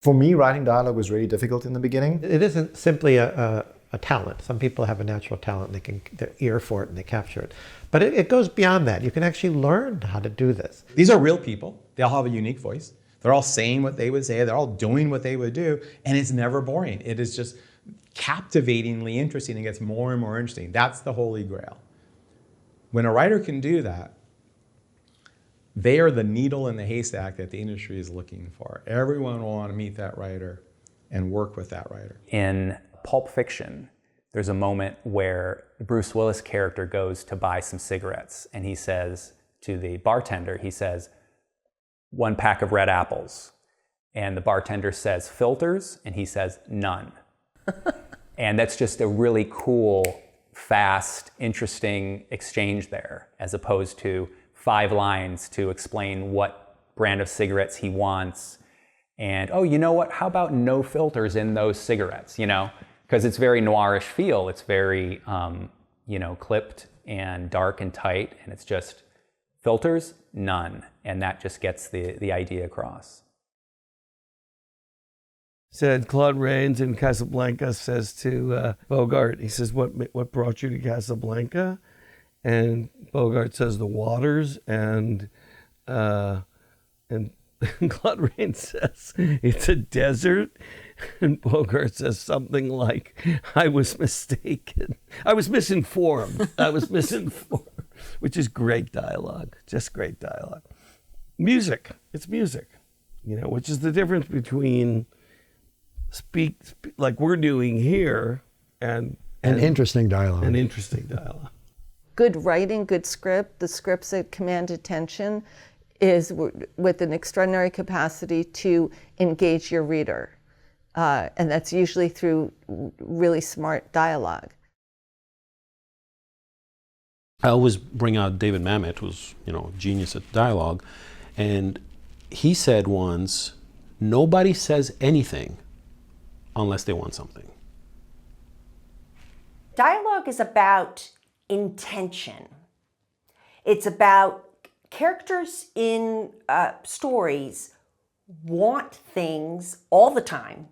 For me, writing dialogue was really difficult in the beginning. It isn't simply a talent. Some people have a natural talent, they can their ear for it and they capture it. But it goes beyond that. You can actually learn how to do this. These are real people. They all have a unique voice. They're all saying what they would say. They're all doing what they would do. And it's never boring. It is just captivatingly interesting. It gets more and more interesting. That's the holy grail. When a writer can do that, they are the needle in the haystack that the industry is looking for. Everyone will want to meet that writer and work with that writer. In Pulp Fiction, there's a moment where Bruce Willis' character goes to buy some cigarettes, and he says to the bartender, he says, 1 pack of red apples. And the bartender says, filters? And he says, none. And that's just a really cool, fast, interesting exchange there, as opposed to 5 lines to explain what brand of cigarettes he wants. And, oh, you know what? How about no filters in those cigarettes, you know? Because it's very noirish feel. It's very, you know, clipped and dark and tight. And it's just filters, none. And that just gets the idea across. Said Claude Rains in Casablanca says to Bogart, he says, what brought you to Casablanca? And Bogart says, the waters. And Claude Rains says, it's a desert. And Bogart says something like, I was mistaken. I was misinformed. Which is great dialogue, just great dialogue. Music, it's music, you know, which is the difference between speak like we're doing here and interesting dialogue. An interesting dialogue. Good writing, good script, the scripts that command attention is with an extraordinary capacity to engage your reader. And that's usually through really smart dialogue. I always bring out David Mamet, who's, you know, genius at dialogue, and he said once, nobody says anything unless they want something. Dialogue is about intention. It's about characters in stories want things all the time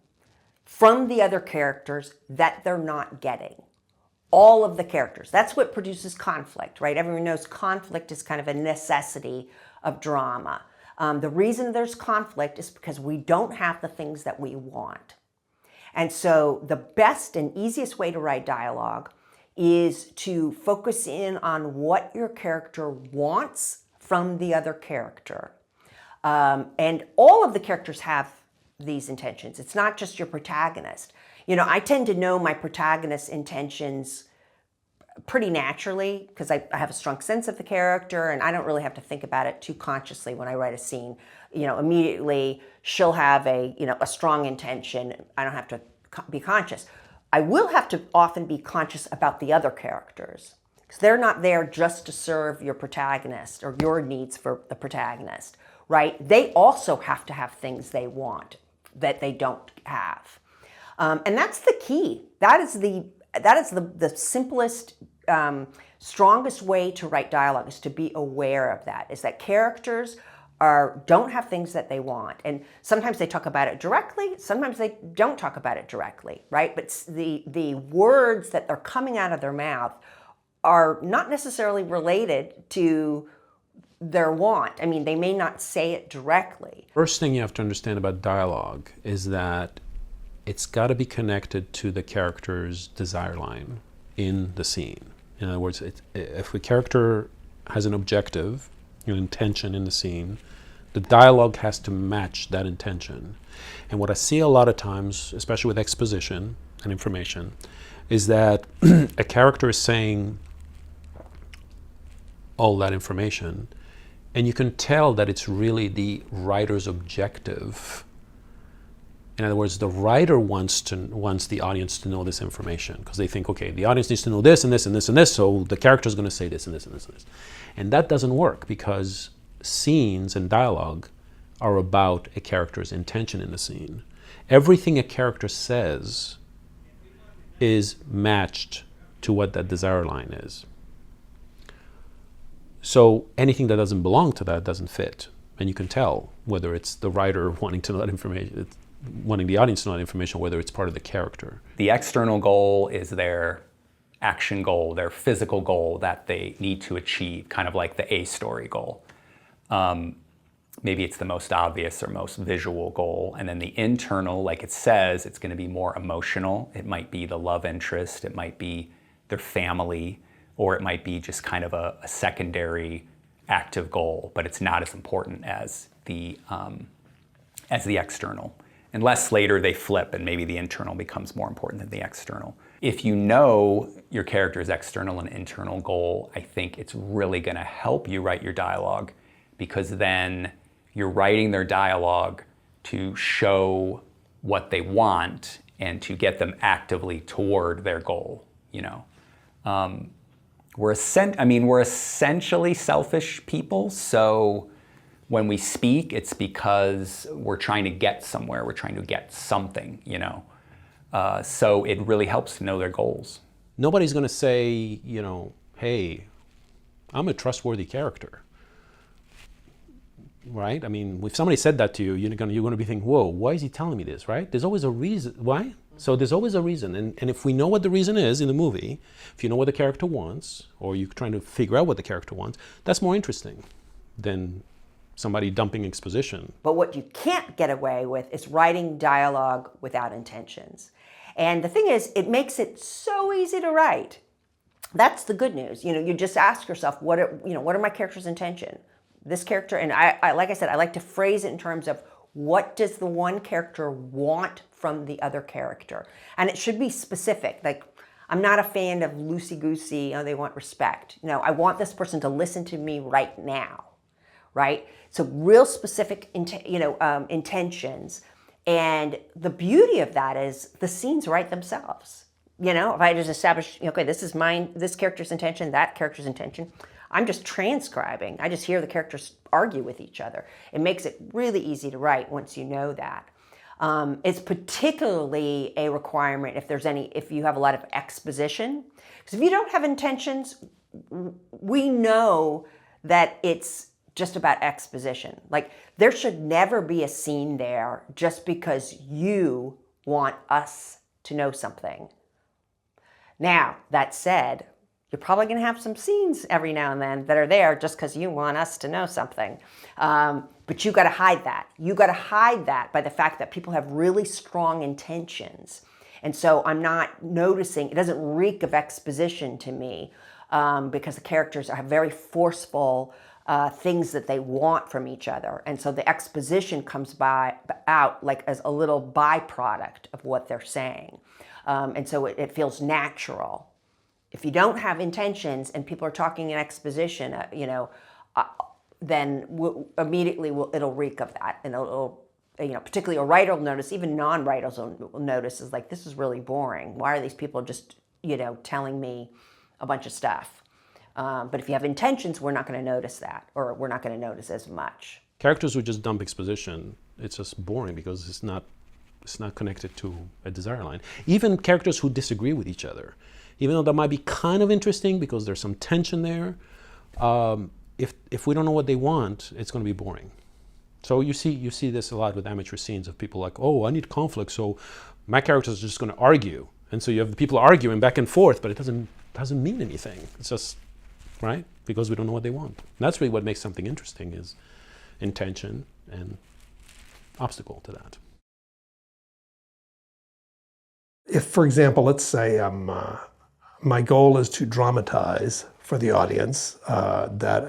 from the other characters that they're not getting. All of the characters. That's what produces conflict, right? Everyone knows conflict is kind of a necessity of drama. The reason there's conflict is because we don't have the things that we want. And so the best and easiest way to write dialogue is to focus in on what your character wants from the other character. And all of the characters have these intentions. It's not just your protagonist. You know, I tend to know my protagonist's intentions pretty naturally because I have a strong sense of the character and I don't really have to think about it too consciously when I write a scene. You know, immediately she'll have a strong intention. I don't have to be conscious. I will have to often be conscious about the other characters because they're not there just to serve your protagonist or your needs for the protagonist, right? They also have to have things they want that they don't have. And that's the key. That is the simplest, strongest way to write dialogue is to be aware of that, is that characters don't have things that they want. And sometimes they talk about it directly, sometimes they don't talk about it directly, right? But the words that are coming out of their mouth are not necessarily related to their want. I mean, they may not say it directly. First thing you have to understand about dialogue is that it's got to be connected to the character's desire line in the scene. In other words, if a character has an objective, an intention in the scene, the dialogue has to match that intention. And what I see a lot of times, especially with exposition and information, is that a character is saying all that information, and you can tell that it's really the writer's objective. In other words, the writer wants the audience to know this information because they think, okay, the audience needs to know this and this and this and this, so the character is going to say this and this and this and this. And that doesn't work because scenes and dialogue are about a character's intention in the scene. Everything a character says is matched to what that desire line is. So anything that doesn't belong to that doesn't fit. And you can tell whether it's the writer wanting to know that information. wanting the audience to know that information, whether it's part of the character. The external goal is their action goal, their physical goal that they need to achieve, kind of like the A story goal. Maybe it's the most obvious or most visual goal. And then the internal, like it says, it's going to be more emotional. It might be the love interest, it might be their family, or it might be just kind of a secondary active goal, but it's not as important as the external. Unless later they flip and maybe the internal becomes more important than the external. If you know your character's external and internal goal, I think it's really going to help you write your dialogue, because then you're writing their dialogue to show what they want and to get them actively toward their goal. You know, we're essentially selfish people. So when we speak, it's because we're trying to get somewhere. We're trying to get something. You know, so it really helps to know their goals. Nobody's going to say, you know, hey, I'm a trustworthy character. Right? I mean, if somebody said that to you, you're going to be thinking, whoa, why is he telling me this, right? There's always a reason. Why? So there's always a reason. And if we know what the reason is in the movie, if you know what the character wants, or you're trying to figure out what the character wants, that's more interesting than somebody dumping exposition. But what you can't get away with is writing dialogue without intentions. And the thing is, it makes it so easy to write. That's the good news. You know, you just ask yourself, what are my character's intention? This character, and I like I said, I like to phrase it in terms of what does the one character want from the other character? And it should be specific. Like, I'm not a fan of loosey-goosey, they want respect. No, I want this person to listen to me right now, right? So real specific, intentions. And the beauty of that is the scenes write themselves. You know, if I just establish, okay, this is this character's intention, that character's intention, I'm just transcribing. I just hear the characters argue with each other. It makes it really easy to write once you know that. It's particularly a requirement if you have a lot of exposition. Because if you don't have intentions, we know that it's just about exposition. Like, there should never be a scene there just because you want us to know something. Now, that said, you're probably going to have some scenes every now and then that are there just because you want us to know something. But you got to hide that. You got to hide that by the fact that people have really strong intentions. And so I'm not noticing, it doesn't reek of exposition to me because the characters have very forceful things that they want from each other. And so the exposition comes out like as a little byproduct of what they're saying. And so it feels natural. If you don't have intentions and people are talking in exposition, then immediately it'll reek of that. And it'll, particularly a writer will notice, even non-writers will notice, is like, this is really boring. Why are these people just, telling me a bunch of stuff? But if you have intentions, we're not going to notice that, or we're not going to notice as much. Characters who just dump exposition, it's just boring because it's not connected to a desire line. Even characters who disagree with each other, even though that might be kind of interesting because there's some tension there, if we don't know what they want, it's going to be boring. So you see this a lot with amateur scenes of people like, oh, I need conflict, so my character is just going to argue, and so you have the people arguing back and forth, but it doesn't mean anything. It's just right because we don't know what they want. And that's really what makes something interesting, is intention and obstacle to that. If, for example, let's say my goal is to dramatize for the audience that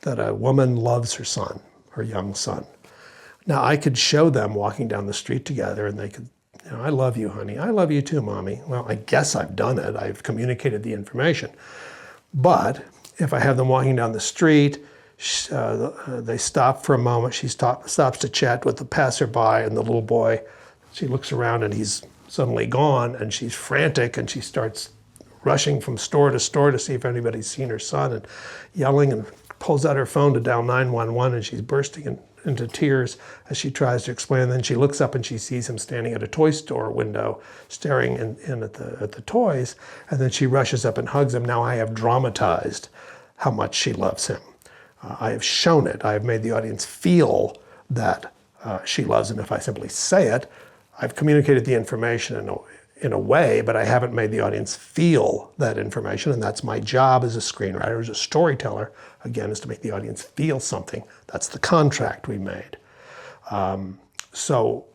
a woman loves her son, her young son. Now, I could show them walking down the street together and they could, I love you, honey. I love you too, mommy. Well, I guess I've done it. I've communicated the information. But if I have them walking down the street, they stop for a moment. She stops to chat with the passerby, and the little boy, she looks around and he's suddenly gone, and she's frantic and she starts rushing from store to store to see if anybody's seen her son, and yelling, and pulls out her phone to dial 911, and she's bursting into tears as she tries to explain. And then she looks up and she sees him standing at a toy store window staring in at the toys, and then she rushes up and hugs him. Now I have dramatized how much she loves him. I have shown it. I have made the audience feel that she loves him if I simply say it. I've communicated the information in a way, but I haven't made the audience feel that information, and that's my job as a screenwriter, as a storyteller, again, is to make the audience feel something. That's the contract we made. So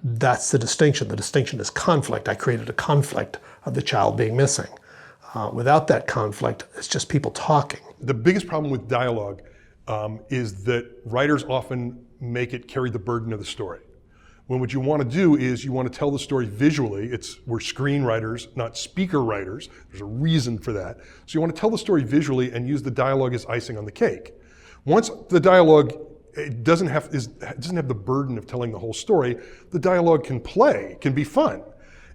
that's the distinction. The distinction is conflict. I created a conflict of the child being missing. Without that conflict, it's just people talking. The biggest problem with dialogue is that writers often make it carry the burden of the story. When what you want to do is you want to tell the story visually. We're screenwriters, not speaker writers. There's a reason for that. So you want to tell the story visually and use the dialogue as icing on the cake. Once the dialogue doesn't have the burden of telling the whole story, the dialogue can play, can be fun.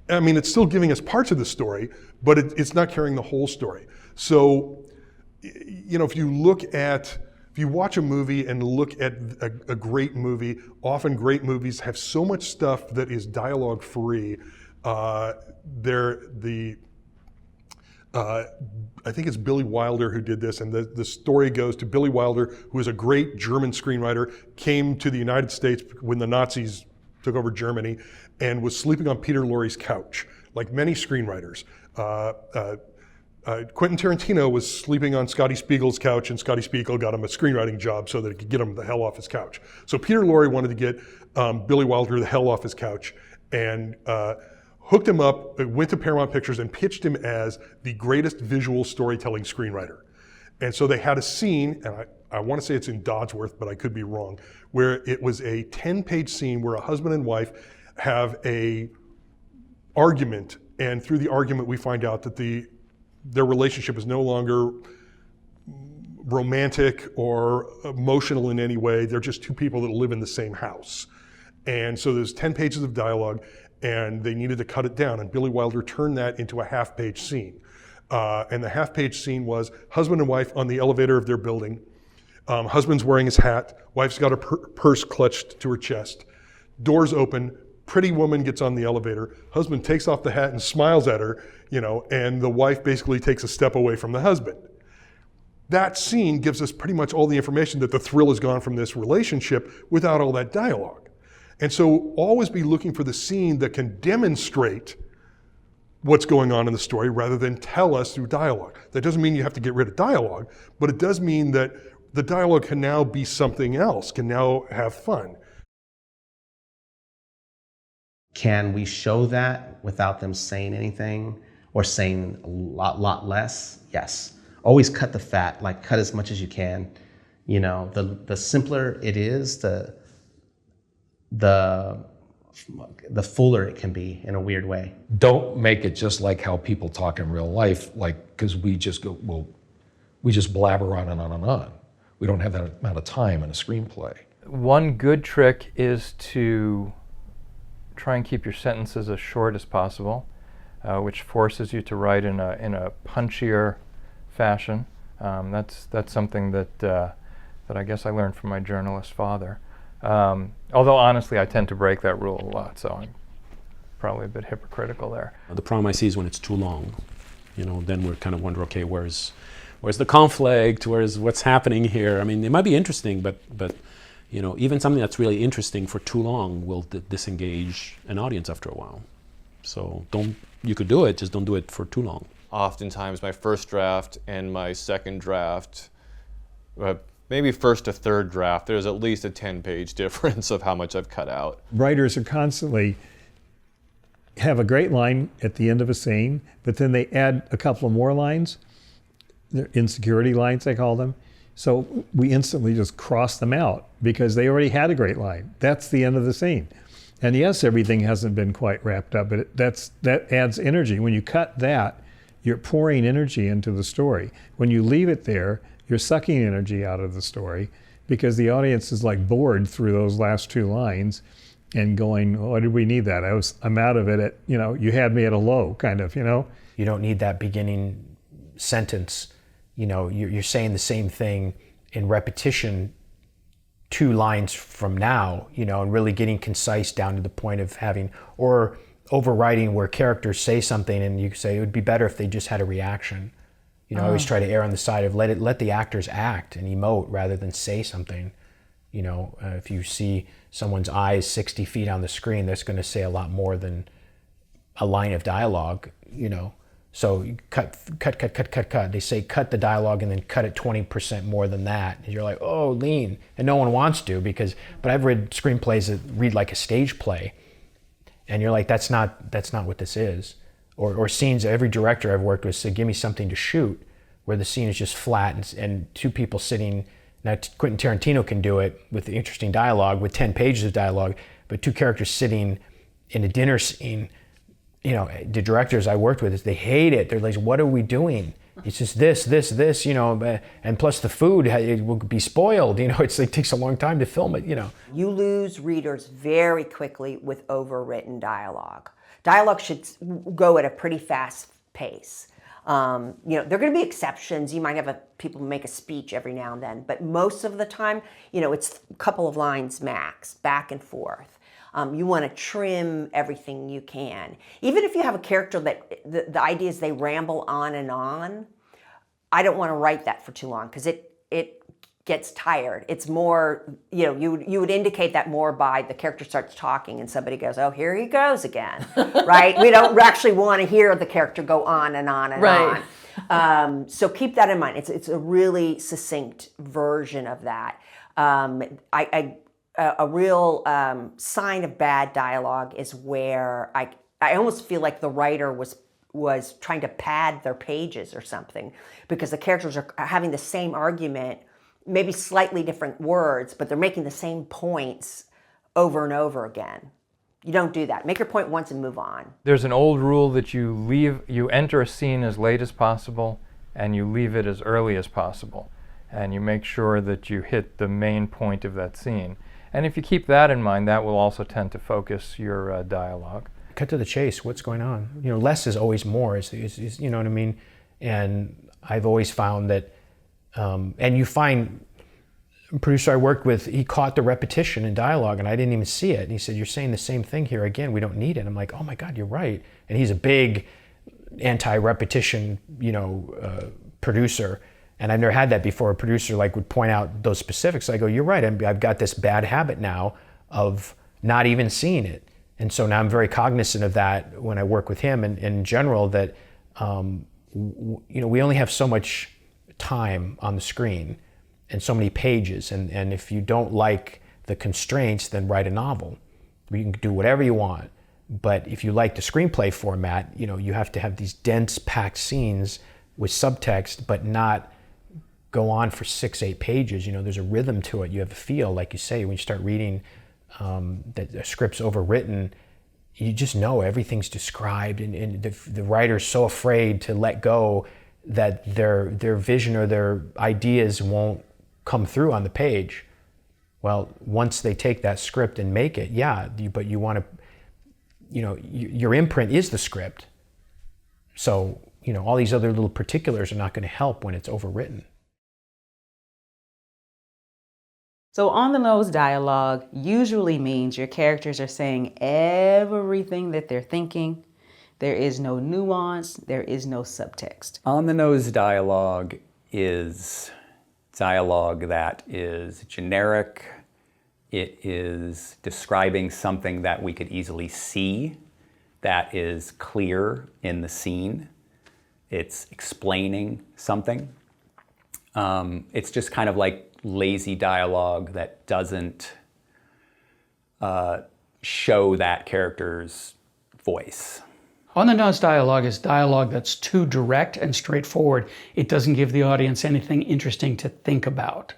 I mean, it's still giving us parts of the story, but it's not carrying the whole story. So, if you watch a movie and look at a great movie, often great movies have so much stuff that is dialogue free. I think it's Billy Wilder who did this, and the story goes to Billy Wilder, who is a great German screenwriter, came to the United States when the Nazis took over Germany, and was sleeping on Peter Lorre's couch, like many screenwriters. Quentin Tarantino was sleeping on Scotty Spiegel's couch, and Scotty Spiegel got him a screenwriting job so that he could get him the hell off his couch. So Peter Lorre wanted to get Billy Wilder the hell off his couch, and hooked him up, went to Paramount Pictures and pitched him as the greatest visual storytelling screenwriter. And so they had a scene, and I want to say it's in Dodsworth, but I could be wrong, where it was a 10-page scene where a husband and wife have a argument, and through the argument we find out that their relationship is no longer romantic or emotional in any way. They're just two people that live in the same house. And so there's 10 pages of dialogue, and they needed to cut it down, and Billy Wilder turned that into a half-page scene. And the half-page scene was husband and wife on the elevator of their building. Husband's wearing his hat, wife's got her purse clutched to her chest. Doors open, pretty woman gets on the elevator, husband takes off the hat and smiles at her, and the wife basically takes a step away from the husband. That scene gives us pretty much all the information that the thrill has gone from this relationship without all that dialogue. And so always be looking for the scene that can demonstrate what's going on in the story rather than tell us through dialogue. That doesn't mean you have to get rid of dialogue, but it does mean that the dialogue can now be something else, can now have fun. Can we show that without them saying anything or saying a lot less? Yes. Always cut the fat, like cut as much as you can. The simpler it is, the fuller it can be in a weird way. Don't make it just like how people talk in real life, because we just blabber on and on and on. We don't have that amount of time in a screenplay. One good trick is to try and keep your sentences as short as possible, which forces you to write in a punchier fashion. That's something that I guess I learned from my journalist father. Although honestly, I tend to break that rule a lot, so I'm probably a bit hypocritical there. The problem I see is when it's too long. Then we're kind of wondering, okay, where's the conflict? What's happening here? I mean, it might be interesting, but even something that's really interesting for too long will disengage an audience after a while. So you could do it, just don't do it for too long. Oftentimes my first draft and my second draft, maybe first to third draft, there's at least a 10-page difference of how much I've cut out. Writers are constantly have a great line at the end of a scene, but then they add a couple of more lines. They're insecurity lines, they call them. So we instantly just cross them out because they already had a great line. That's the end of the scene. And yes, everything hasn't been quite wrapped up, but that adds energy. When you cut that, you're pouring energy into the story. When you leave it there, you're sucking energy out of the story because the audience is like bored through those last two lines and going, why did we need that? I'm out of it at, you had me at a low, kind of, You don't need that beginning sentence. You're saying the same thing in repetition 2 lines from now, and really getting concise down to the point of having, or overwriting where characters say something and you say it would be better if they just had a reaction. I always try to err on the side of let the actors act and emote rather than say something. You know, if you see someone's eyes 60 feet on the screen, that's going to say a lot more than a line of dialogue, you know. So you cut. They say cut the dialogue and then cut it 20% more than that. And you're like, oh, lean. And no one wants to but I've read screenplays that read like a stage play. And you're like, that's not what this is. Or scenes, every director I've worked with said, give me something to shoot where the scene is just flat and two people sitting. Now, Quentin Tarantino can do it with interesting dialogue, with 10 pages of dialogue, but two characters sitting in a dinner scene, you know, the directors I worked with, they hate it. They're like, what are we doing? It's just this, you know, and plus the food, it will be spoiled, you know, it takes a long time to film it, you know. You lose readers very quickly with overwritten dialogue. Dialogue should go at a pretty fast pace. You know, there are going to be exceptions. You might have people make a speech every now and then, but most of the time, you know, it's a couple of lines max, back and forth. You want to trim everything you can. Even if you have a character that the idea is they ramble on and on, I don't want to write that for too long because it gets tired. It's more, you know, you would indicate that more by the character starts talking and somebody goes, oh, here he goes again, right? We don't actually want to hear the character go on and on and on. So keep that in mind. It's a really succinct version of that. A real sign of bad dialogue is where I almost feel like the writer was trying to pad their pages or something because the characters are having the same argument, maybe slightly different words, but they're making the same points over and over again. You don't do that. Make your point once and move on. There's an old rule that you enter a scene as late as possible and you leave it as early as possible. And you make sure that you hit the main point of that scene. And if you keep that in mind, that will also tend to focus your dialogue. Cut to the chase. What's going on? You know, less is always more. Is you know what I mean? And I've always found that, and you find a producer I worked with, he caught the repetition in dialogue, and I didn't even see it. And he said, "You're saying the same thing here again. We don't need it." I'm like, "Oh my God, you're right." And he's a big anti-repetition, you know, producer. And I've never had that before. A producer like would point out those specifics. I go, you're right. I've got this bad habit now of not even seeing it. And so now I'm very cognizant of that when I work with him and in general that, you know, we only have so much time on the screen and so many pages. And if you don't like the constraints, then write a novel. You can do whatever you want. But if you like the screenplay format, you know, you have to have these dense packed scenes with subtext, but not go on for 6-8 pages. You know, there's a rhythm to it. You have a feel, like you say, when you start reading that a script's overwritten, you just know everything's described, and the writer's so afraid to let go that their vision or their ideas won't come through on the page. Well, once they take that script and make it, but you want to, you know, your imprint is the script. So, you know, all these other little particulars are not going to help when it's overwritten. So on-the-nose dialogue usually means your characters are saying everything that they're thinking. There is no nuance, there is no subtext. On-the-nose dialogue is dialogue that is generic. It is describing something that we could easily see, that is clear in the scene. It's explaining something. It's just kind of like lazy dialogue that doesn't show that character's voice. On-the-nose dialogue is dialogue that's too direct and straightforward. It doesn't give the audience anything interesting to think about.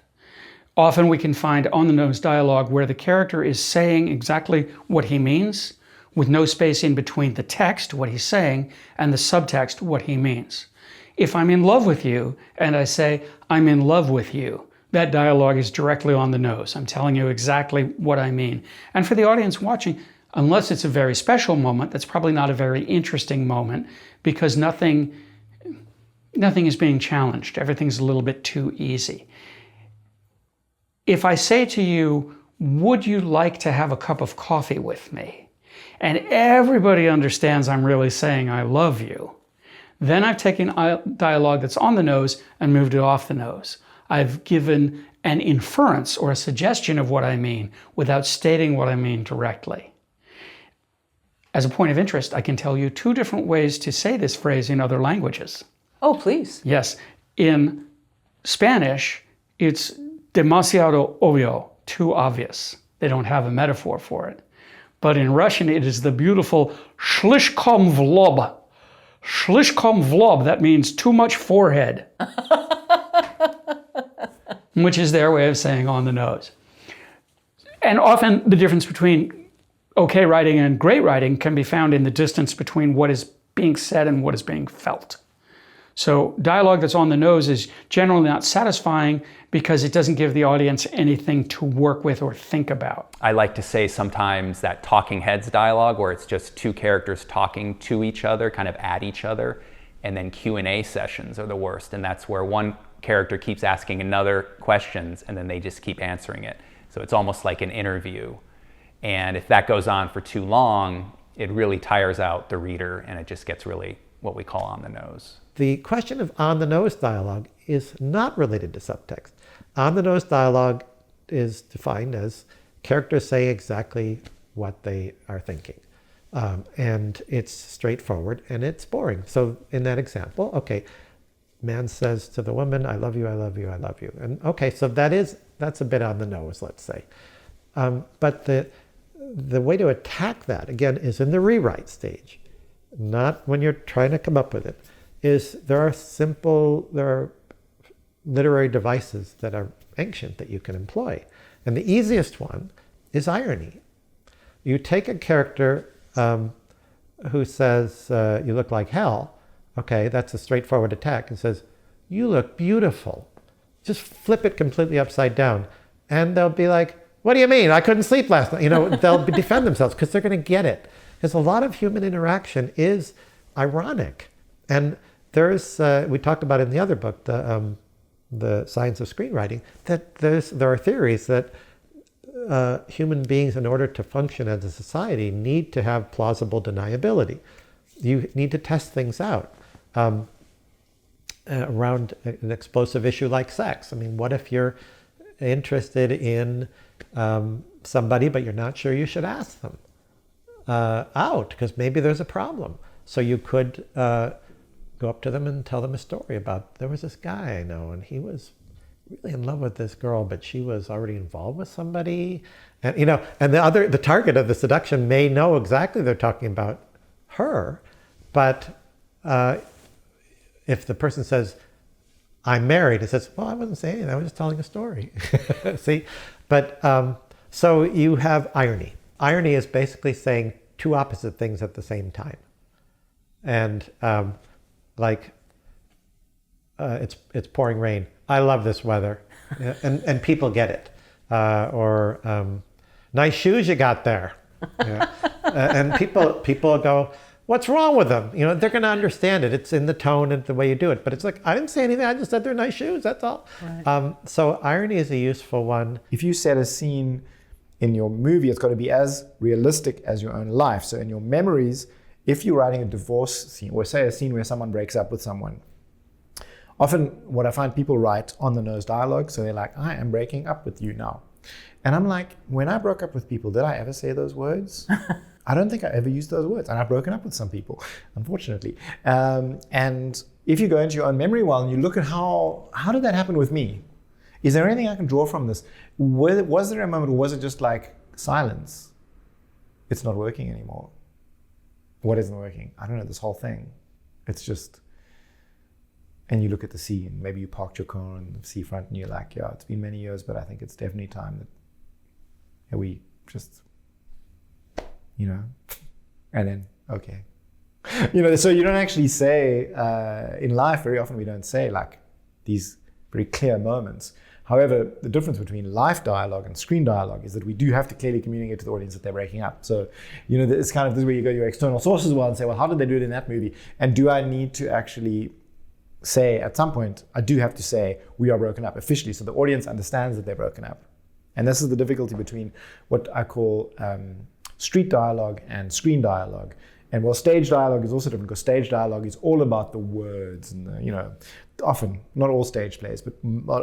Often we can find on-the-nose dialogue where the character is saying exactly what he means, with no space in between the text, what he's saying, and the subtext, what he means. If I'm in love with you, and I say, I'm in love with you, that dialogue is directly on the nose. I'm telling you exactly what I mean. And for the audience watching, unless it's a very special moment, that's probably not a very interesting moment because nothing is being challenged. Everything's a little bit too easy. If I say to you, would you like to have a cup of coffee with me? And everybody understands I'm really saying I love you. Then I've taken dialogue that's on the nose and moved it off the nose. I've given an inference or a suggestion of what I mean without stating what I mean directly. As a point of interest, I can tell you 2 different ways to say this phrase in other languages. Oh, please. Yes. In Spanish, it's demasiado obvio, too obvious. They don't have a metaphor for it. But in Russian, it is the beautiful slishkom vlob. Slishkom vlob, that means too much forehead. Which is their way of saying on the nose. And often the difference between okay writing and great writing can be found in the distance between what is being said and what is being felt. So dialogue that's on the nose is generally not satisfying because it doesn't give the audience anything to work with or think about. I like to say sometimes that talking heads dialogue, where it's just 2 characters talking to each other, kind of at each other, and then Q&A sessions are the worst, and that's where one character keeps asking another questions and then they just keep answering it. So it's almost like an interview. And if that goes on for too long, it really tires out the reader and it just gets really what we call on the nose. The question of on-the-nose dialogue is not related to subtext. On-the-nose dialogue is defined as characters say exactly what they are thinking. And it's straightforward and it's boring. So in that example, okay, man says to the woman, I love you, I love you, I love you. And okay, so that's a bit on the nose, let's say. But the way to attack that, again, is in the rewrite stage, not when you're trying to come up with it. There are literary devices that are ancient that you can employ. And the easiest one is irony. You take a character who says, you look like hell. Okay, that's a straightforward attack. And says, you look beautiful. Just flip it completely upside down. And they'll be like, what do you mean? I couldn't sleep last night. They'll defend themselves because they're going to get it. Because a lot of human interaction is ironic. And we talked about in the other book, the Science of Screenwriting, that there are theories that human beings, in order to function as a society, need to have plausible deniability. You need to test things out around an explosive issue like sex. I mean, what if you're interested in somebody, but you're not sure you should ask them out because maybe there's a problem? So you could go up to them and tell them a story about, there was this guy I know and he was really in love with this girl, but she was already involved with somebody. And and the target of the seduction may know exactly they're talking about her, but if the person says, I'm married, it says, well, I wasn't saying anything, I was just telling a story. See? But so you have irony. Irony is basically saying 2 opposite things at the same time. And it's pouring rain. I love this weather. And people get it. Or nice shoes you got there. And people go, what's wrong with them? They're going to understand it. It's in the tone and the way you do it. But it's like, I didn't say anything. I just said they're nice shoes. That's all. Right. So irony is a useful one. If you set a scene in your movie, it's got to be as realistic as your own life. So in your memories, if you're writing a divorce scene, or say a scene where someone breaks up with someone, often what I find people write on the nose dialogue. So they're like, I am breaking up with you now. And I'm like, when I broke up with people, did I ever say those words? I don't think I ever used those words. And I've broken up with some people, unfortunately. And if you go into your own memory well and you look at how did that happen with me? Is there anything I can draw from this? Was there a moment, or was it just like silence? It's not working anymore. What isn't working? I don't know, this whole thing. It's just, and you look at the sea and maybe you parked your car on the seafront and you're like, yeah, it's been many years, but I think it's definitely time that we just, and then, okay. So you don't actually say, in life, very often we don't say like these very clear moments. However, the difference between life dialogue and screen dialogue is that we do have to clearly communicate to the audience that they're breaking up. So, it's kind of this where you go to your external sources as well and say, well, how did they do it in that movie? And do I need to actually say, at some point, I do have to say, we are broken up officially, so the audience understands that they're broken up. And this is the difficulty between what I call street dialogue and screen dialogue, And while stage dialogue is also different, because stage dialogue is all about the words and often, not all stage plays, but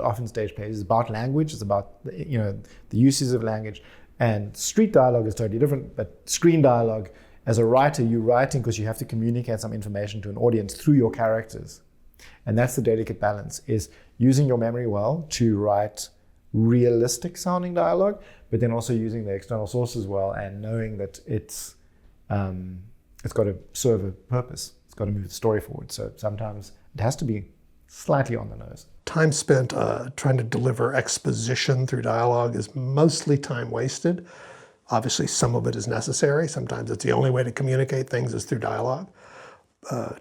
often stage plays is about language. It's about the uses of language. And street dialogue is totally different. But screen dialogue, as a writer, you're writing because you have to communicate some information to an audience through your characters. And that's the delicate balance, is using your memory well to write realistic sounding dialogue, but then also using the external sources well and knowing that it's got to serve a purpose. It's got to move the story forward. So sometimes it has to be slightly on the nose. Time spent trying to deliver exposition through dialogue is mostly time wasted. Obviously, some of it is necessary. Sometimes it's the only way to communicate things is through dialogue.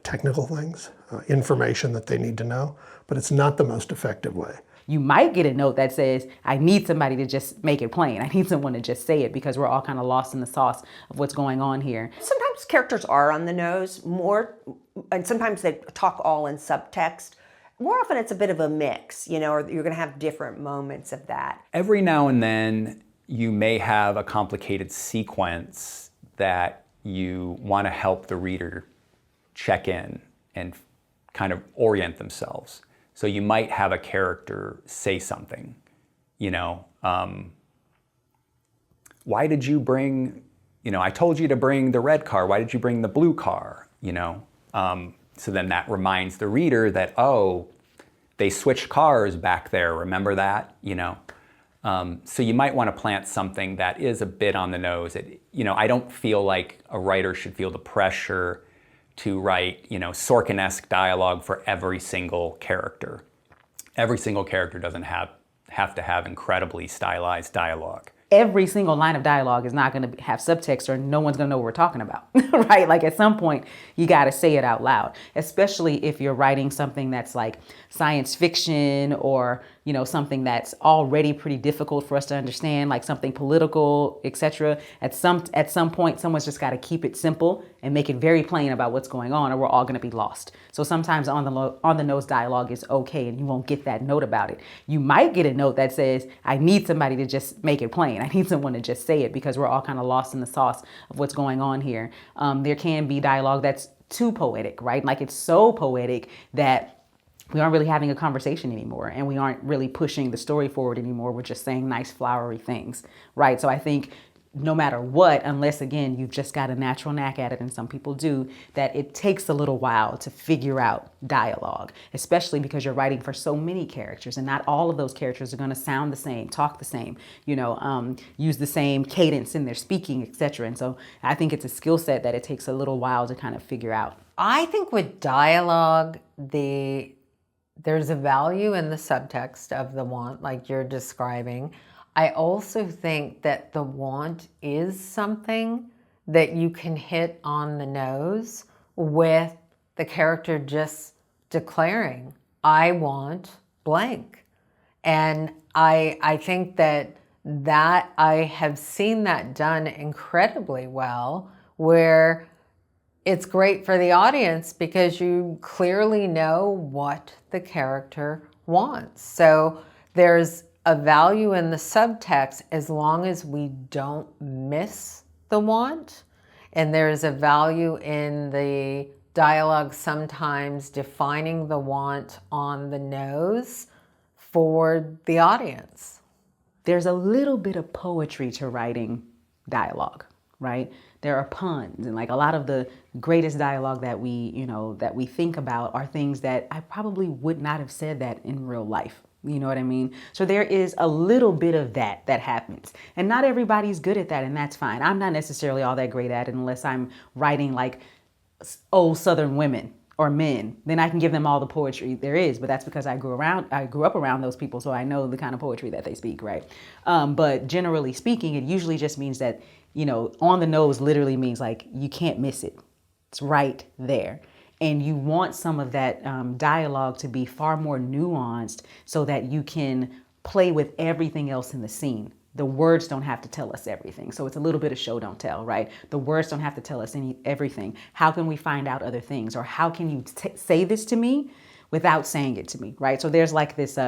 Technical things, information that they need to know, but it's not the most effective way. You might get a note that says, I need somebody to just make it plain. I need someone to just say it, because we're all kind of lost in the sauce of what's going on here. Sometimes characters are on the nose more, and sometimes they talk all in subtext. More often it's a bit of a mix, or you're going to have different moments of that. Every now and then you may have a complicated sequence that you want to help the reader check in and kind of orient themselves. So you might have a character say something, why did you bring, I told you to bring the red car, why did you bring the blue car, So then that reminds the reader that, oh, they switched cars back there, remember that, So you might want to plant something that is a bit on the nose. I don't feel like a writer should feel the pressure to write, Sorkin-esque dialogue for every single character. Every single character doesn't have to have incredibly stylized dialogue. Every single line of dialogue is not going to have subtext, or no one's going to know what we're talking about, right? Like at some point, you got to say it out loud, especially if you're writing something that's like science fiction or, something that's already pretty difficult for us to understand, like something political, etc. At some point, someone's just got to keep it simple and make it very plain about what's going on, or we're all going to be lost. So sometimes on the nose dialogue is okay, and you won't get that note about it. You might get a note that says, I need somebody to just make it plain. I need someone to just say it, because we're all kind of lost in the sauce of what's going on here. There can be dialogue that's too poetic, right? Like it's so poetic that we aren't really having a conversation anymore, and we aren't really pushing the story forward anymore. We're just saying nice flowery things, right? So I think no matter what, unless again, you've just got a natural knack at it, and some people do, that it takes a little while to figure out dialogue, especially because you're writing for so many characters, and not all of those characters are going to sound the same, talk the same, use the same cadence in their speaking, etc. And so I think it's a skill set that it takes a little while to kind of figure out. I think with dialogue, there's a value in the subtext of the want, like you're describing. I also think that the want is something that you can hit on the nose with the character just declaring, I want blank. And I think that I have seen that done incredibly well, where it's great for the audience because you clearly know what the character wants. So there's a value in the subtext as long as we don't miss the want. And there's a value in the dialogue sometimes defining the want on the nose for the audience. There's a little bit of poetry to writing dialogue, right? There are puns, and like a lot of the greatest dialogue that we think about are things that I probably would not have said that in real life. You know what I mean? So there is a little bit of that happens, and not everybody's good at that, and that's fine. I'm not necessarily all that great at it unless I'm writing like old Southern women or men. Then I can give them all the poetry there is, but that's because I grew up around those people, so I know the kind of poetry that they speak, right? But generally speaking, it usually just means that, on the nose literally means like you can't miss it. It's right there. And you want some of that dialogue to be far more nuanced so that you can play with everything else in the scene. The words don't have to tell us everything. So it's a little bit of show, don't tell, right? The words don't have to tell us everything. How can we find out other things? Or how can you say this to me without saying it to me, right? So there's like this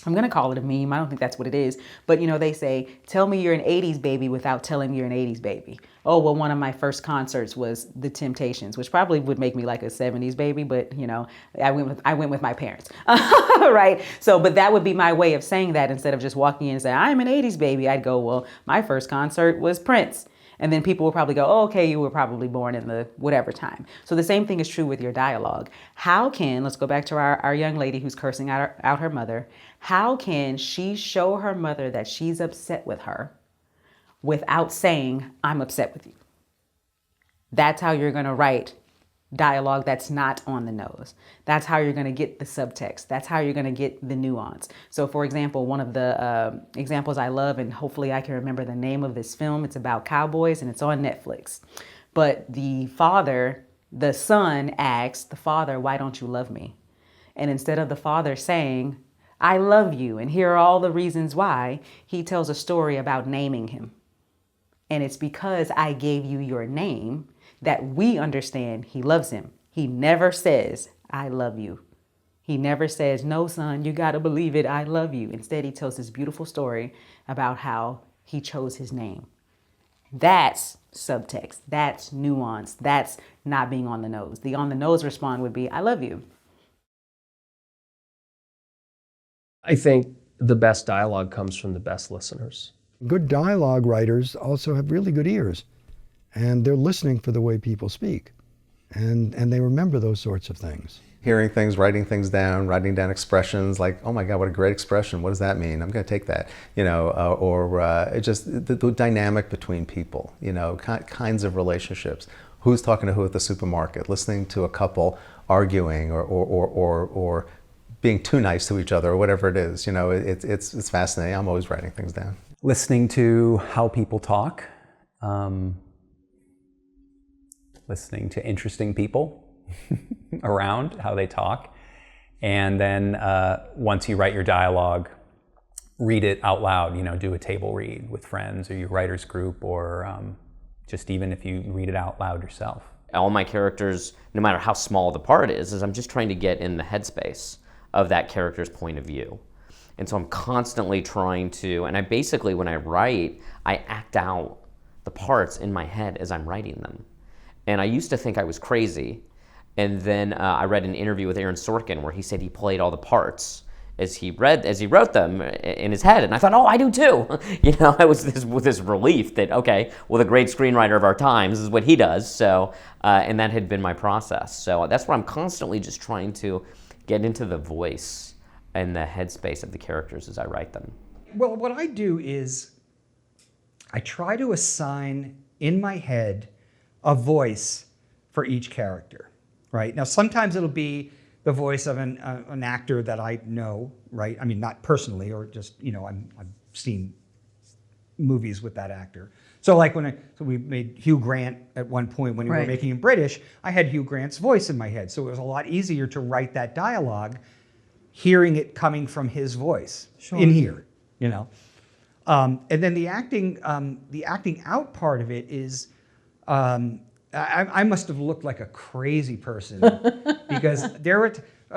I'm going to call it a meme. I don't think that's what it is. But, you know, they say, tell me you're an 80s baby without telling me you're an 80s baby. Oh, well, one of my first concerts was The Temptations, which probably would make me like a 70s baby. But, you know, I went with my parents. Right. So, but that would be my way of saying that. Instead of just walking in and saying, I'm an 80s baby, I'd go, well, my first concert was Prince. And then people will probably go, oh, okay, you were probably born in the whatever time. So the same thing is true with your dialogue. How can, let's go back to our young lady who's cursing out her mother. How can she show her mother that she's upset with her without saying, I'm upset with you? That's how you're going to write dialogue that's not on the nose. That's how you're going to get the subtext. That's how you're going to get the nuance. So for example, one of the examples I love, and hopefully I can remember the name of this film, it's about cowboys and it's on Netflix. But the son asks the father, why don't you love me? And instead of the father saying, I love you, and here are all the reasons why, he tells a story about naming him. And it's because I gave you your name that we understand he loves him. He never says, I love you. He never says, no, son, you got to believe it, I love you. Instead, he tells this beautiful story about how he chose his name. That's subtext. That's nuance. That's not being on the nose. The on the nose response would be, I love you. I think the best dialogue comes from the best listeners. Good dialogue writers also have really good ears, and they're listening for the way people speak, and they remember those sorts of things. Hearing things, writing things down, writing down expressions like, oh my God, what a great expression. What does that mean? I'm going to take that. You know, or just the dynamic between people, you know, kinds of relationships. Who's talking to who at the supermarket? Listening to a couple arguing or being too nice to each other or whatever it is. You know, it's fascinating. I'm always writing things down. Listening to how people talk, listening to interesting people around, how they talk, and then once you write your dialogue, read it out loud, you know, do a table read with friends or your writer's group, or just even if you read it out loud yourself. All my characters, no matter how small the part is I'm just trying to get in the headspace of that character's point of view. And so I'm constantly trying to, and I basically, when I write, I act out the parts in my head as I'm writing them. And I used to think I was crazy. And then I read an interview with Aaron Sorkin where he said he played all the parts as he wrote them in his head. And I thought, oh, I do too. You know, I was with this relief that, okay, well, the great screenwriter of our times is what he does. So, and that had been my process. So that's where I'm constantly just trying to get into the voice and the headspace of the characters as I write them. Well, what I do is I try to assign in my head a voice for each character, right? Now, sometimes it'll be the voice of an actor that I know, right? I mean, not personally, or just, you know, I've seen movies with that actor. So like so we made Hugh Grant at one point when we were making him British, I had Hugh Grant's voice in my head. So it was a lot easier to write that dialogue hearing it coming from his voice in here, you know. And then the acting out part of it is, I must have looked like a crazy person because there were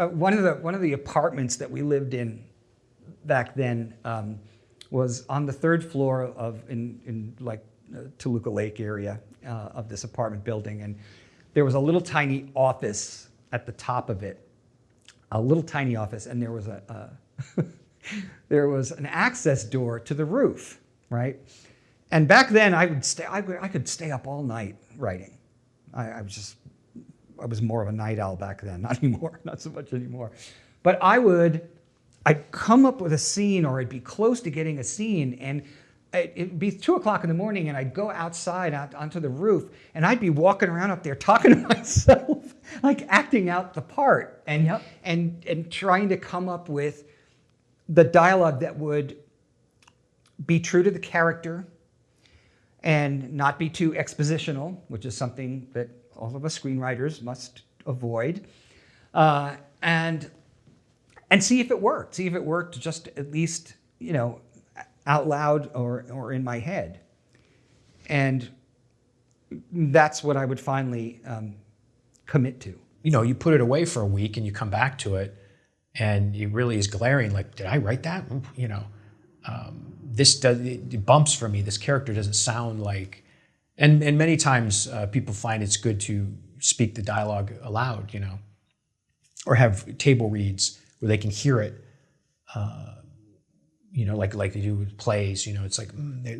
one of the apartments that we lived in back then was on the 3rd floor in like Toluca Lake area of this apartment building, and there was a little tiny office at the top of it. A little tiny office, and there was there was an access door to the roof, right? And back then, I could stay up all night writing. I was more of a night owl back then, not anymore, not so much anymore. But I'd come up with a scene, or I'd be close to getting a scene, and it'd be 2 o'clock in the morning, and I'd go outside onto the roof, and I'd be walking around up there talking to myself, like acting out the part, and trying to come up with the dialogue that would be true to the character and not be too expositional, which is something that all of us screenwriters must avoid, and see if it worked. See if it worked just at least, you know, out loud or in my head. And that's what I would finally commit to. You know, you put it away for a week and you come back to it and it really is glaring, like, did I write that? You know, it bumps for me. This character doesn't sound like, and many times people find it's good to speak the dialogue aloud, you know, or have table reads where they can hear it, you know, like they do with plays. You know, it's like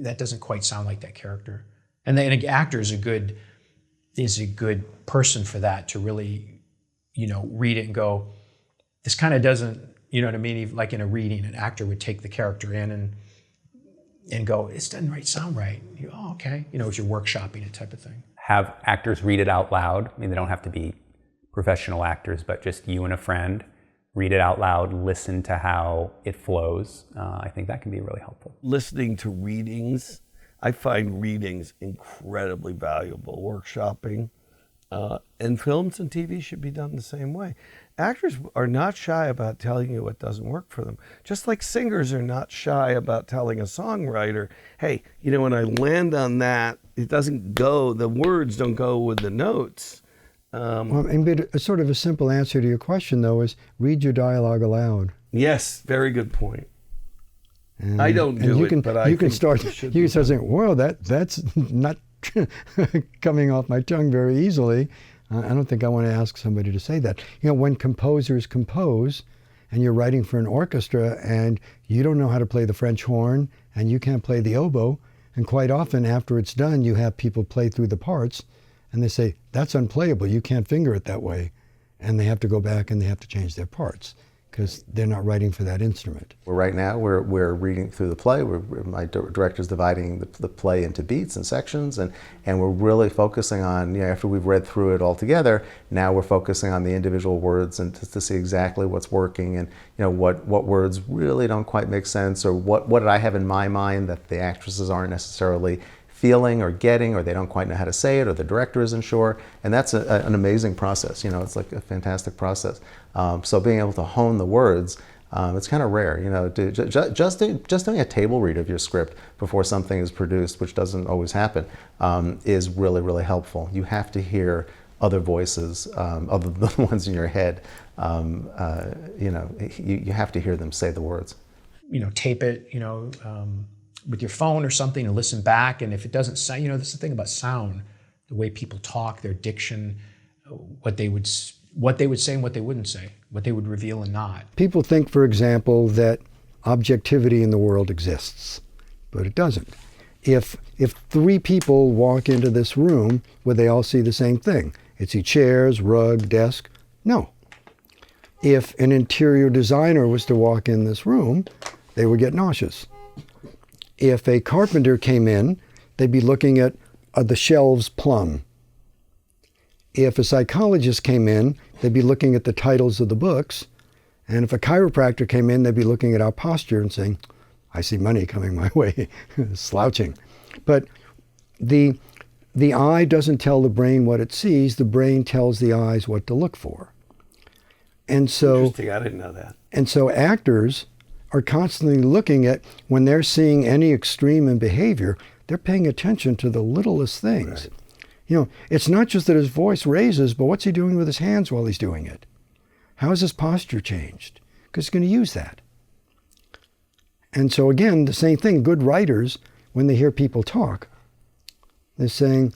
that doesn't quite sound like that character, and an actor is a good person for that, to really, you know, read it and go, this kind of doesn't, you know what I mean? Like in a reading, an actor would take the character in and go, this doesn't sound right. You go, oh, okay. You know, as you're workshopping it type of thing. Have actors read it out loud. I mean, they don't have to be professional actors, but just you and a friend, read it out loud, listen to how it flows. I think that can be really helpful. Listening to readings, I find readings incredibly valuable. Workshopping, and films and TV should be done the same way. Actors are not shy about telling you what doesn't work for them. Just like singers are not shy about telling a songwriter, hey, you know, when I land on that, it doesn't go, the words don't go with the notes. Well, and a sort of a simple answer to your question, though, is read your dialogue aloud. Yes, very good point. And I don't do you it, can, but I you can think start. it should You be can start done. saying, "Well, that's not coming off my tongue very easily." I don't think I want to ask somebody to say that. You know, when composers compose, and you're writing for an orchestra, and you don't know how to play the French horn, and you can't play the oboe, and quite often after it's done, you have people play through the parts, and they say, "That's unplayable. You can't finger it that way," and they have to go back and they have to change their parts, because they're not writing for that instrument. Right now, we're reading through the play. My director's dividing the play into beats and sections, and we're really focusing on, you know, after we've read through it all together, now we're focusing on the individual words and to see exactly what's working, and, you know, what words really don't quite make sense, or what did I have in my mind that the actresses aren't necessarily feeling or getting, or they don't quite know how to say it, or the director isn't sure. And that's an amazing process. You know, it's like a fantastic process. So being able to hone the words, it's kind of rare. You know, just doing a table read of your script before something is produced, which doesn't always happen, is really, really helpful. You have to hear other voices other than the ones in your head. You know, you have to hear them say the words. You know, tape it, you know, with your phone or something, and listen back. And if it doesn't sound, you know, this is the thing about sound, the way people talk, their diction, what they would say and what they wouldn't say, what they would reveal and not. People think, for example, that objectivity in the world exists, but it doesn't. If 3 people walk into this room, would they all see the same thing? It'd see chairs, rug, desk? No. If an interior designer was to walk in this room, they would get nauseous. If a carpenter came in, they'd be looking at the shelves plumb. If a psychologist came in, they'd be looking at the titles of the books. And if a chiropractor came in, they'd be looking at our posture and saying, I see money coming my way, slouching. But the eye doesn't tell the brain what it sees, the brain tells the eyes what to look for. And so, Interesting, I didn't know that. And so actors are constantly looking at, when they're seeing any extreme in behavior, they're paying attention to the littlest things. Right. You know, it's not just that his voice raises, but what's he doing with his hands while he's doing it? How has his posture changed? Because he's going to use that. And so again, the same thing, good writers, when they hear people talk, they're saying,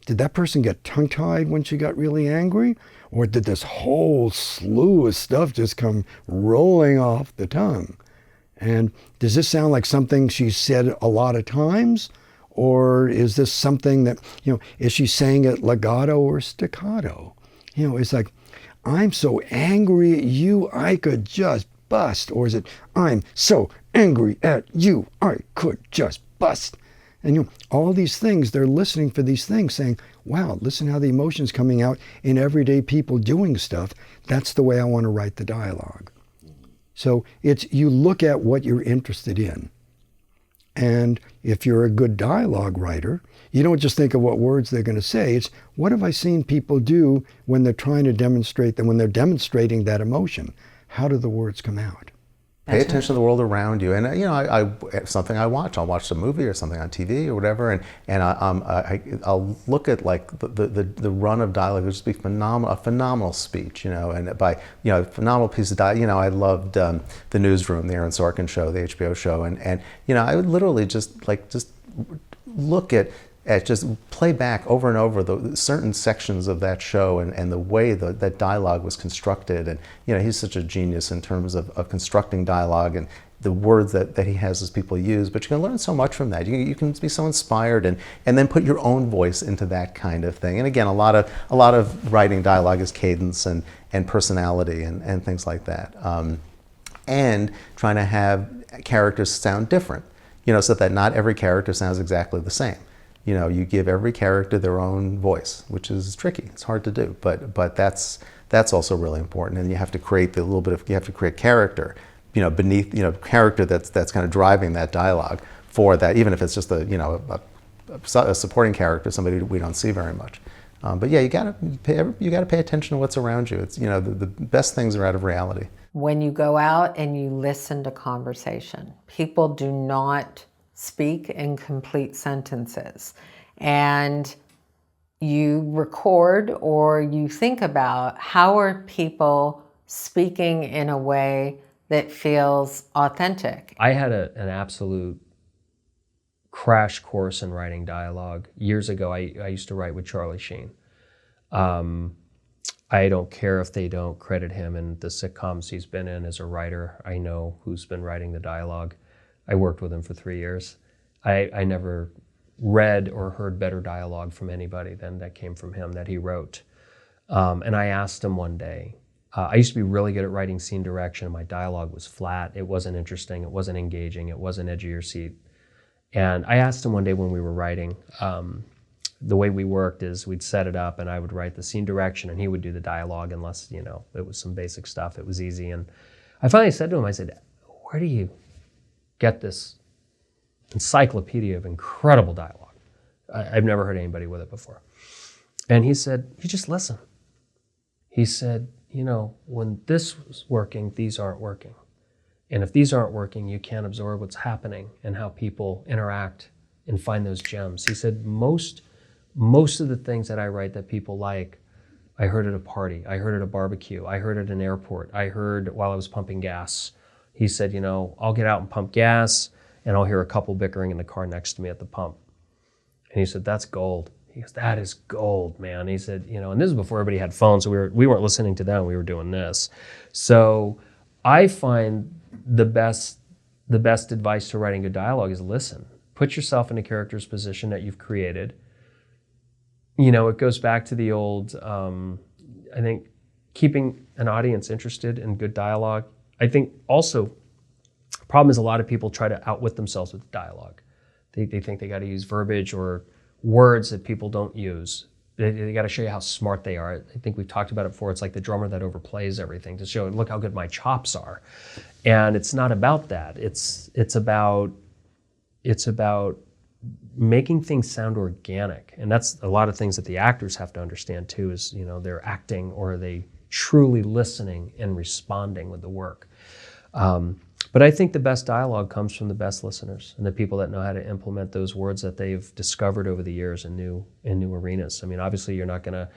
did that person get tongue-tied when she got really angry? Or did this whole slew of stuff just come rolling off the tongue? And does this sound like something she said a lot of times? Or is this something that, you know, is she saying it legato or staccato? You know, it's like, I'm so angry at you, I could just bust. Or is it, I'm so angry at you, I could just bust. And you know, all these things, they're listening for these things, saying, wow, listen how the emotion's coming out in everyday people doing stuff. That's the way I want to write the dialogue. So it's, you look at what you're interested in. And if you're a good dialogue writer, you don't just think of what words they're going to say. It's, what have I seen people do when they're trying to demonstrate them, when they're demonstrating that emotion? How do the words come out? Pay attention to the world around you, and something I watch. I'll watch a movie or something on TV or whatever, and I'll look at like the run of dialogue. It would just be a phenomenal speech, and by phenomenal piece of dialogue. I loved The Newsroom, the Aaron Sorkin show, the HBO show, and I would literally just look at just play back over and over the certain sections of that show and the way that dialogue was constructed. And he's such a genius in terms of constructing dialogue and the words that he has as people use. But you can learn so much from that. You can be so inspired and then put your own voice into that kind of thing. And again, a lot of writing dialogue is cadence and personality and things like that. And trying to have characters sound different, so that not every character sounds exactly the same. You give every character their own voice, which is tricky. It's hard to do, but that's also really important. And you have to create you have to create character, beneath, character that's kind of driving that dialogue for that, even if it's just a supporting character, somebody we don't see very much. But yeah, you gotta pay attention to what's around you. It's the best things are out of reality. When you go out and you listen to conversation, people do not speak in complete sentences, and you record or you think about how are people speaking in a way that feels authentic. I had an absolute crash course in writing dialogue. Years ago, I used to write with Charlie Sheen. I don't care if they don't credit him in the sitcoms he's been in as a writer. I know who's been writing the dialogue. I worked with him for 3 years. I never read or heard better dialogue from anybody than that came from him that he wrote. And I asked him one day, I used to be really good at writing scene direction. My dialogue was flat. It wasn't interesting. It wasn't engaging. It wasn't edge of your seat. And I asked him one day when we were writing, the way we worked is we'd set it up and I would write the scene direction and he would do the dialogue unless, it was some basic stuff. It was easy. And I finally said to him, I said, where do you get this encyclopedia of incredible dialogue? I've never heard anybody with it before. And he said, you just listen. He said, when this was working, these aren't working. And if these aren't working, you can't absorb what's happening and how people interact and find those gems. He said, most of the things that I write that people like, I heard at a party, I heard at a barbecue, I heard at an airport, I heard while I was pumping gas. He said, I'll get out and pump gas and I'll hear a couple bickering in the car next to me at the pump. And he said, that's gold. He goes, that is gold, man. He said, and this is before everybody had phones, so we weren't listening to them, we were doing this. So I find the best advice to writing good dialogue is listen. Put yourself in a character's position that you've created. It goes back to the old, I think, keeping an audience interested in good dialogue. I think also, the problem is a lot of people try to outwit themselves with dialogue. They think they got to use verbiage or words that people don't use. They got to show you how smart they are. I think we've talked about it before. It's like the drummer that overplays everything to show, look how good my chops are. And it's not about that. It's about making things sound organic. And that's a lot of things that the actors have to understand too, is, they're acting or are they truly listening and responding with the work. But I think the best dialogue comes from the best listeners and the people that know how to implement those words that they've discovered over the years in new arenas. I mean, obviously you're not going to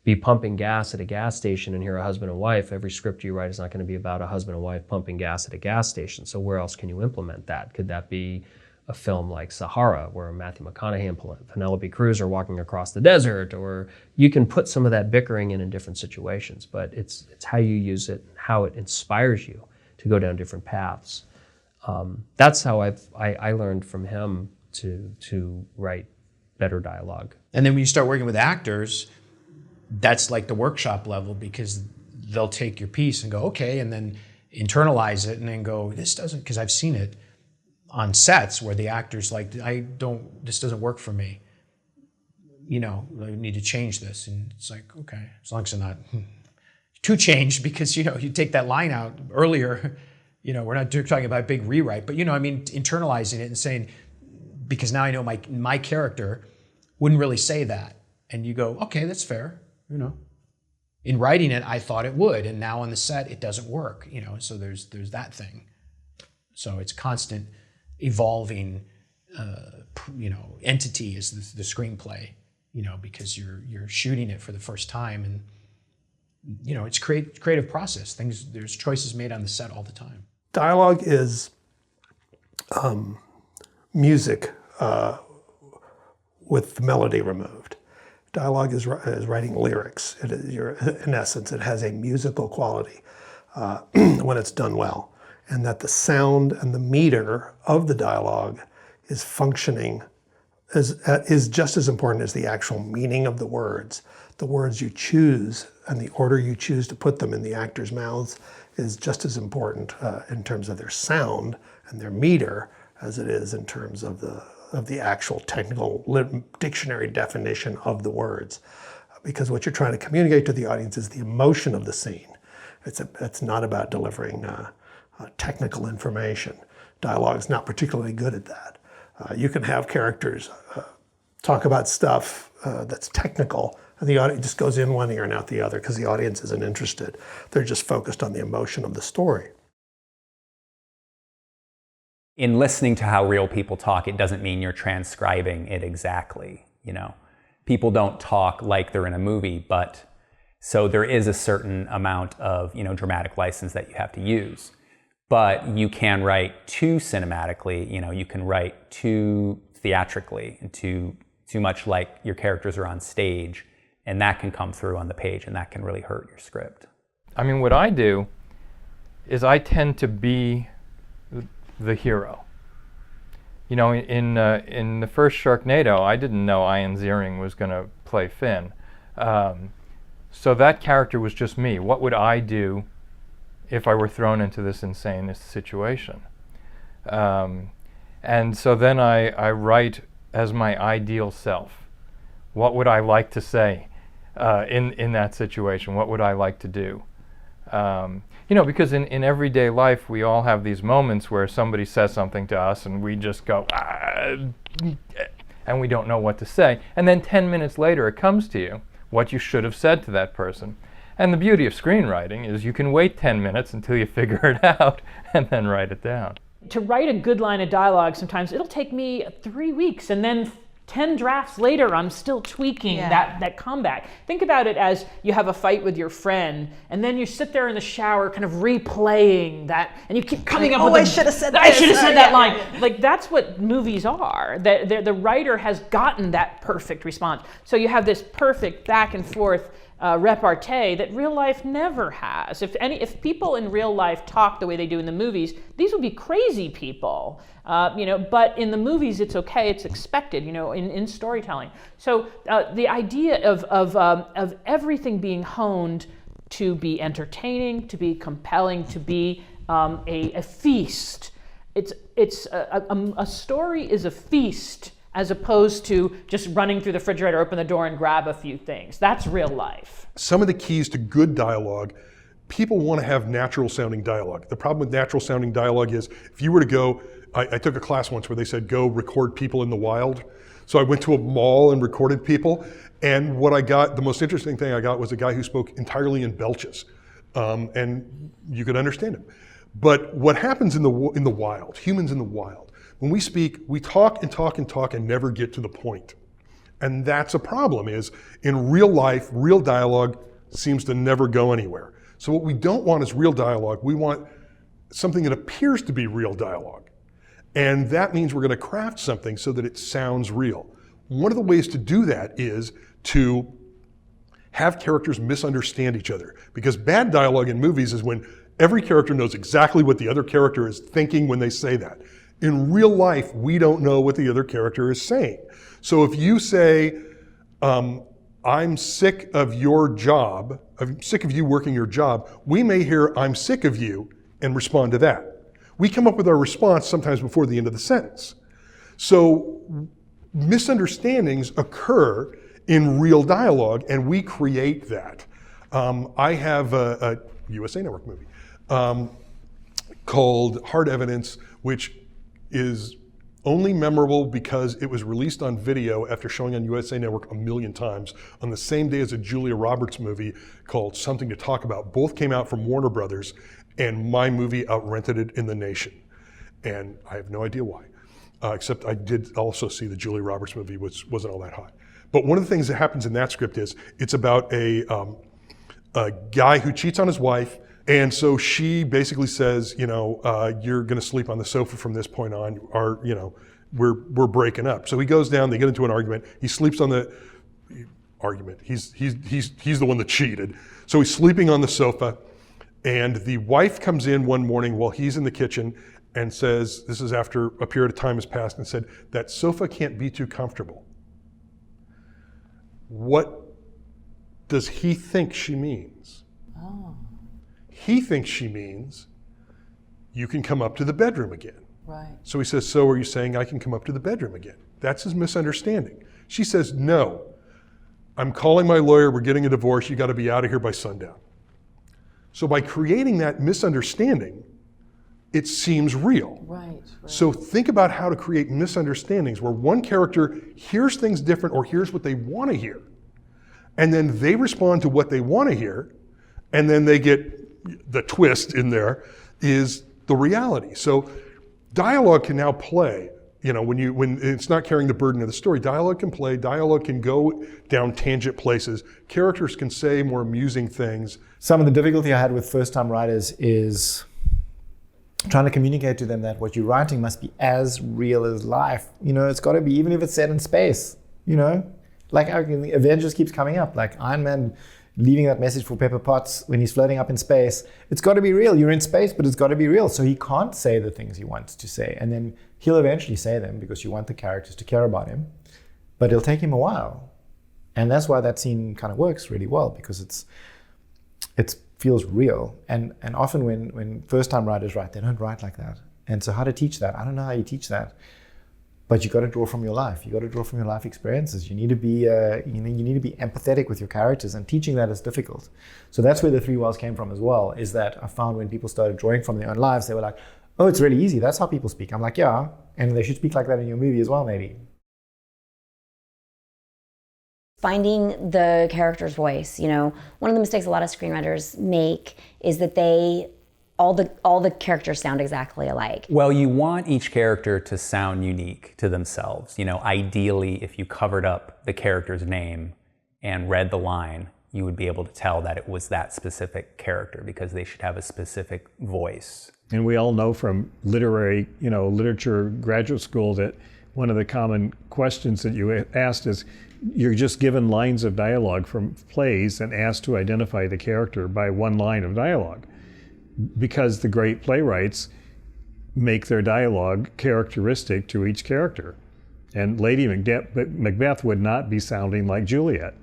be pumping gas at a gas station and hear a husband and wife. Every script you write is not going to be about a husband and wife pumping gas at a gas station. So where else can you implement that? Could that be a film like Sahara, where Matthew McConaughey and Penelope Cruz are walking across the desert? Or you can put some of that bickering in different situations, but it's how you use it, how it inspires you to go down different paths. That's how I learned from him to write better dialogue. And then when you start working with actors, that's like the workshop level, because they'll take your piece and go, okay, and then internalize it and then go, this doesn't, because I've seen it on sets where the actor's like, this doesn't work for me. I need to change this. And it's like, okay, as long as it's not too changed, because, you take that line out earlier, we're not talking about big rewrite, but, internalizing it and saying, because now I know my character wouldn't really say that. And you go, okay, that's fair, In writing it, I thought it would, and now on the set, it doesn't work, so there's that thing. So it's constant evolving, entity is the screenplay, because you're shooting it for the first time, and it's creative process. There's choices made on the set all the time. Dialogue is music with the melody removed. Dialogue is writing lyrics. In essence, it has a musical quality when it's done well, and that the sound and the meter of the dialogue is functioning is just as important as the actual meaning of the words. The words you choose and the order you choose to put them in the actors' mouths is just as important in terms of their sound and their meter as it is in terms of the actual technical dictionary definition of the words. Because what you're trying to communicate to the audience is the emotion of the scene. It's not about delivering technical information. Dialogue's not particularly good at that. You can have characters talk about stuff that's technical, and the audience just goes in one ear and out the other because the audience isn't interested. They're just focused on the emotion of the story. In listening to how real people talk, it doesn't mean you're transcribing it exactly. People don't talk like they're in a movie, but so there is a certain amount of dramatic license that you have to use. But you can write too cinematically, you can write too theatrically and too much like your characters are on stage, and that can come through on the page, and that can really hurt your script. I mean, what I do is I tend to be the hero. In the first Sharknado, I didn't know Ian Ziering was going to play Finn. So that character was just me. What would I do if I were thrown into this insane situation? And so then I write as my ideal self. What would I like to say in that situation? What would I like to do? Because in everyday life, we all have these moments where somebody says something to us and we just go, and we don't know what to say. And then 10 minutes later, it comes to you what you should have said to that person. And the beauty of screenwriting is you can wait 10 minutes until you figure it out and then write it down. To write a good line of dialogue, sometimes it'll take me 3 weeks, and then 10 drafts later, I'm still tweaking that comeback. Think about it as you have a fight with your friend, and then you sit there in the shower kind of replaying that, and you keep coming up with I should have said that. I should have said that line. Like, that's what movies are. The writer has gotten that perfect response. So you have this perfect back and forth repartee that real life never has. If people in real life talk the way they do in the movies, these would be crazy people. But in the movies, it's okay. It's expected. In storytelling. So the idea of everything being honed to be entertaining, to be compelling, to be a feast. A story is a feast, as opposed to just running through the refrigerator, open the door, and grab a few things. That's real life. Some of the keys to good dialogue, people want to have natural sounding dialogue. The problem with natural sounding dialogue is if you were to go, I took a class once where they said, go record people in the wild. So I went to a mall and recorded people. And what I got, the most interesting thing I got was a guy who spoke entirely in belches. And you could understand him. But what happens in the wild, humans in the wild, when we speak, we talk and talk and talk and never get to the point. And that's a problem, is in real life, real dialogue seems to never go anywhere. So what we don't want is real dialogue. We want something that appears to be real dialogue. And that means we're going to craft something so that it sounds real. One of the ways to do that is to have characters misunderstand each other. Because bad dialogue in movies is when every character knows exactly what the other character is thinking when they say that. In real life, we don't know what the other character is saying. So if you say, I'm sick of your job, I'm sick of you working your job, we may hear, I'm sick of you, and respond to that. We come up with our response sometimes before the end of the sentence. So misunderstandings occur in real dialogue, and we create that. I have a USA Network movie called Hard Evidence, which is only memorable because it was released on video after showing on USA Network 1 million times on the same day as a Julia Roberts movie called Something to Talk About. Both came out from Warner Brothers, and my movie outrented it in the nation. And I have no idea why, except I did also see the Julia Roberts movie, which wasn't all that hot. But one of the things that happens in that script is it's about a guy who cheats on his wife. And so she basically says, you know, you're going to sleep on the sofa from this point on, or, you know, we're breaking up. So he goes down, they get into an argument. He sleeps on the argument. He's the one that cheated. So he's sleeping on the sofa, and the wife comes in one morning while he's in the kitchen and says, this is after a period of time has passed, and said, that sofa can't be too comfortable. What does he think she means? Oh. He thinks she means, you can come up to the bedroom again. Right. So he says, so are you saying I can come up to the bedroom again? That's his misunderstanding. She says, no, I'm calling my lawyer, we're getting a divorce, you gotta be out of here by sundown. So by creating that misunderstanding, it seems real. Right. So think about how to create misunderstandings where one character hears things different or hears what they wanna hear. And then they respond to what they wanna hear, and then they get the twist in there is the reality. So dialogue can now play, you know, when it's not carrying the burden of the story, dialogue can play, dialogue can go down tangent places, characters can say more amusing things. Some of the difficulty I had with first-time writers is trying to communicate to them that what you're writing must be as real as life. You know, it's got to be, even if it's set in space, you know? Like Avengers keeps coming up, like Iron Man leaving that message for Pepper Potts when he's floating up in space. It's got to be real. You're in space, but it's got to be real. So he can't say the things he wants to say. And then he'll eventually say them because you want the characters to care about him. But it'll take him a while. And that's why that scene kind of works really well, because it feels real. And often when first-time writers write, they don't write like that. And so how to teach that? I don't know how you teach that. But you got to draw from your life. You got to draw from your life experiences. You need to be, you need to be empathetic with your characters, and teaching that is difficult. So that's where the 3 wells came from as well. Is that I found when people started drawing from their own lives, they were like, "Oh, it's really easy. That's how people speak." I'm like, "Yeah, and they should speak like that in your movie as well, maybe." Finding the character's voice. You know, one of the mistakes a lot of screenwriters make is that all the characters sound exactly alike. Well, you want each character to sound unique to themselves. You know, ideally, if you covered up the character's name and read the line, you would be able to tell that it was that specific character because they should have a specific voice. And we all know from literature graduate school that one of the common questions that you asked is, you're just given lines of dialogue from plays and asked to identify the character by one line of dialogue. Because the great playwrights make their dialogue characteristic to each character. And Lady Macbeth would not be sounding like Juliet.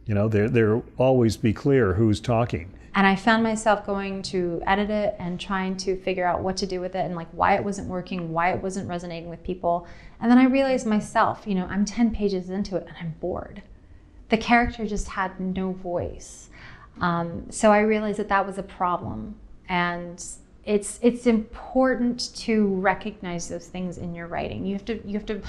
You know, there always be clear who's talking. And I found myself going to edit it and trying to figure out what to do with it and like why it wasn't working, why it wasn't resonating with people. And then I realized myself, you know, I'm 10 pages into it and I'm bored. The character just had no voice. So I realized that was a problem. And it's important to recognize those things in your writing. You have to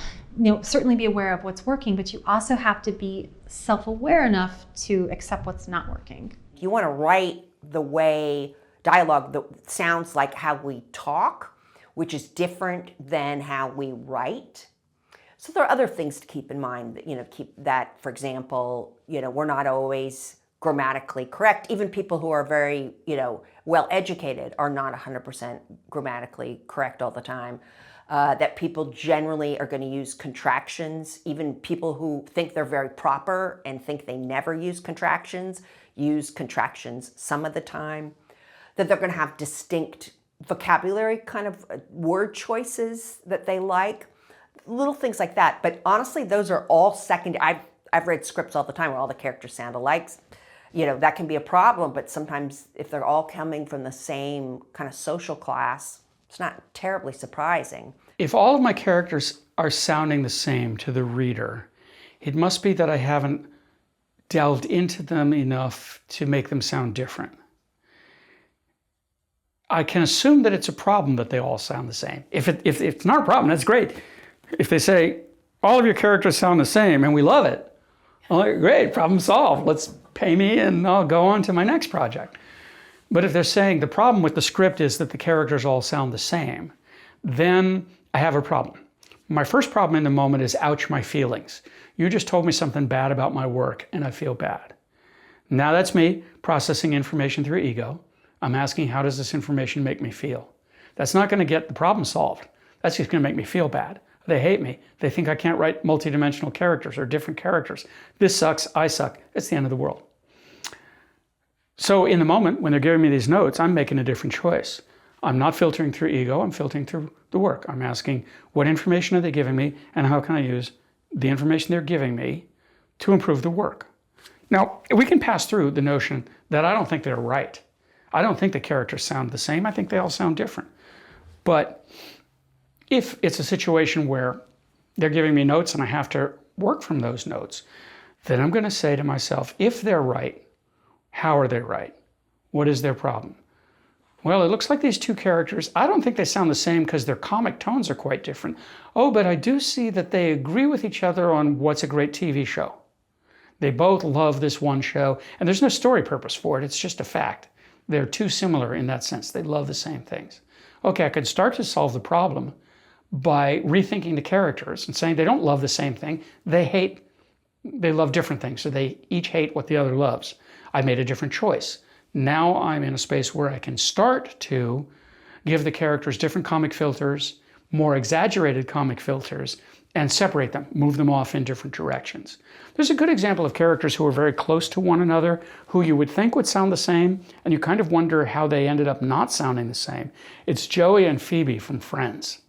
certainly be aware of what's working, but you also have to be self-aware enough to accept what's not working. You want to write the way dialogue that sounds like how we talk, which is different than how we write. So there are other things to keep in mind that, keep that, for example, we're not always grammatically correct. Even people who are very, well educated are not 100% grammatically correct all the time. That people generally are going to use contractions. Even people who think they're very proper and think they never use contractions some of the time. That they're going to have distinct vocabulary kind of word choices that they like. Little things like that. But honestly, those are all secondary. I've read scripts all the time where all the characters sound alike. That can be a problem, but sometimes if they're all coming from the same kind of social class, it's not terribly surprising. If all of my characters are sounding the same to the reader, it must be that I haven't delved into them enough to make them sound different. I can assume that it's a problem that they all sound the same. If it's not a problem, that's great. If they say, all of your characters sound the same and we love it, well, great, problem solved. Let's pay me and I'll go on to my next project. But if they're saying the problem with the script is that the characters all sound the same, then I have a problem. My first problem in the moment is, ouch, my feelings. You just told me something bad about my work and I feel bad. Now that's me processing information through ego. I'm asking, how does this information make me feel? That's not going to get the problem solved. That's just going to make me feel bad. They hate me. They think I can't write multidimensional characters or different characters. This sucks, I suck. It's the end of the world. So in the moment when they're giving me these notes, I'm making a different choice. I'm not filtering through ego, I'm filtering through the work. I'm asking, what information are they giving me and how can I use the information they're giving me to improve the work? Now, we can pass through the notion that I don't think they're right. I don't think the characters sound the same. I think they all sound different. But if it's a situation where they're giving me notes and I have to work from those notes, then I'm going to say to myself, if they're right, how are they right? What is their problem? Well, it looks like these two characters, I don't think they sound the same because their comic tones are quite different. Oh, but I do see that they agree with each other on what's a great TV show. They both love this one show, and there's no story purpose for it. It's just a fact. They're too similar in that sense. They love the same things. Okay, I could start to solve the problem by rethinking the characters and saying they don't love the same thing. They love different things, so they each hate what the other loves. I made a different choice. Now I'm in a space where I can start to give the characters different comic filters, more exaggerated comic filters, and separate them, move them off in different directions. There's a good example of characters who are very close to one another, who you would think would sound the same, and you kind of wonder how they ended up not sounding the same. It's Joey and Phoebe from Friends.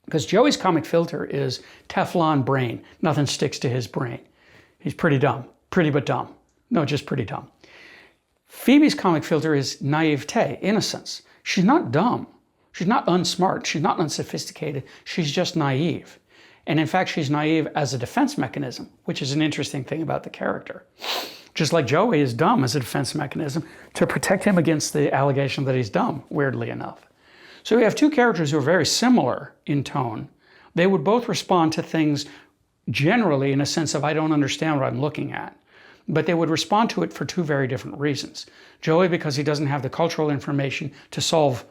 Because Joey's comic filter is Teflon brain. Nothing sticks to his brain. He's pretty dumb. Pretty but dumb. No, just pretty dumb. Phoebe's comic filter is naivete, innocence. She's not dumb. She's not unsmart. She's not unsophisticated. She's just naive. And in fact, she's naive as a defense mechanism, which is an interesting thing about the character. Just like Joey is dumb as a defense mechanism to protect him against the allegation that he's dumb, weirdly enough. So we have two characters who are very similar in tone. They would both respond to things generally in a sense of, I don't understand what I'm looking at. But they would respond to it for two very different reasons. Joey, because he doesn't have the cultural information to solve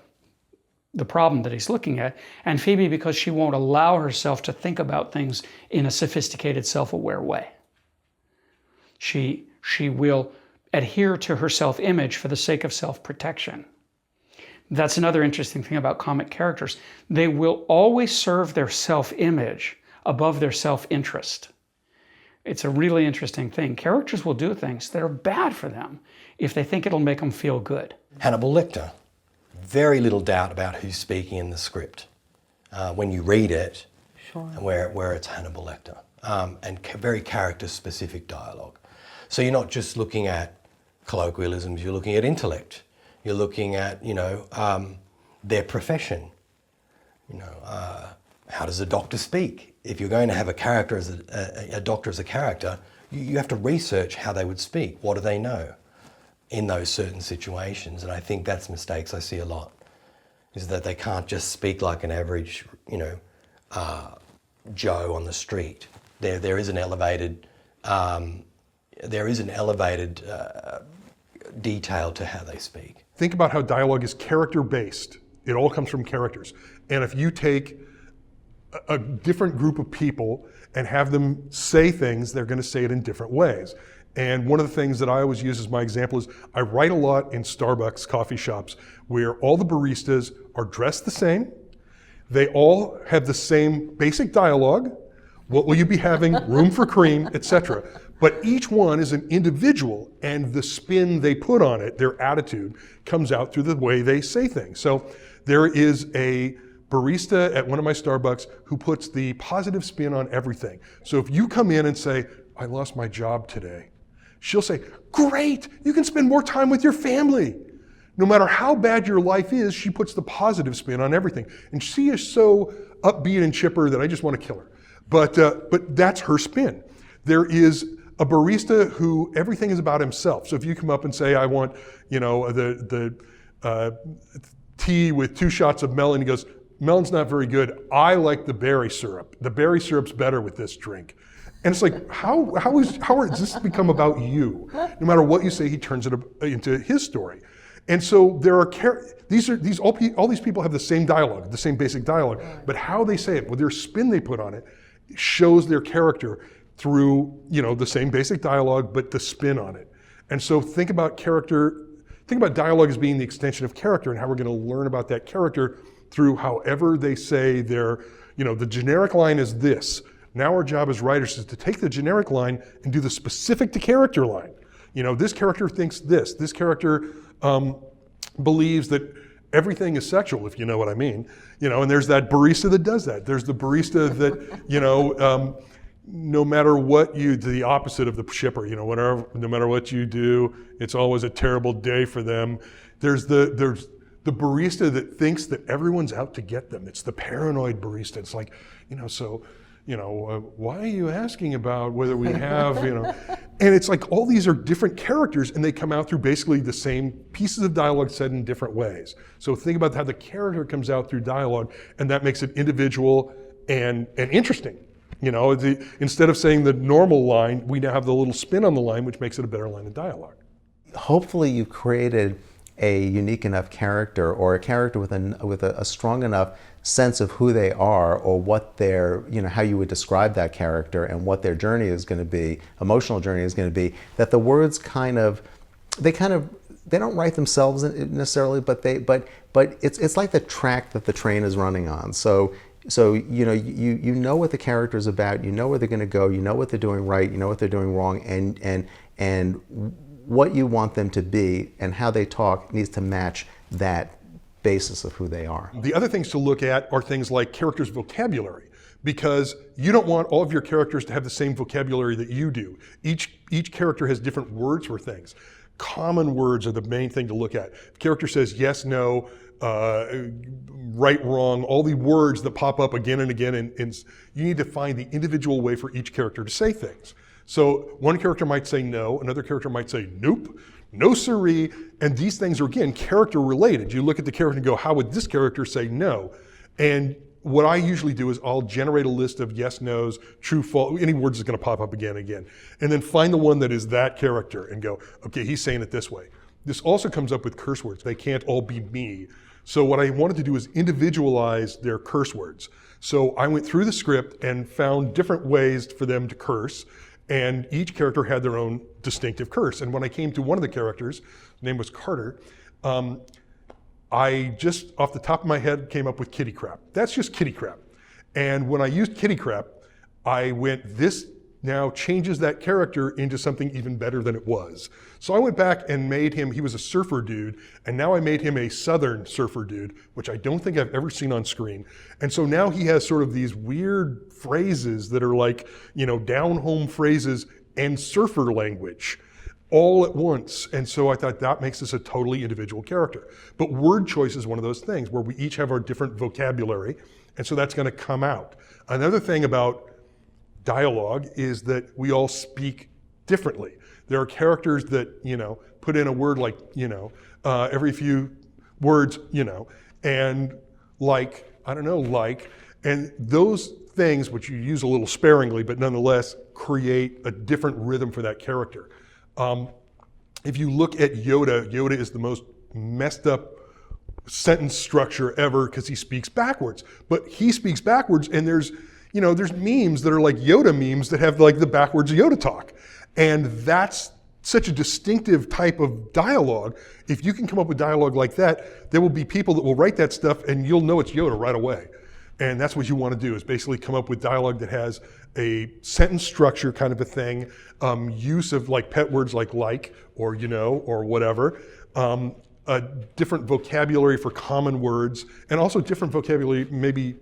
the problem that he's looking at, and Phoebe, because she won't allow herself to think about things in a sophisticated, self-aware way. She will adhere to her self-image for the sake of self-protection. That's another interesting thing about comic characters. They will always serve their self-image above their self-interest. It's a really interesting thing. Characters will do things that are bad for them if they think it'll make them feel good. Hannibal Lecter. Very little doubt about who's speaking in the script when you read it, sure. where it's Hannibal Lecter, and very character-specific dialogue. So you're not just looking at colloquialisms, you're looking at intellect. You're looking at, their profession. How does a doctor speak? If you're going to have a character as a doctor as a character, you have to research how they would speak. What do they know in those certain situations? And I think that's mistakes I see a lot, is that they can't just speak like an average, Joe on the street. There is an elevated detail to how they speak. Think about how dialogue is character-based. It all comes from characters. And if you take a different group of people and have them say things, they're going to say it in different ways. And one of the things that I always use as my example is I write a lot in Starbucks coffee shops where all the baristas are dressed the same. They all have the same basic dialogue. What will you be having? Room for cream, etc. But each one is an individual, and the spin they put on it, their attitude, comes out through the way they say things. So there is a barista at one of my Starbucks who puts the positive spin on everything. So if you come in and say, I lost my job today, she'll say, great, you can spend more time with your family. No matter how bad your life is, she puts the positive spin on everything. And she is so upbeat and chipper that I just want to kill her. But that's her spin. There is a barista who everything is about himself. So if you come up and say, I want, the tea with 2 shots of melon, he goes, melon's not very good. I like the berry syrup. The berry syrup's better with this drink. And it's like, how has this become about you? No matter what you say, he turns it into his story. And so there are all these people have the same dialogue, the same basic dialogue, but how they say it, with their spin they put on it, shows their character through, the same basic dialogue, but the spin on it. And so think about dialogue as being the extension of character, and how we're going to learn about that character through however they say their, the generic line is this. Now our job as writers is to take the generic line and do the specific to character line. This character thinks this. This character believes that everything is sexual, if you know what I mean. And there's that barista that does that. There's the barista that, no matter what you do, the opposite of the shipper, no matter what you do, it's always a terrible day for them. There's the barista that thinks that everyone's out to get them. It's the paranoid barista. It's like, why are you asking about whether we have, and it's like all these are different characters, and they come out through basically the same pieces of dialogue said in different ways. So think about how the character comes out through dialogue, and that makes it individual and interesting. Instead of saying the normal line, we now have the little spin on the line, which makes it a better line of dialogue. Hopefully you've created a unique enough character, or a character with a strong enough sense of who they are, or what their, how you would describe that character and what their journey is going to be, emotional journey is going to be, that the words they don't write themselves necessarily, but it's like the track that the train is running on. So you know what the character is about, you know where they're going to go, you know what they're doing right, you know what they're doing wrong, and what you want them to be and how they talk needs to match that basis of who they are. The other things to look at are things like characters' vocabulary, because you don't want all of your characters to have the same vocabulary that you do. Each character has different words for things. Common words are the main thing to look at. The character says yes, no, right, wrong, all the words that pop up again and again, and you need to find the individual way for each character to say things. So one character might say no, another character might say nope, no siree, and these things are, again, character related. You look at the character and go, how would this character say no? And what I usually do is I'll generate a list of yes, no's, true, false, any words is going to pop up again and again. And then find the one that is that character and go, okay, he's saying it this way. This also comes up with curse words. They can't all be me. So what I wanted to do is individualize their curse words. So I went through the script and found different ways for them to curse, and each character had their own distinctive curse. And when I came to one of the characters, his name was Carter, I just off the top of my head came up with kitty crap. That's just kitty crap. And when I used kitty crap, I went, this now changes that character into something even better than it was. So I went back and made him, he was a surfer dude, and now I made him a southern surfer dude, which I don't think I've ever seen on screen. And so now he has sort of these weird phrases that are like, down home phrases and surfer language all at once. And so I thought that makes this a totally individual character. But word choice is one of those things where we each have our different vocabulary, and so that's going to come out. Another thing about dialogue is that we all speak differently. There are characters that, put in a word like, every few words, and like, I don't know, like, and those things, which you use a little sparingly, but nonetheless create a different rhythm for that character. If you look at Yoda, Yoda is the most messed up sentence structure ever because he speaks backwards. But he speaks backwards, and there's memes that are like Yoda memes that have like the backwards Yoda talk. And that's such a distinctive type of dialogue. If you can come up with dialogue like that, there will be people that will write that stuff and you'll know it's Yoda right away. And that's what you want to do, is basically come up with dialogue that has a sentence structure kind of a thing, use of like pet words like or or whatever, a different vocabulary for common words, and also different vocabulary, maybe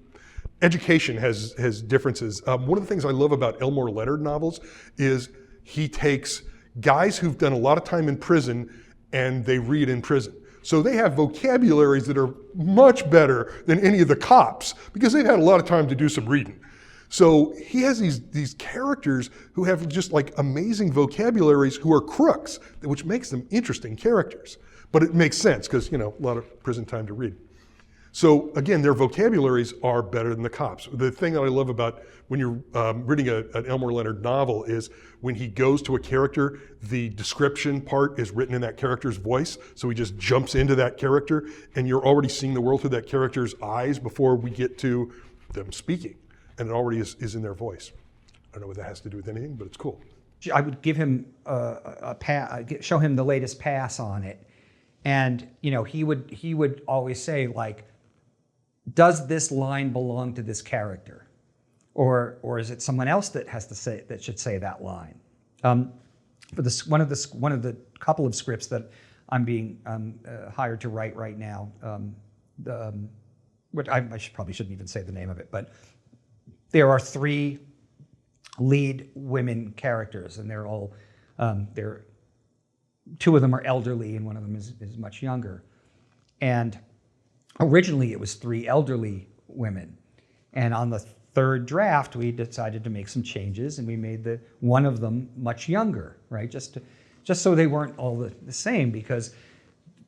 education has differences. One of the things I love about Elmore Leonard novels is he takes guys who've done a lot of time in prison and they read in prison. So they have vocabularies that are much better than any of the cops because they've had a lot of time to do some reading. So he has these characters who have just like amazing vocabularies who are crooks, which makes them interesting characters. But it makes sense because, a lot of prison time to read. So again, their vocabularies are better than the cops. The thing that I love about when you're reading an Elmore Leonard novel is when he goes to a character, the description part is written in that character's voice. So he just jumps into that character and you're already seeing the world through that character's eyes before we get to them speaking. And it already is in their voice. I don't know what that has to do with anything, but it's cool. I would give him show him the latest pass on it. And he would always say, like, does this line belong to this character, or is it someone else that should say that line? For this one of the couple of scripts that I'm being hired to write right now, which I probably shouldn't even say the name of it, but there are 3 lead women characters, and they're all 2 of them are elderly, and one of them is much younger, and originally, it was 3 elderly women, and on the 3rd draft, we decided to make some changes, and we made one of them much younger, right? Just so they weren't all the same, because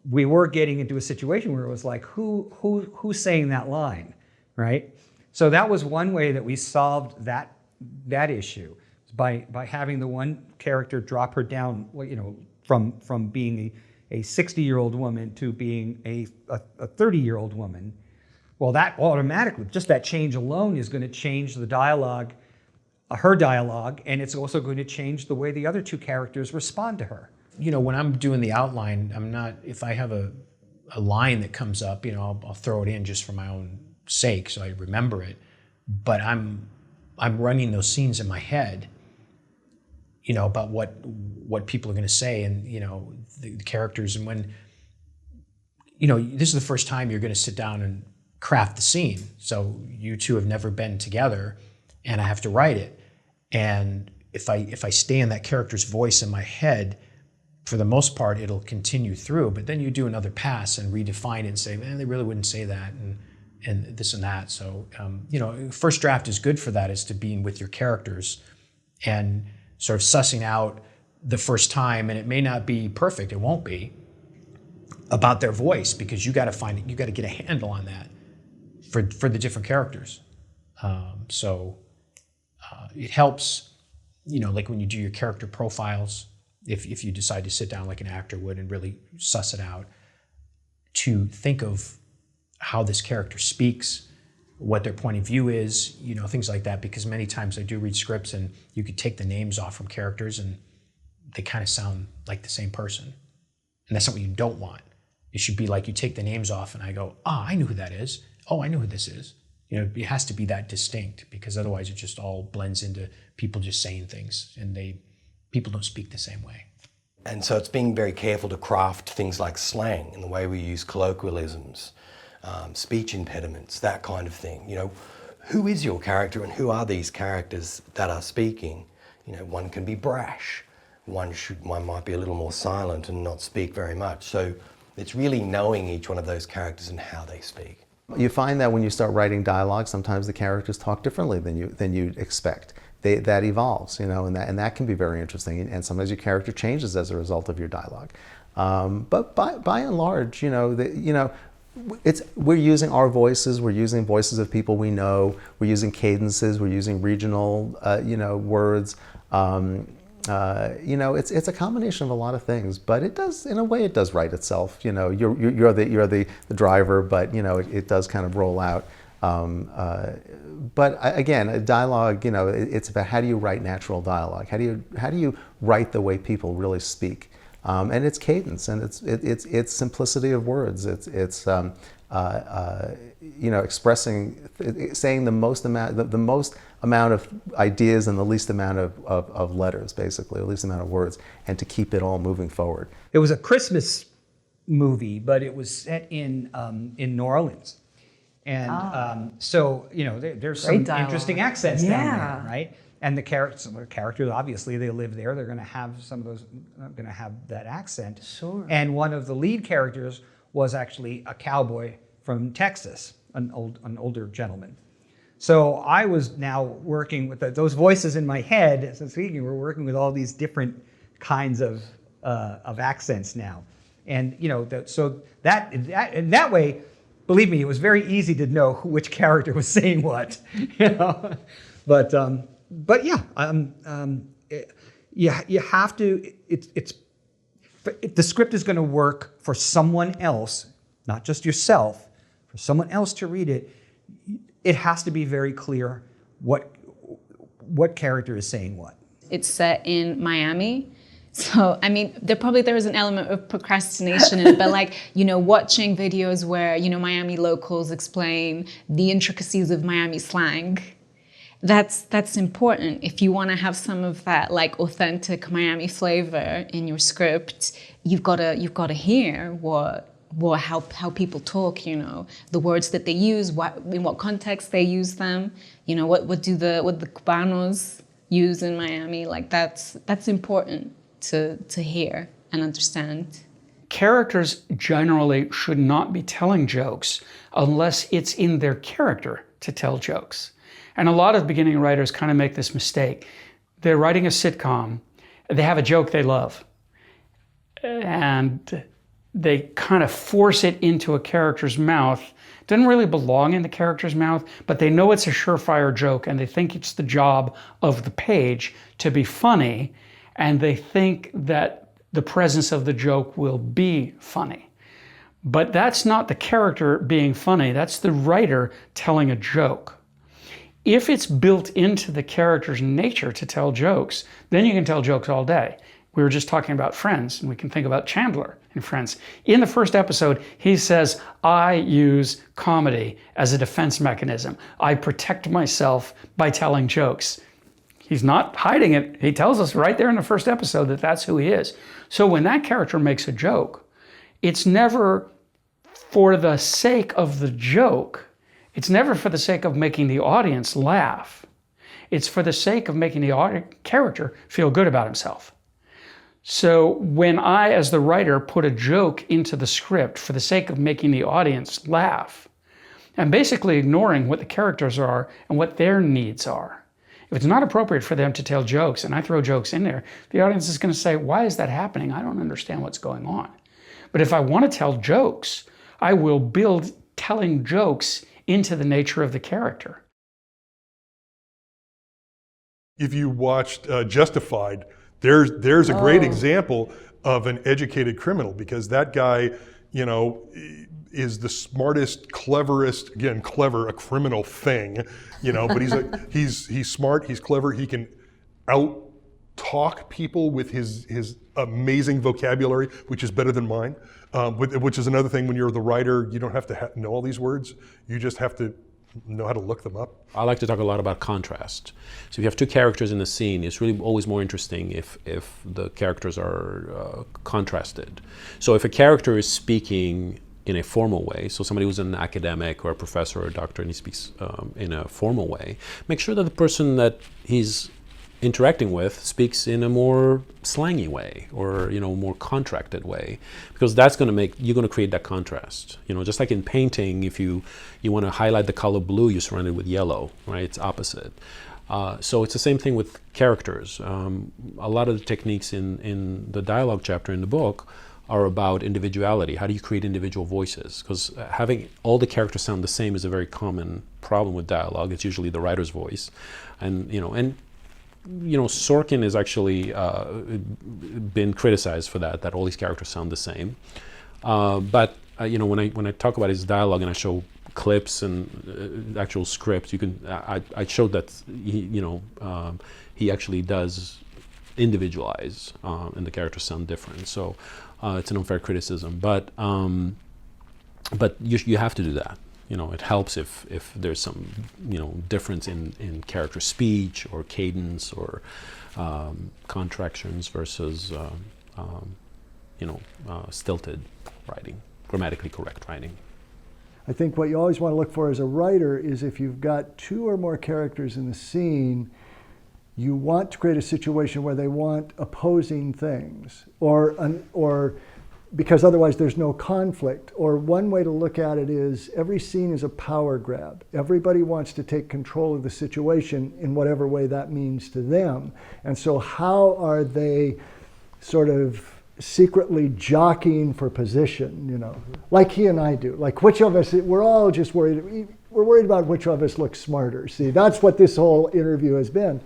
we were getting into a situation where it was like, who's saying that line, right? So that was one way that we solved that issue, by having the one character drop her down, from being a 60-year-old woman to being a 30-year-old woman. Well, that automatically, just that change alone is going to change the dialogue, her dialogue, and it's also going to change the way the other 2 characters respond to her. When I'm doing the outline, I'm not, if I have a line that comes up, I'll throw it in just for my own sake so I remember it. But I'm running those scenes in my head, about what people are going to say, and the characters, and when this is the first time you're going to sit down and craft the scene, so you 2 have never been together, and I have to write it, and if I stay in that character's voice in my head, for the most part it'll continue through, but then you do another pass and redefine it and say, man, they really wouldn't say that, and this and that. So first draft is good for that, is to be with your characters and sort of sussing out the first time, and it may not be perfect, it won't be, about their voice, because you got to get a handle on that for the different characters. So it helps, like when you do your character profiles, if you decide to sit down like an actor would and really suss it out, to think of how this character speaks, what their point of view is, things like that, because many times I do read scripts and you could take the names off from characters and they kind of sound like the same person. And that's not what you don't want. It should be like you take the names off and I go, I know who that is. Oh, I know who this is. It has to be that distinct, because otherwise it just all blends into people just saying things, and people don't speak the same way. And so it's being very careful to craft things like slang and the way we use colloquialisms, speech impediments, that kind of thing. Who is your character and who are these characters that are speaking? One can be brash, one might be a little more silent and not speak very much. So it's really knowing each one of those characters and how they speak. You find that when you start writing dialogue, sometimes the characters talk differently than you expect. That evolves, and that can be very interesting. And sometimes your character changes as a result of your dialogue. But by and large, we're using our voices. We're using voices of people we know. We're using cadences. We're using regional, words. It's a combination of a lot of things, but it does, in a way, it does write itself. You're the driver, but it does kind of roll out. But again, a dialogue, it's about how do you write natural dialogue? How do you write the way people really speak? And it's cadence, and it's simplicity of words. It's expressing, saying the most amount of ideas and the least amount of letters, basically, the least amount of words, and to keep it all moving forward. It was a Christmas movie, but it was set in New Orleans. And so, there's some interesting accents down there, right? And the characters, obviously, they live there. They're going to have some of those, going to have that accent. Sure. And one of the lead characters was actually a cowboy from Texas, an older gentleman. So I was now working with those voices in my head. So speaking, we're working with all these different kinds of accents now, and so that in that way, believe me, it was very easy to know which character was saying what. But yeah, you have to. The script is going to work for someone else, not just yourself. For someone else to read it, it has to be very clear what character is saying what. It's set in Miami. So, I mean, there is an element of procrastination in it, but like, watching videos where, Miami locals explain the intricacies of Miami slang, that's important. If you want to have some of that like authentic Miami flavor in your script, you've got to hear how people talk, the words that they use, in what context they use them, what the Cubanos use in Miami. Like that's important to hear and understand. Characters generally should not be telling jokes unless it's in their character to tell jokes. And a lot of beginning writers kind of make this mistake. They're writing a sitcom, they have a joke they love, and they kind of force it into a character's mouth. It doesn't really belong in the character's mouth, but they know it's a surefire joke, and they think it's the job of the page to be funny, and they think that the presence of the joke will be funny. But that's not the character being funny, that's the writer telling a joke. If it's built into the character's nature to tell jokes, then you can tell jokes all day. We were just talking about Friends, and we can think about Chandler in Friends. In the first episode, he says, I use comedy as a defense mechanism. I protect myself by telling jokes. He's not hiding it. He tells us right there in the first episode that that's who he is. So when that character makes a joke, it's never for the sake of the joke. It's never for the sake of making the audience laugh. It's for the sake of making the character feel good about himself. So when I, as the writer, put a joke into the script for the sake of making the audience laugh, I'm basically ignoring what the characters are and what their needs are. If it's not appropriate for them to tell jokes and I throw jokes in there, the audience is going to say, why is that happening? I don't understand what's going on. But if I want to tell jokes, I will build telling jokes into the nature of the character. If you watched Justified, there's a great example of an educated criminal, because that guy, is the smartest, cleverest, again, clever, a criminal thing, but he's smart, he's clever, he can out-talk people with his amazing vocabulary, which is better than mine, which is another thing. When you're the writer, you don't have to know all these words, you just have to know how to look them up. I like to talk a lot about contrast. So if you have two characters in a scene, it's really always more interesting if the characters are contrasted. So if a character is speaking in a formal way, so somebody who's an academic or a professor or a doctor and he speaks in a formal way, make sure that the person that he's interacting with speaks in a more slangy way or more contracted way, because that's going to you're going to create that contrast. Just like in painting, if you want to highlight the color blue, you surround it with yellow, right? It's opposite. So it's the same thing with characters. A lot of the techniques in the dialogue chapter in the book are about individuality. How do you create individual voices? Because having all the characters sound the same is a very common problem with dialogue. It's usually the writer's voice, and Sorkin has actually been criticized for that all these characters sound the same. But when I talk about his dialogue and I show clips and actual scripts, I showed that he actually does individualize and the characters sound different. So it's an unfair criticism, but you have to do that. It helps if there's some difference in character speech or cadence or contractions versus stilted writing, grammatically correct writing. I think what you always want to look for as a writer is if you've got two or more characters in the scene, you want to create a situation where they want opposing things, or because otherwise there's no conflict. Or one way to look at it is every scene is a power grab. Everybody wants to take control of the situation in whatever way that means to them. And so how are they sort of secretly jockeying for position, you know, like he and I do. Like which of us, we're all just worried. We're worried about which of us looks smarter. See, that's what this whole interview has been.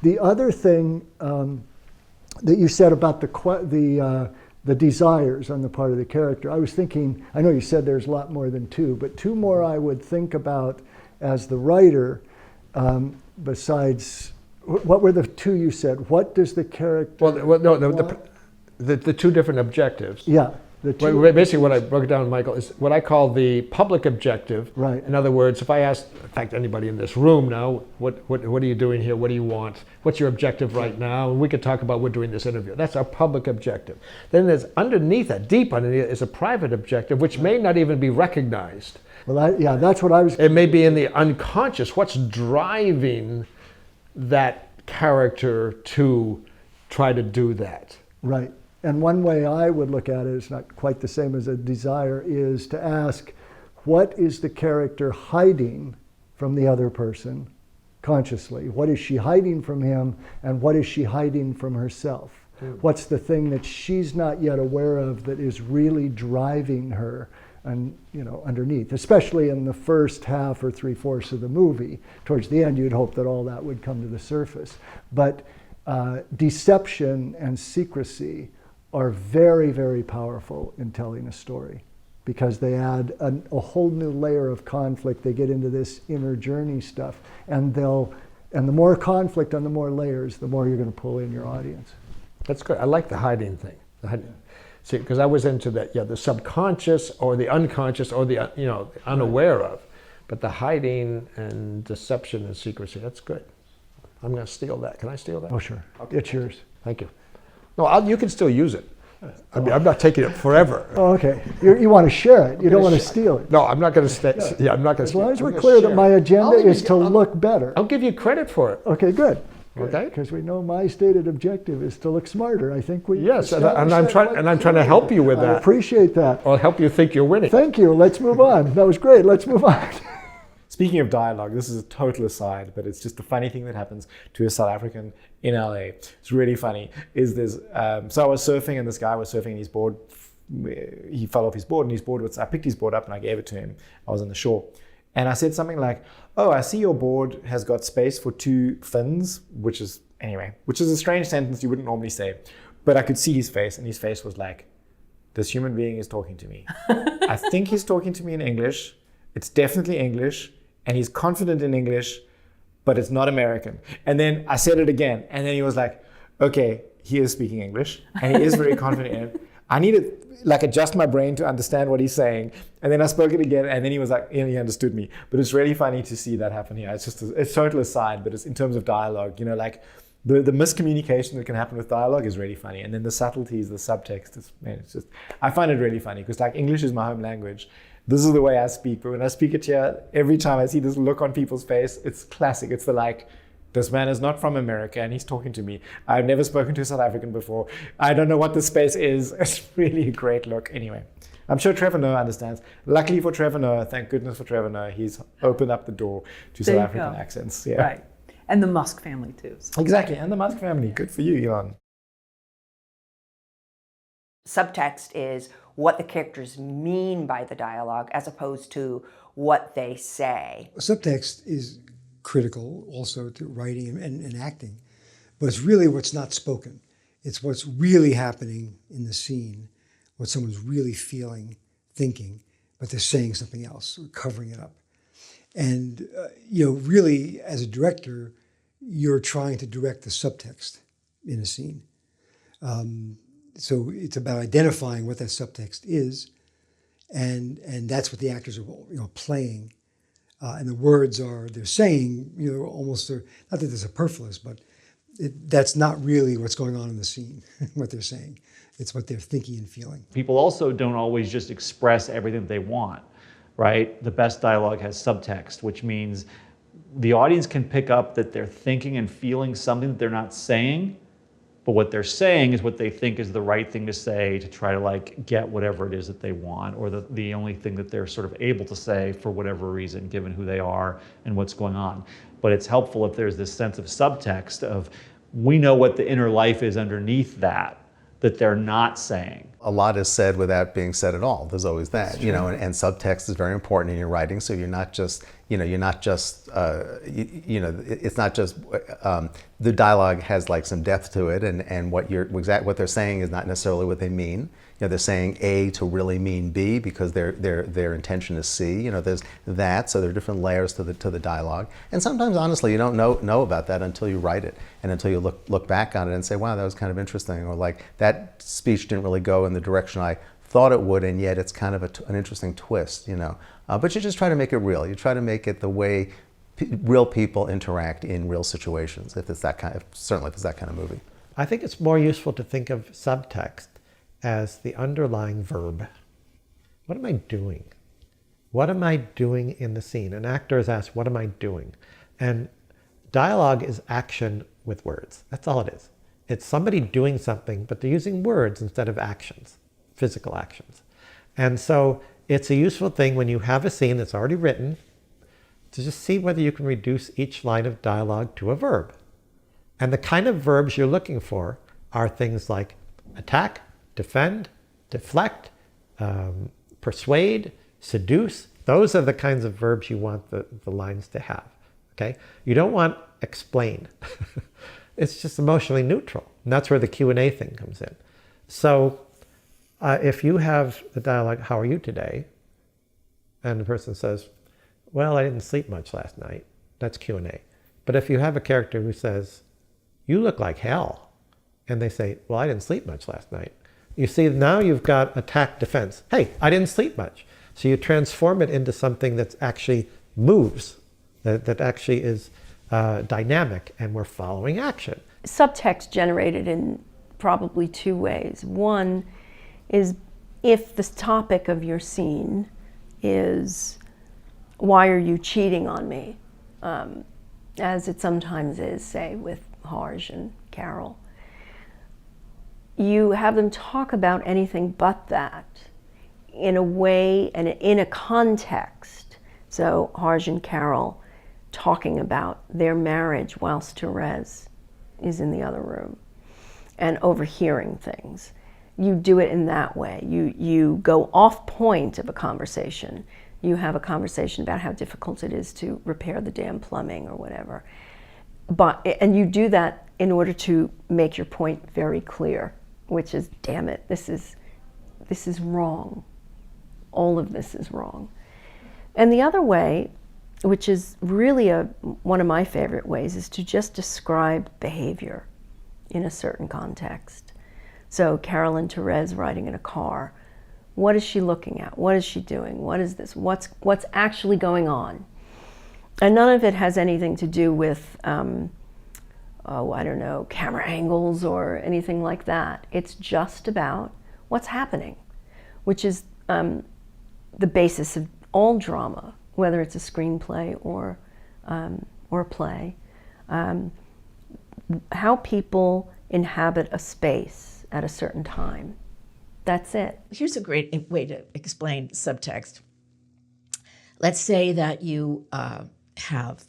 The other thing that you said about the desires on the part of the character, I was thinking, I know you said there's a lot more than two, but two more I would think about as the writer, besides, what were the two you said? What does the character the two different objectives. Yeah. Basically what I broke down, Michael, is what I call the public objective. Right. In other words, if I ask, in fact, anybody in this room now, what are you doing here? What do you want? What's your objective right now? And we could talk about we're doing this interview. That's our public objective. Then there's underneath that, deep underneath, is a private objective, which may not even be recognized. Well, yeah, that's what I was... It may be in the unconscious. What's driving that character to try to do that? Right. And one way I would look at it, it's not quite the same as a desire, is to ask, what is the character hiding from the other person consciously? What is she hiding from him, and what is she hiding from herself? What's the thing that she's not yet aware of that is really driving her, and underneath, especially in the first half or 3/4 of the movie. Towards the end, you'd hope that all that would come to the surface. But deception and secrecy are very, very powerful in telling a story, because they add a whole new layer of conflict. They get into this inner journey stuff, and the more conflict on the more layers, the more you're going to pull in your audience. That's good. I like the hiding thing. See, because I was into that, the subconscious or the unconscious or the unaware of, but the hiding and deception and secrecy. That's good. I'm going to steal that. Can I steal that? Oh, sure. Okay. It's yours. Thank you. No, you can still use it. I mean, I'm not taking it forever. Oh, okay. You want to share it. You don't want to steal it. No, I'm not going to stay. Yeah, I'm not going to. As long as we're clear that my agenda is to look better. I'll give you credit for it. Okay, good. Okay. Because we know my stated objective is to look smarter. I think we. Yes, and I'm trying to help you with that. I appreciate that. I'll help you think you're winning. Thank you. Let's move on. That was great. Let's move on. Speaking of dialogue, this is a total aside, but it's just a funny thing that happens to a South African in LA. It's really funny. So I was surfing, and this guy was surfing, and his board, he fell off his board, and I picked his board up and I gave it to him. I was on the shore. And I said something like, "Oh, I see your board has got space for 2 fins," which is a strange sentence you wouldn't normally say. But I could see his face, and his face was like, this human being is talking to me. I think he's talking to me in English. It's definitely English. And he's confident in English, but it's not American. And then I said it again, and then he was like, okay, he is speaking English, and he is very confident in it. I need to adjust my brain to understand what he's saying. And then I spoke it again, and then he was like, he understood me. But it's really funny to see that happen here. It's just it's total aside, but it's in terms of dialogue, the miscommunication that can happen with dialogue is really funny. And then the subtleties, the subtext, I find it really funny, because English is my home language. This is the way I speak, but when I speak it here, every time I see this look on people's face, it's classic. It's this man is not from America and he's talking to me. I've never spoken to a South African before. I don't know what this space is. It's really a great look. Anyway, I'm sure Trevor Noah understands. Luckily for Trevor Noah, thank goodness for Trevor Noah, he's opened up the door to South African accents. Yeah. Right. And the Musk family too. So. Exactly, and the Musk family. Good for you, Elon. Subtext is what the characters mean by the dialogue as opposed to what they say. Subtext is critical also to writing and acting, but it's really what's not spoken. It's what's really happening in the scene, what someone's really feeling, thinking, but they're saying something else, covering it up. And really, as a director, you're trying to direct the subtext in a scene. So it's about identifying what that subtext is, and that's what the actors are playing, and the words they're saying almost not that they're superfluous, but that's not really what's going on in the scene. What they're saying, it's what they're thinking and feeling. People also don't always just express everything that they want, right? The best dialogue has subtext, which means the audience can pick up that they're thinking and feeling something that they're not saying. But what they're saying is what they think is the right thing to say to try to get whatever it is that they want, or the only thing that they're sort of able to say for whatever reason, given who they are and what's going on. But it's helpful if there's this sense of subtext of, we know what the inner life is underneath that that they're not saying. A lot is said without being said at all. There's always that, you know, and subtext is very important in your writing. So you're not just, you know, it's not just, the dialogue has like some depth to it, and what they're saying is not necessarily what they mean. You know, they're saying A to really mean B because their intention is C. You know, there's that. So there are different layers to the dialogue. And sometimes, honestly, you don't know about that until you write it and until you look back on it and say, wow, that was kind of interesting, or like that speech didn't really go in the direction I thought it would, and yet it's kind of an interesting twist. You know, but you just try to make it real. You try to make it the way real people interact in real situations. If it's that kind of, certainly if it's that kind of movie. I think it's more useful to think of subtext as the underlying verb. What am I doing? What am I doing in the scene? An actor is asked, what am I doing? And dialogue is action with words. That's all it is. It's somebody doing something, but they're using words instead of actions, physical actions. And so it's a useful thing when you have a scene that's already written to just see whether you can reduce each line of dialogue to a verb. And the kind of verbs you're looking for are things like attack, defend, deflect, persuade, seduce. Those are the kinds of verbs you want the lines to have, okay? You don't want explain. It's just emotionally neutral. And that's where the Q&A thing comes in. So if you have the dialogue, how are you today? And the person says, well, I didn't sleep much last night. That's Q&A. But if you have a character who says, you look like hell, and they say, well, I didn't sleep much last night. You see, now you've got attack, defense. Hey, I didn't sleep much. So you transform it into something that actually moves, that actually is dynamic, and we're following action. Subtext generated in probably two ways. One is if the topic of your scene is, why are you cheating on me? As it sometimes is, say, with Harj and Carol. You have them talk about anything but that in a way and in a context. So Harj and Carol talking about their marriage whilst Therese is in the other room and overhearing things. You do it in that way. You go off point of a conversation. You have a conversation about how difficult it is to repair the damn plumbing or whatever. And you do that in order to make your point very clear, which is, damn it, this is wrong. All of this is wrong. And the other way, which is really one of my favorite ways, is to just describe behavior in a certain context. So Carol and Therese riding in a car. What is she looking at? What is she doing? What is this? What's actually going on? And none of it has anything to do with, I don't know, camera angles or anything like that. It's just about what's happening, which is the basis of all drama, whether it's a screenplay or a play. How people inhabit a space at a certain time. That's it. Here's a great way to explain subtext. Let's say that you have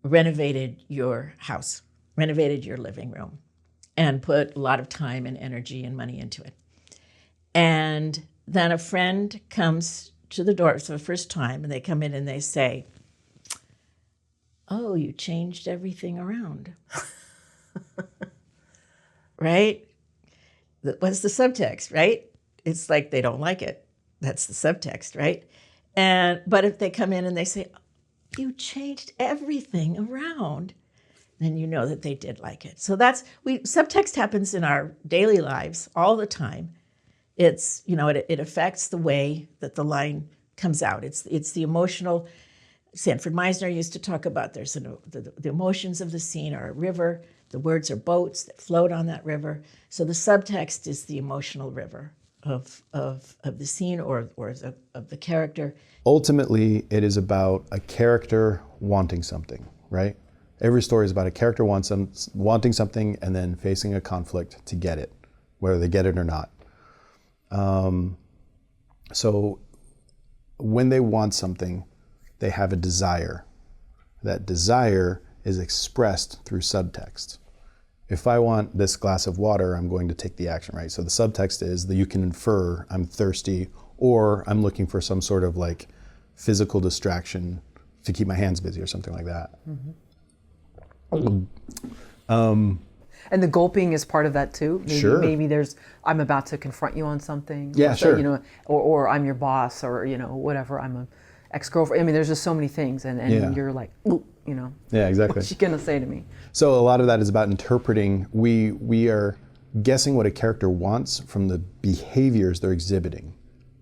renovated your house, renovated your living room, and put a lot of time and energy and money into it. And then a friend comes to the door for the first time, and they come in and they say, oh, you changed everything around. Right? What's the subtext, right? It's like they don't like it. That's the subtext, right? But if they come in and they say, you changed everything around, then you know that they did like it. So subtext happens in our daily lives all the time. It's, it affects the way that the line comes out. It's the emotional. Sanford Meisner used to talk about the emotions of the scene are a river. The words are boats that float on that river. So the subtext is the emotional river of the scene or of the character. Ultimately, it is about a character wanting something, right? Every story is about a character wanting something and then facing a conflict to get it, whether they get it or not. So when they want something, they have a desire. That desire is expressed through subtext. If I want this glass of water, I'm going to take the action, right? So the subtext is that you can infer I'm thirsty, or I'm looking for some sort of like physical distraction to keep my hands busy or something like that. And the gulping is part of that too. Maybe, Sure. Maybe there's, I'm about to confront you on something. Yeah, or, sure. You know, or I'm your boss, or whatever. I'm a ex-girlfriend. I mean, there's just so many things, and Yeah. you're like, ooh, Yeah, exactly. What's she gonna say to me? So a lot of that is about interpreting. We are guessing what a character wants from the behaviors they're exhibiting,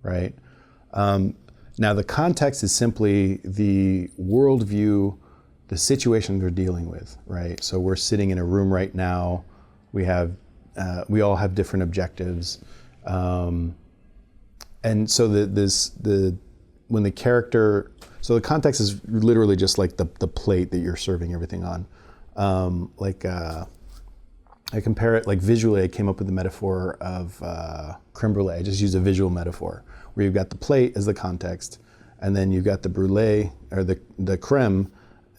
right? Now the context is simply the worldview, the situation they're dealing with, right? So we're sitting in a room right now. We all have different objectives, and so when the character. So the context is literally just like the plate that you're serving everything on. I compare it like visually. I came up with the metaphor of creme brulee. I just used a visual metaphor where you've got the plate as the context, and then you've got the brulee or the creme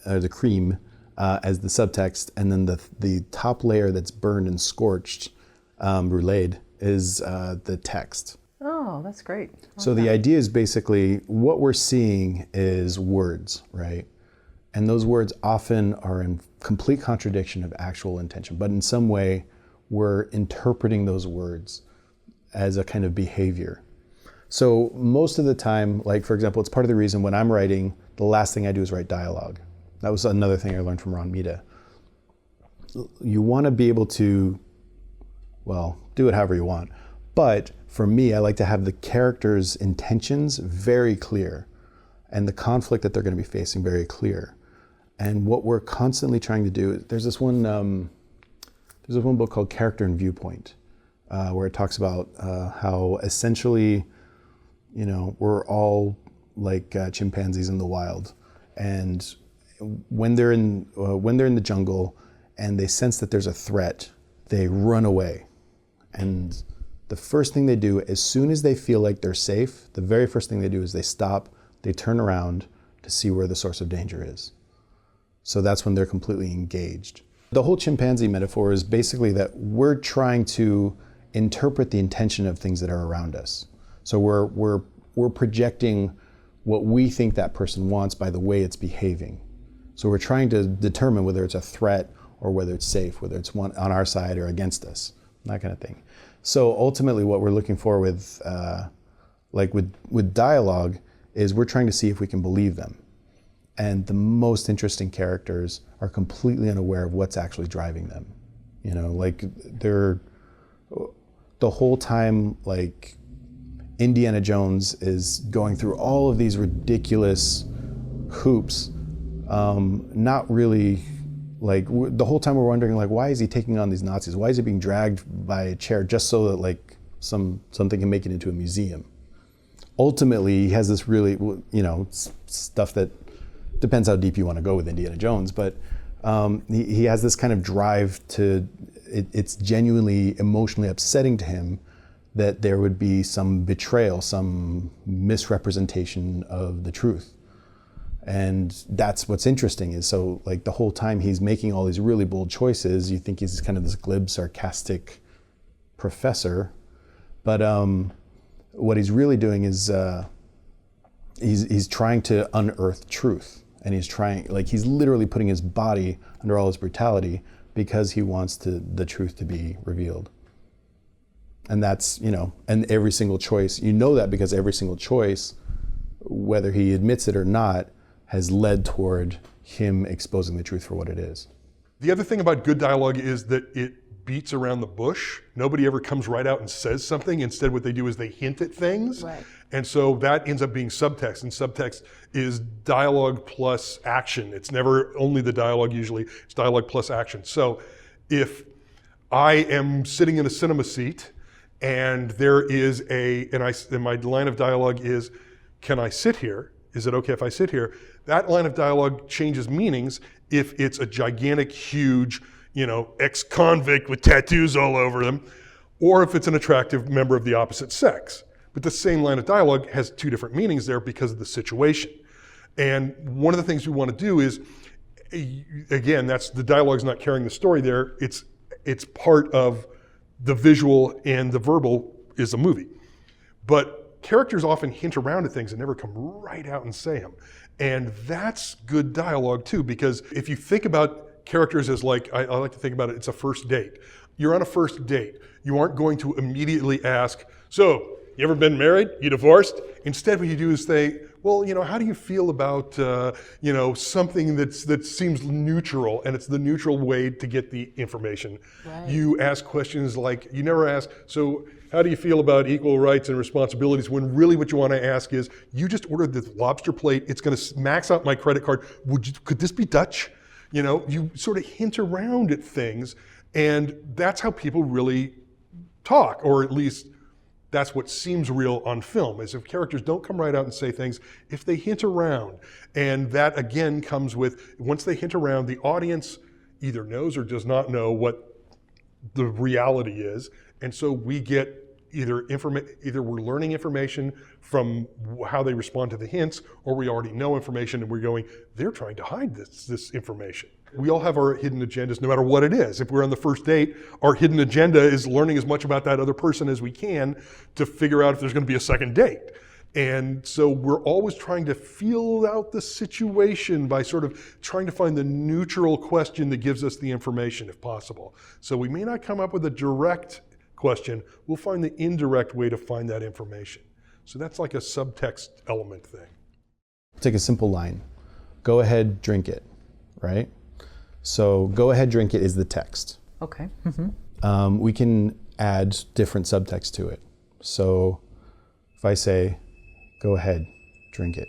or the cream as the subtext, and then the top layer that's burned and scorched, bruleed, is the text. Oh, that's great. So the idea is basically what we're seeing is words, right? And those words often are in complete contradiction of actual intention, but in some way we're interpreting those words as a kind of behavior. So most of the time, like for example, it's part of the reason when I'm writing, the last thing I do is write dialogue. That was another thing I learned from Ron Mita. You want to be able to, well, do it however you want, but for me, I like to have the characters' intentions very clear and the conflict that they're going to be facing very clear. And what we're constantly trying to do, there's this one book called Character and Viewpoint, where it talks about how essentially, we're all like chimpanzees in the wild, and when they're in the jungle and they sense that there's a threat, they run away. And the first thing they do, as soon as they feel like they're safe, the very first thing they do is they stop, they turn around to see where the source of danger is. So that's when they're completely engaged. The whole chimpanzee metaphor is basically that we're trying to interpret the intention of things that are around us. So we're projecting what we think that person wants by the way it's behaving. So we're trying to determine whether it's a threat or whether it's safe, whether it's on our side or against us, that kind of thing. So ultimately what we're looking for with dialogue is we're trying to see if we can believe them. And the most interesting characters are completely unaware of what's actually driving them. They're the whole time, like Indiana Jones is going through all of these ridiculous hoops, not really, like the whole time we're wondering, like, why is he taking on these Nazis? Why is he being dragged by a chair just so that like something can make it into a museum? Ultimately, he has this really, stuff that depends how deep you want to go with Indiana Jones, but he has this kind of drive to, it's genuinely emotionally upsetting to him that there would be some betrayal, some misrepresentation of the truth. And that's what's interesting is, so like the whole time he's making all these really bold choices, you think he's kind of this glib, sarcastic professor, but what he's really doing is he's trying to unearth truth. And he's literally putting his body under all his brutality because he wants the truth to be revealed. And that's, and every single choice, that because every single choice, whether he admits it or not, has led toward him exposing the truth for what it is. The other thing about good dialogue is that it beats around the bush. Nobody ever comes right out and says something. Instead, what they do is they hint at things. Right. And so that ends up being subtext, and subtext is dialogue plus action. It's never only the dialogue usually, it's dialogue plus action. So if I am sitting in a cinema seat and there is and my line of dialogue is, can I sit here? Is it okay if I sit here? That line of dialogue changes meanings if it's a gigantic, huge, ex-convict with tattoos all over them, or if it's an attractive member of the opposite sex. But the same line of dialogue has two different meanings there because of the situation. And one of the things we want to do is, again, that's the dialogue's not carrying the story there, it's it's part of the visual, and the verbal is a movie. But characters often hint around at things and never come right out and say them. And that's good dialogue too, because if you think about characters as like, I like to think about it, it's a first date. You're on a first date. You aren't going to immediately ask, so, you ever been married? You divorced? Instead, what you do is say, well, how do you feel about, something that seems neutral, and it's the neutral way to get the information. Right. You ask questions like, you never ask, so how do you feel about equal rights and responsibilities, when really what you want to ask is, you just ordered this lobster plate, it's going to max out my credit card, could this be Dutch? You sort of hint around at things, and that's how people really talk, or at least that's what seems real on film, is if characters don't come right out and say things, if they hint around. And that again comes with, once they hint around, the audience either knows or does not know what the reality is. And so we get either we're learning information from how they respond to the hints, or we already know information and we're going, they're trying to hide this information. We all have our hidden agendas, no matter what it is. If we're on the first date, our hidden agenda is learning as much about that other person as we can to figure out if there's going to be a second date. And so we're always trying to feel out the situation by sort of trying to find the neutral question that gives us the information, if possible. So we may not come up with a direct question, we'll find the indirect way to find that information. So that's like a subtext element thing. Take a simple line. Go ahead, drink it, right? So go ahead, drink it is the text. Okay. We can add different subtext to it. So if I say, go ahead, drink it,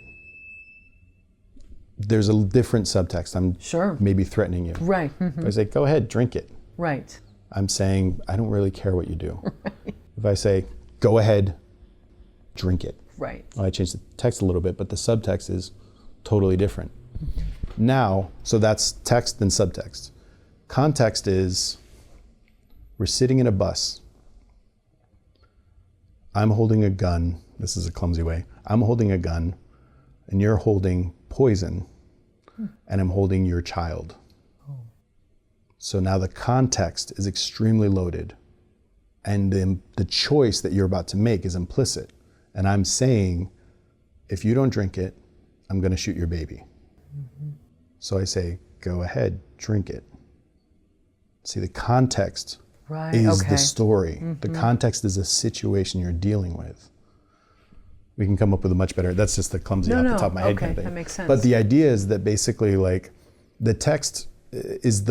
there's a different subtext. I'm maybe threatening you. Right. If I say, go ahead, drink it. Right. I'm saying, I don't really care what you do. Right. If I say, go ahead, drink it. Right. Well, I changed the text a little bit, but the subtext is totally different. Now, so that's text and subtext. Context is, we're sitting in a bus. I'm holding a gun. This is a clumsy way. I'm holding a gun, and you're holding poison, and I'm holding your child. So now the context is extremely loaded, and then the choice that you're about to make is implicit. And I'm saying, if you don't drink it, I'm going to shoot your baby. So I say, go ahead, drink it. See, the context is the story. The context is a situation you're dealing with. We can come up with a much better, that's just the clumsy off the top of my head kind of thing. That makes sense. But the idea is that basically like the text is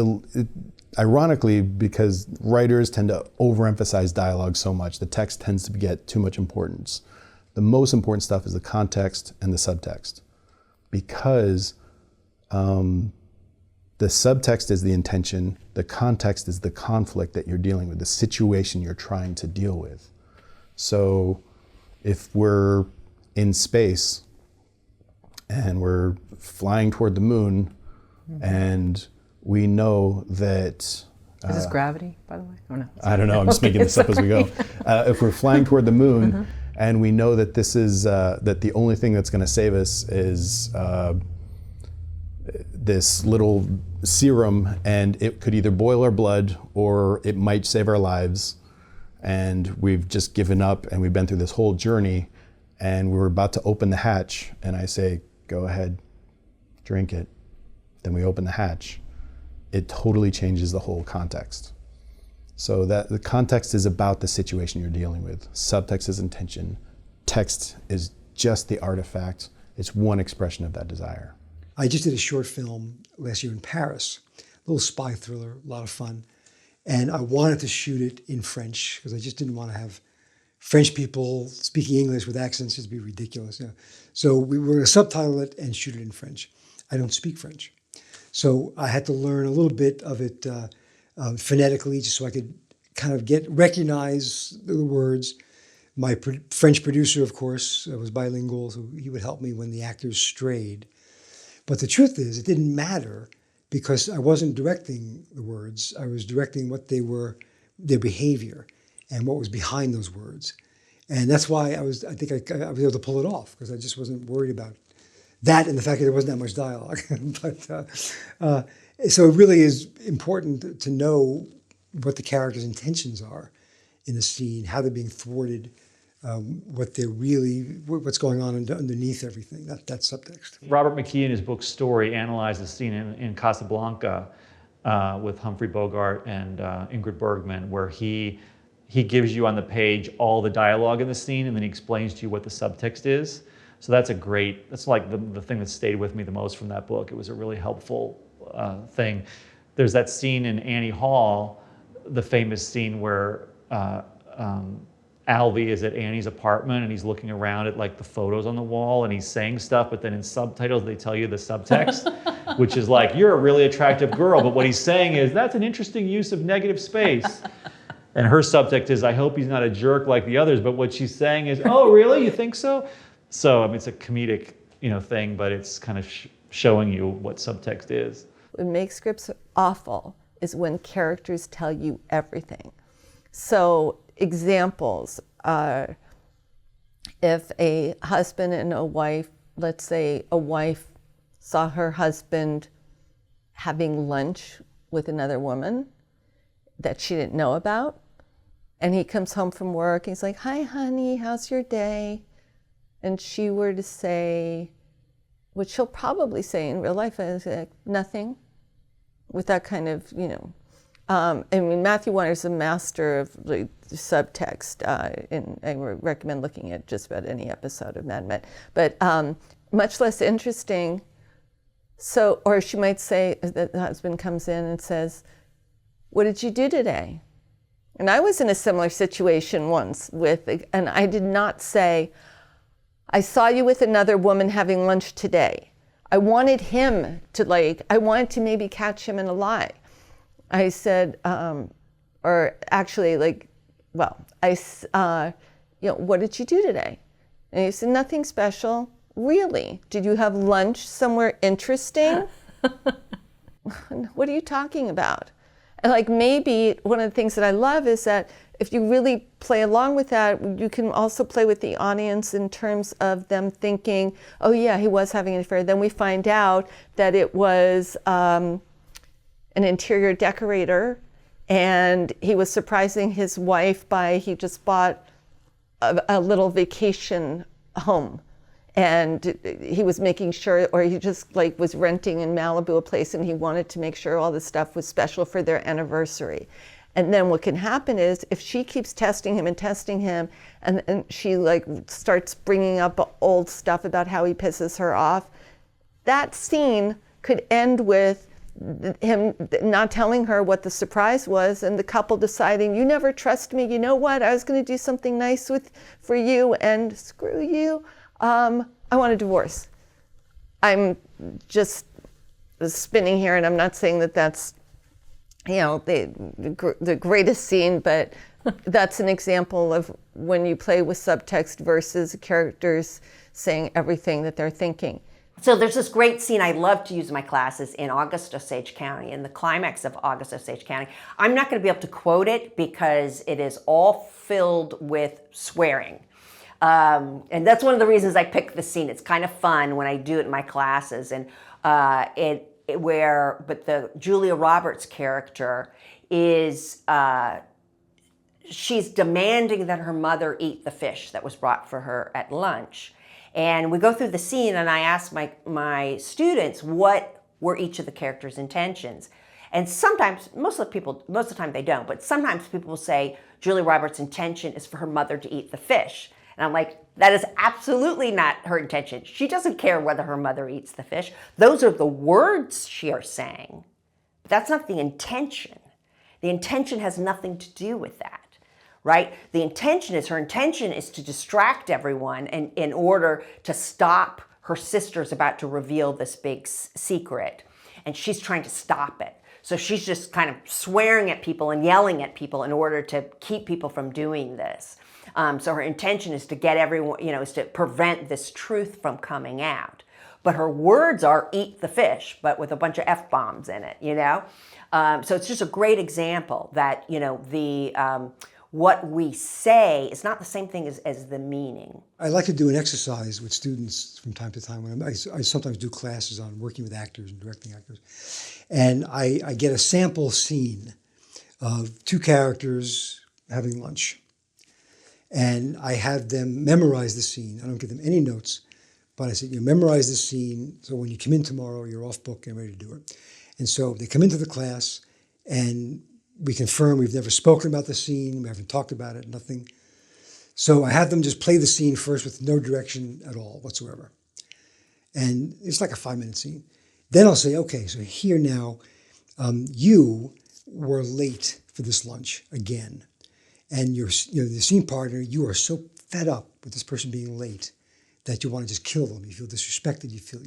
ironically, because writers tend to overemphasize dialogue so much, the text tends to get too much importance. The most important stuff is the context and the subtext, because the subtext is the intention, the context is the conflict that you're dealing with, the situation you're trying to deal with. So if we're in space and we're flying toward the moon and we know that... Is this gravity, by the way? Or no? I don't know, I'm just making this up as we go. If we're flying toward the moon and we know that this is, that the only thing that's gonna save us is this little serum, and it could either boil our blood or it might save our lives, and we've just given up and we've been through this whole journey and we're about to open the hatch, and I say, go ahead, drink it. Then we open the hatch. It totally changes the whole context. So that the context is about the situation you're dealing with. Subtext is intention. Text is just the artifact. It's one expression of that desire. I just did a short film last year in Paris, a little spy thriller, a lot of fun. And I wanted to shoot it in French because I just didn't want to have French people speaking English with accents, just be ridiculous. You know? So we were going to subtitle it and shoot it in French. I don't speak French. So I had to learn a little bit of it phonetically, just so I could kind of recognize the words. My French producer, of course, was bilingual, so he would help me when the actors strayed. But the truth is, it didn't matter because I wasn't directing the words. I was directing what they were, their behavior, and what was behind those words. And that's why I think I was able to pull it off, because I just wasn't worried about that and the fact that there wasn't that much dialogue. So it really is important to know what the character's intentions are in a scene, how they're being thwarted, what's going on underneath everything. That's subtext. Robert McKee in his book Story analyzed the scene in Casablanca with Humphrey Bogart and Ingrid Bergman, where he gives you on the page all the dialogue in the scene, and then he explains to you what the subtext is. So that's like the thing that stayed with me the most from that book. It was a really helpful thing. There's that scene in Annie Hall, the famous scene where Alvy is at Annie's apartment and he's looking around at like the photos on the wall and he's saying stuff, but then in subtitles they tell you the subtext, which is like, you're a really attractive girl, but what he's saying is, that's an interesting use of negative space. And her subtext is, I hope he's not a jerk like the others, but what she's saying is, oh really, you think so? So I mean, it's a comedic thing, but it's kind of showing you what subtext is. What makes scripts awful is when characters tell you everything. So examples, if a husband and a wife, let's say a wife saw her husband having lunch with another woman that she didn't know about, and he comes home from work, he's like, hi honey, how's your day? And she were to say, what she'll probably say in real life is like, nothing, with that kind of, I mean, Matthew Weiner's a master of like, subtext, and I recommend looking at just about any episode of Mad Men. But much less interesting. So, or she might say that the husband comes in and says, what did you do today? And I was in a similar situation once and I did not say, I saw you with another woman having lunch today. I wanted him to I wanted to maybe catch him in a lie. I said, or actually what did you do today? And he said, nothing special. Really? Did you have lunch somewhere interesting? What are you talking about? And maybe one of the things that I love is that if you really play along with that, you can also play with the audience in terms of them thinking, oh yeah, he was having an affair. Then we find out that it was an interior decorator and he was surprising his wife he just bought a little vacation home. And he was making sure, or he just was renting in Malibu a place and he wanted to make sure all the stuff was special for their anniversary. And then what can happen is if she keeps testing him and she starts bringing up old stuff about how he pisses her off, that scene could end with him not telling her what the surprise was and the couple deciding, you never trust me, you know what, I was going to do something nice for you and screw you. I want a divorce. I'm just spinning here, and I'm not saying that that's, the greatest scene, but that's an example of when you play with subtext versus characters saying everything that they're thinking. So there's this great scene I love to use in my classes in August Osage County, in the climax of August Osage County. I'm not going to be able to quote it because it is all filled with swearing. And that's one of the reasons I picked the scene. It's kind of fun when I do it in my classes. And but the Julia Roberts character is, she's demanding that her mother eat the fish that was brought for her at lunch. And we go through the scene and I ask my students what were each of the characters' intentions. And sometimes, most of the time they don't, but sometimes people will say Julia Roberts' intention is for her mother to eat the fish. And I'm like, that is absolutely not her intention. She doesn't care whether her mother eats the fish. Those are the words she is saying. But that's not the intention. The intention has nothing to do with that, right? Her intention is to distract everyone in order to stop her sister's about to reveal this big secret. And she's trying to stop it. So she's just kind of swearing at people and yelling at people in order to keep people from doing this. So her intention is to get everyone, is to prevent this truth from coming out. But her words are eat the fish, but with a bunch of F-bombs in it, So it's just a great example that, what we say is not the same thing as the meaning. I like to do an exercise with students from time to time. When I sometimes do classes on working with actors and directing actors. And I get a sample scene of two characters having lunch. And I have them memorize the scene. I don't give them any notes, but I said, you memorize the scene, so when you come in tomorrow, you're off book and ready to do it. And so they come into the class, and we confirm we've never spoken about the scene, we haven't talked about it, nothing. So I have them just play the scene first with no direction at all whatsoever. And it's like a 5-minute scene. Then I'll say, okay, so here now, you were late for this lunch again. And the scene partner, you are so fed up with this person being late that you want to just kill them. You feel disrespected, you feel,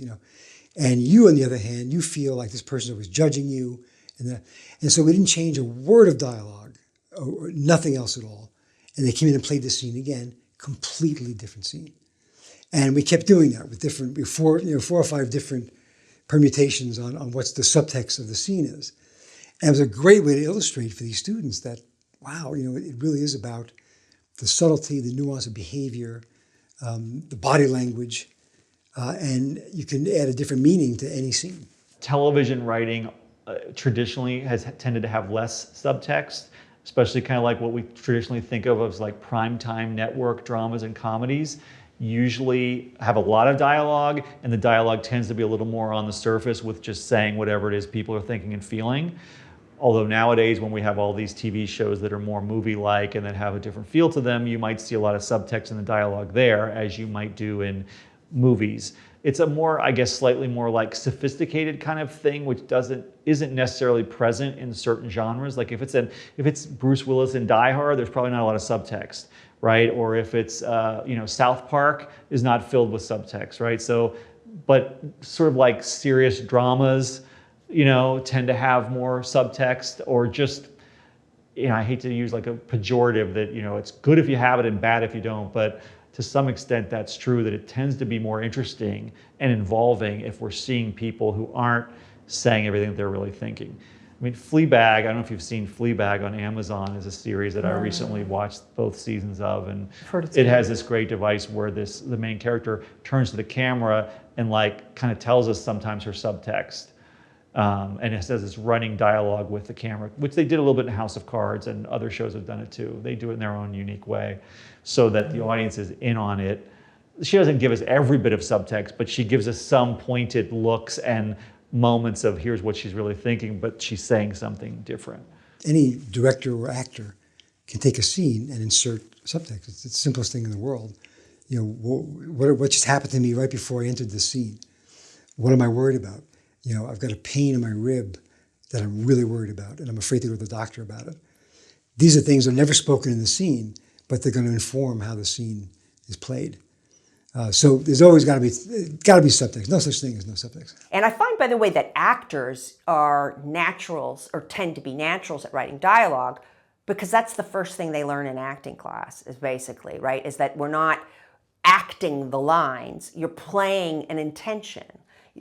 And you, on the other hand, you feel like this person was judging you. And so we didn't change a word of dialogue, or nothing else at all. And they came in and played the scene again, completely different scene. And we kept doing that with four or five different permutations on what's the subtext of the scene is. And it was a great way to illustrate for these students that, wow, it really is about the subtlety, the nuance of behavior, the body language, and you can add a different meaning to any scene. Television writing traditionally has tended to have less subtext, especially kind of like what we traditionally think of as like primetime network dramas and comedies. Usually have a lot of dialogue, and the dialogue tends to be a little more on the surface with just saying whatever it is people are thinking and feeling. Although nowadays, when we have all these TV shows that are more movie-like and that have a different feel to them, you might see a lot of subtext in the dialogue there, as you might do in movies. It's a more, I guess, slightly more like sophisticated kind of thing, which isn't necessarily present in certain genres. Like if it's Bruce Willis in Die Hard, there's probably not a lot of subtext, right? Or if it's South Park is not filled with subtext, right? So, but sort of like serious dramas, tend to have more subtext, or just, I hate to use like a pejorative that, it's good if you have it and bad if you don't, but to some extent that's true, that it tends to be more interesting and involving if we're seeing people who aren't saying everything that they're really thinking. I mean, Fleabag, I don't know if you've seen Fleabag on Amazon, is a series that I recently watched both seasons of, and it has this great device where the main character turns to the camera and like kind of tells us sometimes her subtext. And it says this running dialogue with the camera, which they did a little bit in House of Cards, and other shows have done it too. They do it in their own unique way so that the audience is in on it. She doesn't give us every bit of subtext, but she gives us some pointed looks and moments of here's what she's really thinking, but she's saying something different. Any director or actor can take a scene and insert subtext. It's the simplest thing in the world. What just happened to me right before I entered the scene? What am I worried about? I've got a pain in my rib that I'm really worried about, and I'm afraid to go to the doctor about it. These are things that are never spoken in the scene, but they're going to inform how the scene is played. So there's always got to be subtext. No such thing as no subtext. And I find, by the way, that actors are naturals, or tend to be naturals at writing dialogue, because that's the first thing they learn in acting class, is basically, right, is that we're not acting the lines, you're playing an intention.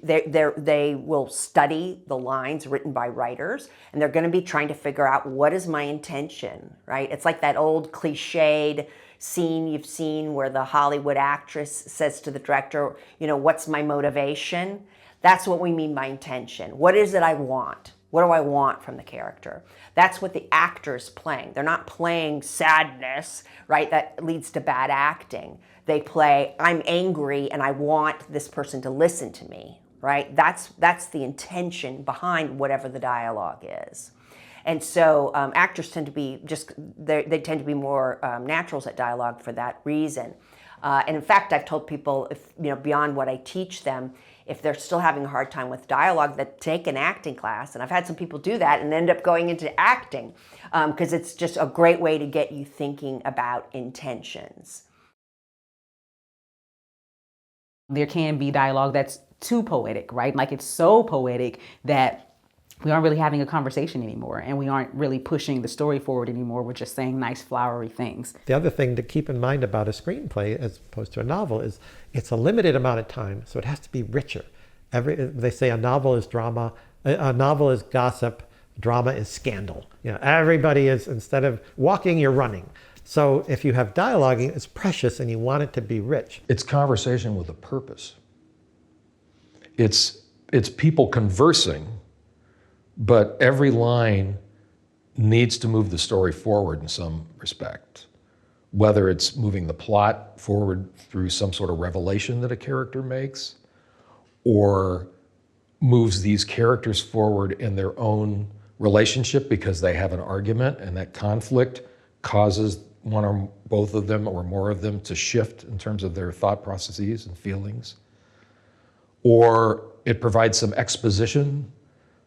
They will study the lines written by writers, and they're going to be trying to figure out, what is my intention, right? It's like that old cliched scene you've seen where the Hollywood actress says to the director, what's my motivation? That's what we mean by intention. What is it I want? What do I want from the character? That's what the actor's playing. They're not playing sadness, right? That leads to bad acting. They play, I'm angry and I want this person to listen to me, right? That's the intention behind whatever the dialogue is. And so actors tend to be they tend to be more naturals at dialogue for that reason. And in fact, I've told people, if beyond what I teach them, if they're still having a hard time with dialogue, that take an acting class. And I've had some people do that and end up going into acting because it's just a great way to get you thinking about intentions. There can be dialogue that's too poetic, right? Like it's so poetic that we aren't really having a conversation anymore, and we aren't really pushing the story forward anymore. We're just saying nice flowery things. The other thing to keep in mind about a screenplay as opposed to a novel is it's a limited amount of time, so it has to be richer. They say a novel is drama, a novel is gossip, drama is scandal. Everybody is, instead of walking, you're running. So if you have dialogue, it's precious and you want it to be rich. It's conversation with a purpose. It's people conversing, but every line needs to move the story forward in some respect. Whether it's moving the plot forward through some sort of revelation that a character makes, or moves these characters forward in their own relationship because they have an argument and that conflict causes one or both of them or more of them to shift in terms of their thought processes and feelings. Or it provides some exposition,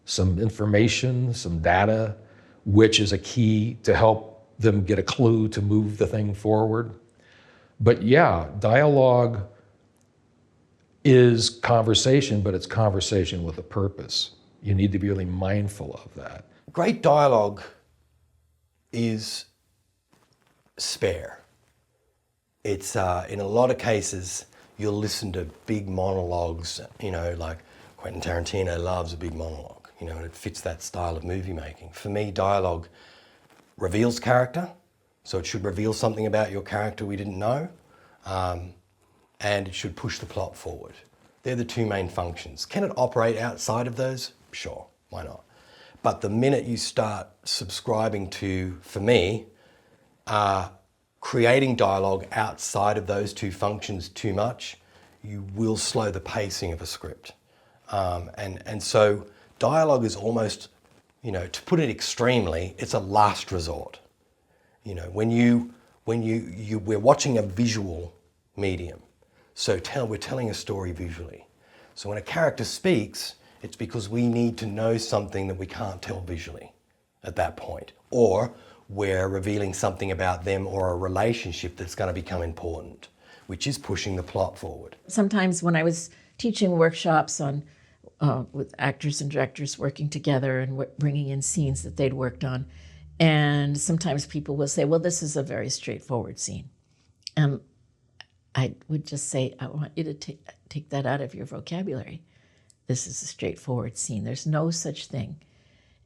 some information, some data, which is a key to help them get a clue to move the thing forward. But yeah, dialogue is conversation, but it's conversation with a purpose. You need to be really mindful of that. Great dialogue is spare. It's in a lot of cases, you'll listen to big monologues, like Quentin Tarantino loves a big monologue, and it fits that style of movie making. For me, dialogue reveals character, so it should reveal something about your character we didn't know, and it should push the plot forward. They're the two main functions. Can it operate outside of those? Sure, why not? But the minute you start subscribing to, for me, creating dialogue outside of those two functions too much, you will slow the pacing of a script. And so dialogue is almost, to put it extremely, it's a last resort. When we're watching a visual medium, so we're telling a story visually. So when a character speaks, it's because we need to know something that we can't tell visually at that point. Or we're revealing something about them or a relationship that's going to become important, which is pushing the plot forward. Sometimes when I was teaching workshops on with actors and directors working together and bringing in scenes that they'd worked on, and sometimes people will say, well, this is a very straightforward scene. And I would just say, I want you to take that out of your vocabulary. This is a straightforward scene. There's no such thing.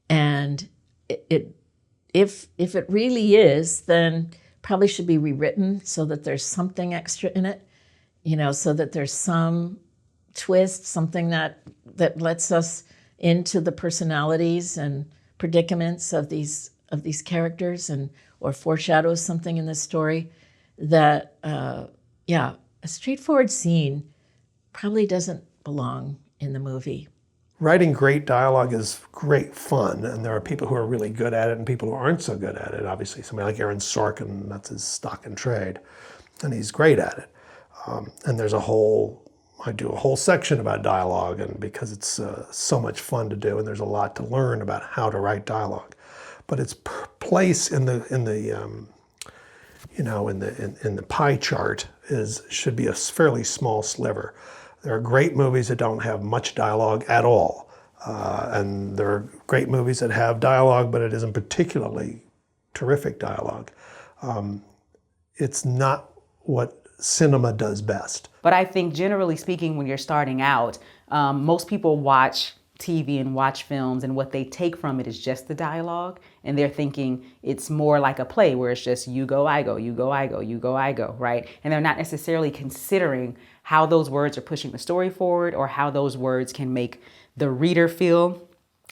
And if it really is, then probably should be rewritten so that there's something extra in it, so that there's some twist, something that lets us into the personalities and predicaments of these characters, or foreshadows something in the story that, a straightforward scene probably doesn't belong in the movie. Writing great dialogue is great fun, and there are people who are really good at it and people who aren't so good at it. Obviously, somebody like Aaron Sorkin, that's his stock and trade, and he's great at it. And I do a whole section about dialogue, and because it's so much fun to do, and there's a lot to learn about how to write dialogue. But its place in the pie chart should be a fairly small sliver. There are great movies that don't have much dialogue at all. And there are great movies that have dialogue, but it isn't particularly terrific dialogue. It's not what cinema does best. But I think generally speaking, when you're starting out, most people watch TV and watch films, and what they take from it is just the dialogue, and they're thinking it's more like a play where it's just you go, I go, you go, I go, you go, I go, right? And they're not necessarily considering how those words are pushing the story forward, or how those words can make the reader feel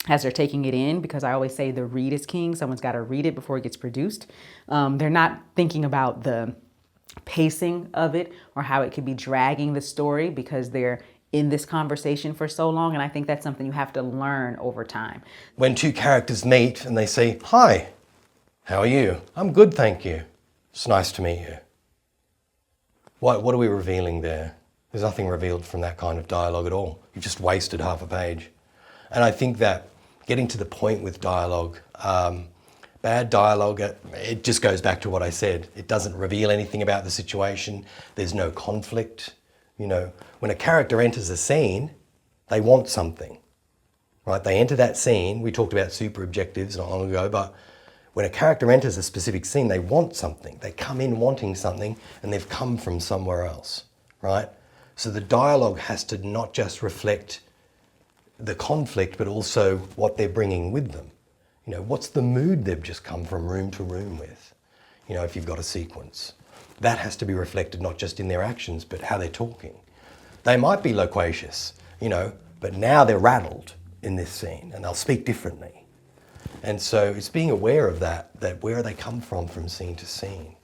as they're taking it in, because I always say the read is king. Someone's got to read it before it gets produced. They're not thinking about the pacing of it or how it could be dragging the story because they're in this conversation for so long, and I think that's something you have to learn over time. When two characters meet and they say, hi, how are you? I'm good, thank you. It's nice to meet you. What are we revealing there? There's nothing revealed from that kind of dialogue at all. You've just wasted half a page. And I think that getting to the point with dialogue, bad dialogue, it just goes back to what I said. It doesn't reveal anything about the situation. There's no conflict. When a character enters a scene, they want something, right? They enter that scene. We talked about super objectives not long ago, but when a character enters a specific scene, they want something. They come in wanting something, and they've come from somewhere else, right? So the dialogue has to not just reflect the conflict, but also what they're bringing with them. What's the mood they've just come from room to room with, if you've got a sequence. That has to be reflected not just in their actions, but how they're talking. They might be loquacious, but now they're rattled in this scene, and they'll speak differently. And so it's being aware of that where they come from scene to scene.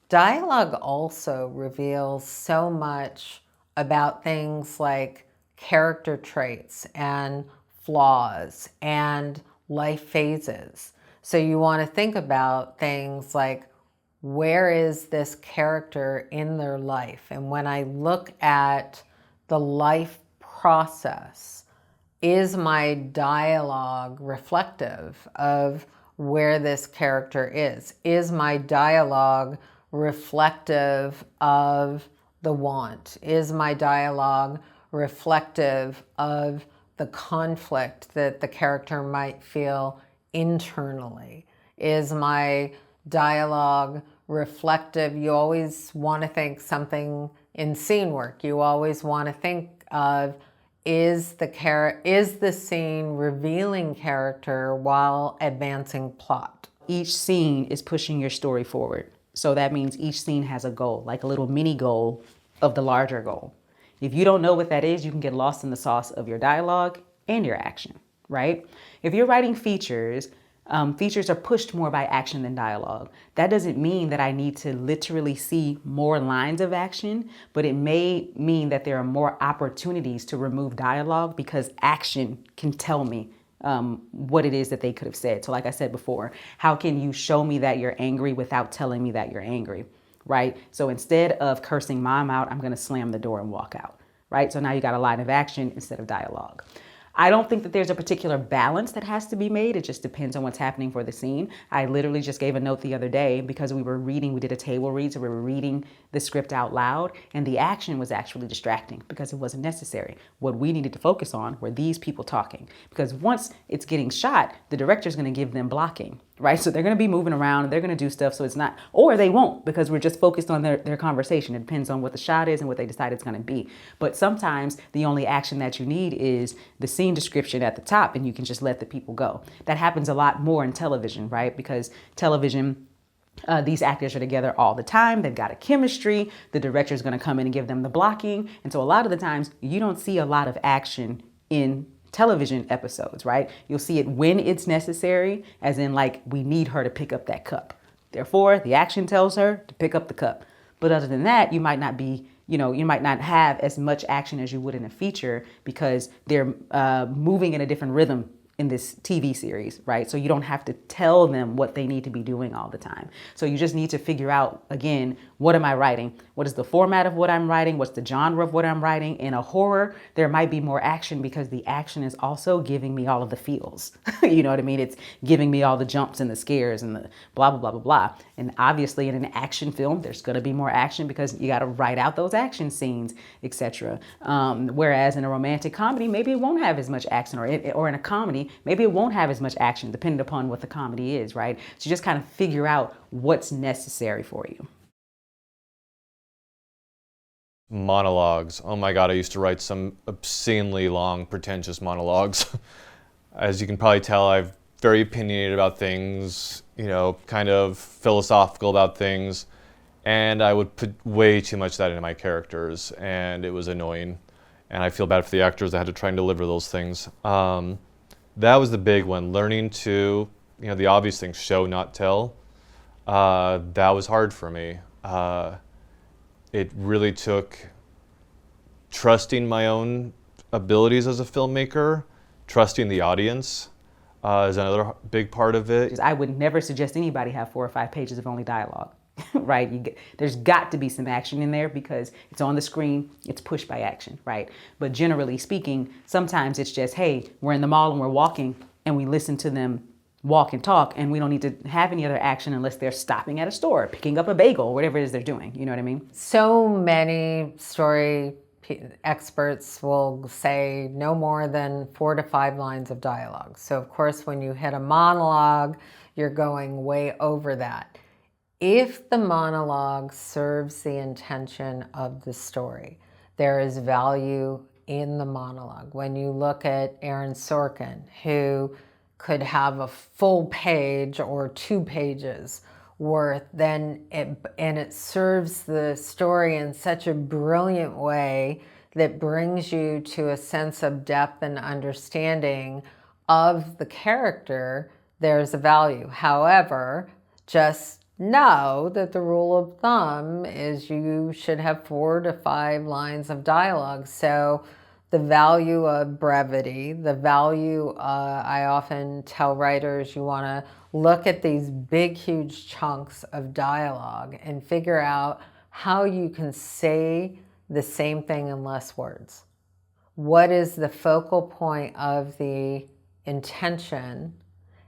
Dialogue also reveals so much about things like character traits and flaws and life phases. So you want to think about things like, where is this character in their life? And when I look at the life process, is my dialogue reflective of where this character is? Is my dialogue reflective of the want? Is my dialogue reflective of the conflict that the character might feel internally? Is my dialogue reflective? You always want to think something in scene work. You always want to think of, is the scene revealing character while advancing plot? Each scene is pushing your story forward. So that means each scene has a goal, like a little mini goal of the larger goal. If you don't know what that is, you can get lost in the sauce of your dialogue and your action, right? If you're writing features, features are pushed more by action than dialogue. That doesn't mean that I need to literally see more lines of action, but it may mean that there are more opportunities to remove dialogue because action can tell me what it is that they could have said. So like I said before, how can you show me that you're angry without telling me that you're angry, right? So instead of cursing mom out, I'm gonna slam the door and walk out, right? So now you got a line of action instead of dialogue. I don't think that there's a particular balance that has to be made. It just depends on what's happening for the scene. I literally just gave a note the other day because we did a table read, so we were reading the script out loud, and the action was actually distracting because it wasn't necessary. What we needed to focus on were these people talking, because once it's getting shot, the director's gonna give them blocking, right? So they're gonna be moving around, they're gonna do stuff, so it's not, or they won't, because we're just focused on their conversation. It depends on what the shot is and what they decide it's gonna be. But sometimes the only action that you need is the scene description at the top, and you can just let the people go. That happens a lot more in television, right? Because television, these actors are together all the time. They've got a chemistry. The director is going to come in and give them the blocking. And so a lot of the times you don't see a lot of action in television episodes, right? You'll see it when it's necessary, as in like, we need her to pick up that cup. Therefore, the action tells her to pick up the cup. But other than that, you might not be, you might not have as much action as you would in a feature because they're moving in a different rhythm in this TV series, right? So you don't have to tell them what they need to be doing all the time. So you just need to figure out, again, what am I writing? What is the format of what I'm writing? What's the genre of what I'm writing? In a horror, there might be more action because the action is also giving me all of the feels. You know what I mean? It's giving me all the jumps and the scares and the blah, blah, blah, blah, blah. And obviously in an action film, there's gonna be more action because you gotta write out those action scenes, etc. Whereas in a romantic comedy, maybe it won't have as much action, or in a comedy, maybe it won't have as much action, depending upon what the comedy is, right? So you just kind of figure out what's necessary for you. Monologues. Oh my God, I used to write some obscenely long, pretentious monologues. As you can probably tell, I'm very opinionated about things, kind of philosophical about things, and I would put way too much of that into my characters, and it was annoying. And I feel bad for the actors that had to try and deliver those things. That was the big one, learning to, the obvious thing, show, not tell. That was hard for me. It really took trusting my own abilities as a filmmaker, trusting the audience is another big part of it. I would never suggest anybody have 4 or 5 pages of only dialogue, right? There's got to be some action in there because it's on the screen, it's pushed by action, right? But generally speaking, sometimes it's just, hey, we're in the mall and we're walking and we listen to them walk and talk, and we don't need to have any other action unless they're stopping at a store, picking up a bagel, whatever it is they're doing. You know what I mean? So many story experts will say no more than 4 to 5 lines of dialogue. So of course, when you hit a monologue, you're going way over that. If the monologue serves the intention of the story, there is value in the monologue. When you look at Aaron Sorkin, who could have a full page or 2 pages worth, and it serves the story in such a brilliant way that brings you to a sense of depth and understanding of the character, there's a value. However, just know that the rule of thumb is you should have 4 to 5 lines of dialogue. So the value of brevity, the value, I often tell writers, you want to look at these big, huge chunks of dialogue and figure out how you can say the same thing in less words. What is the focal point of the intention,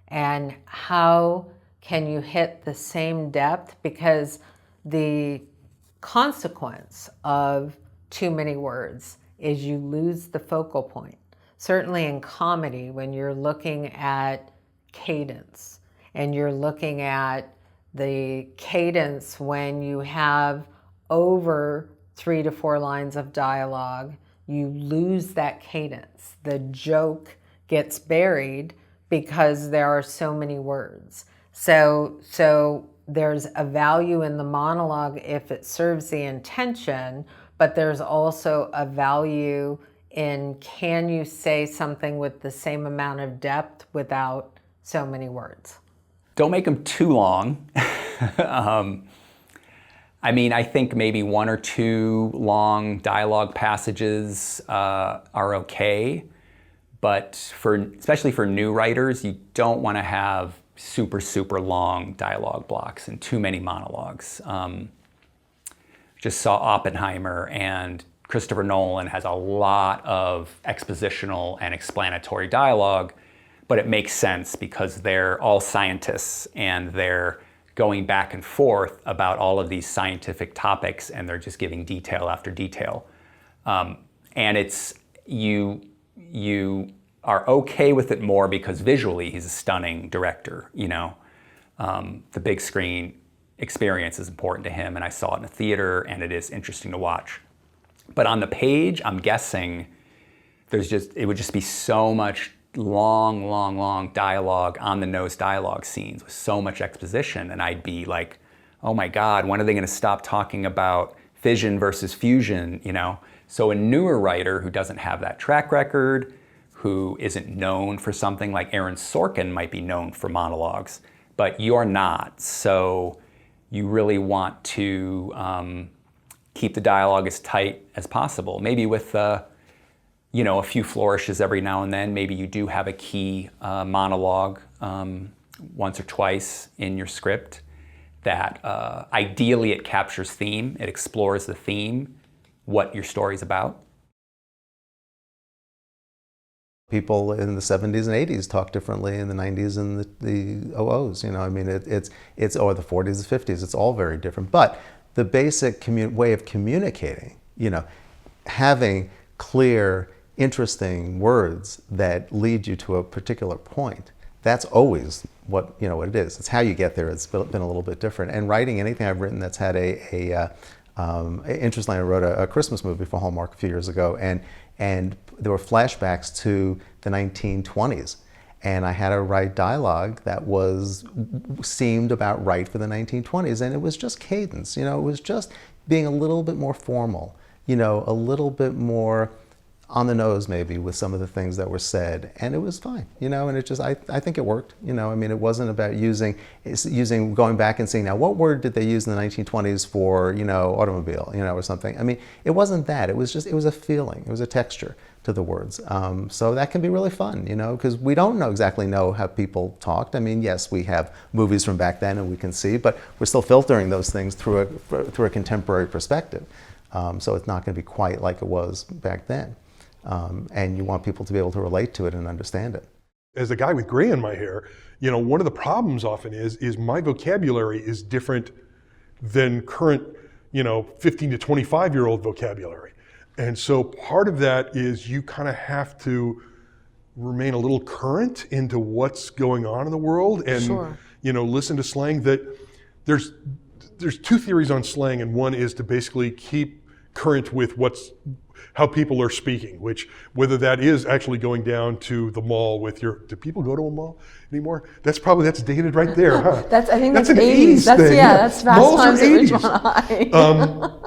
and how can you hit the same depth? Because the consequence of too many words is you lose the focal point. Certainly in comedy, when you're looking at cadence and you're looking at the cadence when you have over 3 to 4 lines of dialogue, you lose that cadence. The joke gets buried because there are so many words. So there's a value in the monologue if it serves the intention, but there's also a value in, can you say something with the same amount of depth without so many words? Don't make them too long. I mean, I think maybe 1 or 2 long dialogue passages are okay, but especially for new writers, you don't want to have super, super long dialogue blocks and too many monologues. Just saw Oppenheimer, and Christopher Nolan has a lot of expositional and explanatory dialogue, but it makes sense because they're all scientists and they're going back and forth about all of these scientific topics, and they're just giving detail after detail. And it's, you are okay with it more because visually he's a stunning director, you know. The big screen experience is important to him, and I saw it in a theater, and it is interesting to watch. But on the page, I'm guessing it would just be so much long dialogue, on the nose dialogue scenes with so much exposition, and I'd be like, oh my God, when are they going to stop talking about fission versus fusion, you know? So a newer writer who doesn't have that track record, who isn't known for something like Aaron Sorkin might be known for monologues, but you're not. So you really want to keep the dialogue as tight as possible. Maybe with you know, a few flourishes every now and then. Maybe you do have a key monologue once or twice in your script that ideally it captures theme, it explores the theme, what your story's about. People in the 70s and 80s talk differently in the 90s and the 00s, you know, I mean, it's or the 40s and 50s, it's all very different. But the basic way of communicating, you know, having clear, interesting words that lead you to a particular point, that's always what it is. It's how you get there. It's been a little bit different. And writing anything I've written that's had interestingly, I wrote a Christmas movie for Hallmark a few years ago, and there were flashbacks to the 1920s. And I had to write dialogue that seemed about right for the 1920s, and it was just cadence, you know, it was just being a little bit more formal, you know, a little bit more on the nose maybe with some of the things that were said, and it was fine, you know, and it just, I think it worked, you know, I mean, it wasn't about going back and seeing, now what word did they use in the 1920s for, you know, automobile, you know, or something. I mean, it wasn't that, it was a feeling, it was a texture to the words. So that can be really fun, you know, because we don't exactly know how people talked. I mean, yes, we have movies from back then and we can see, but we're still filtering those things through a contemporary perspective. So it's not going to be quite like it was back then. And you want people to be able to relate to it and understand it. As a guy with gray in my hair, you know, one of the problems often is my vocabulary is different than current, you know, 15 to 25-year-old vocabulary. And so part of that is you kind of have to remain a little current into what's going on in the world and, Sure. you know, listen to slang. That there's 2 theories on slang, and one is to basically keep current with how people are speaking, which whether that is actually going down to the mall with do people go to a mall anymore? That's dated right there, huh? I think that's an 80s. thing. That's Fast Malls Times are at 80s. Ridgemont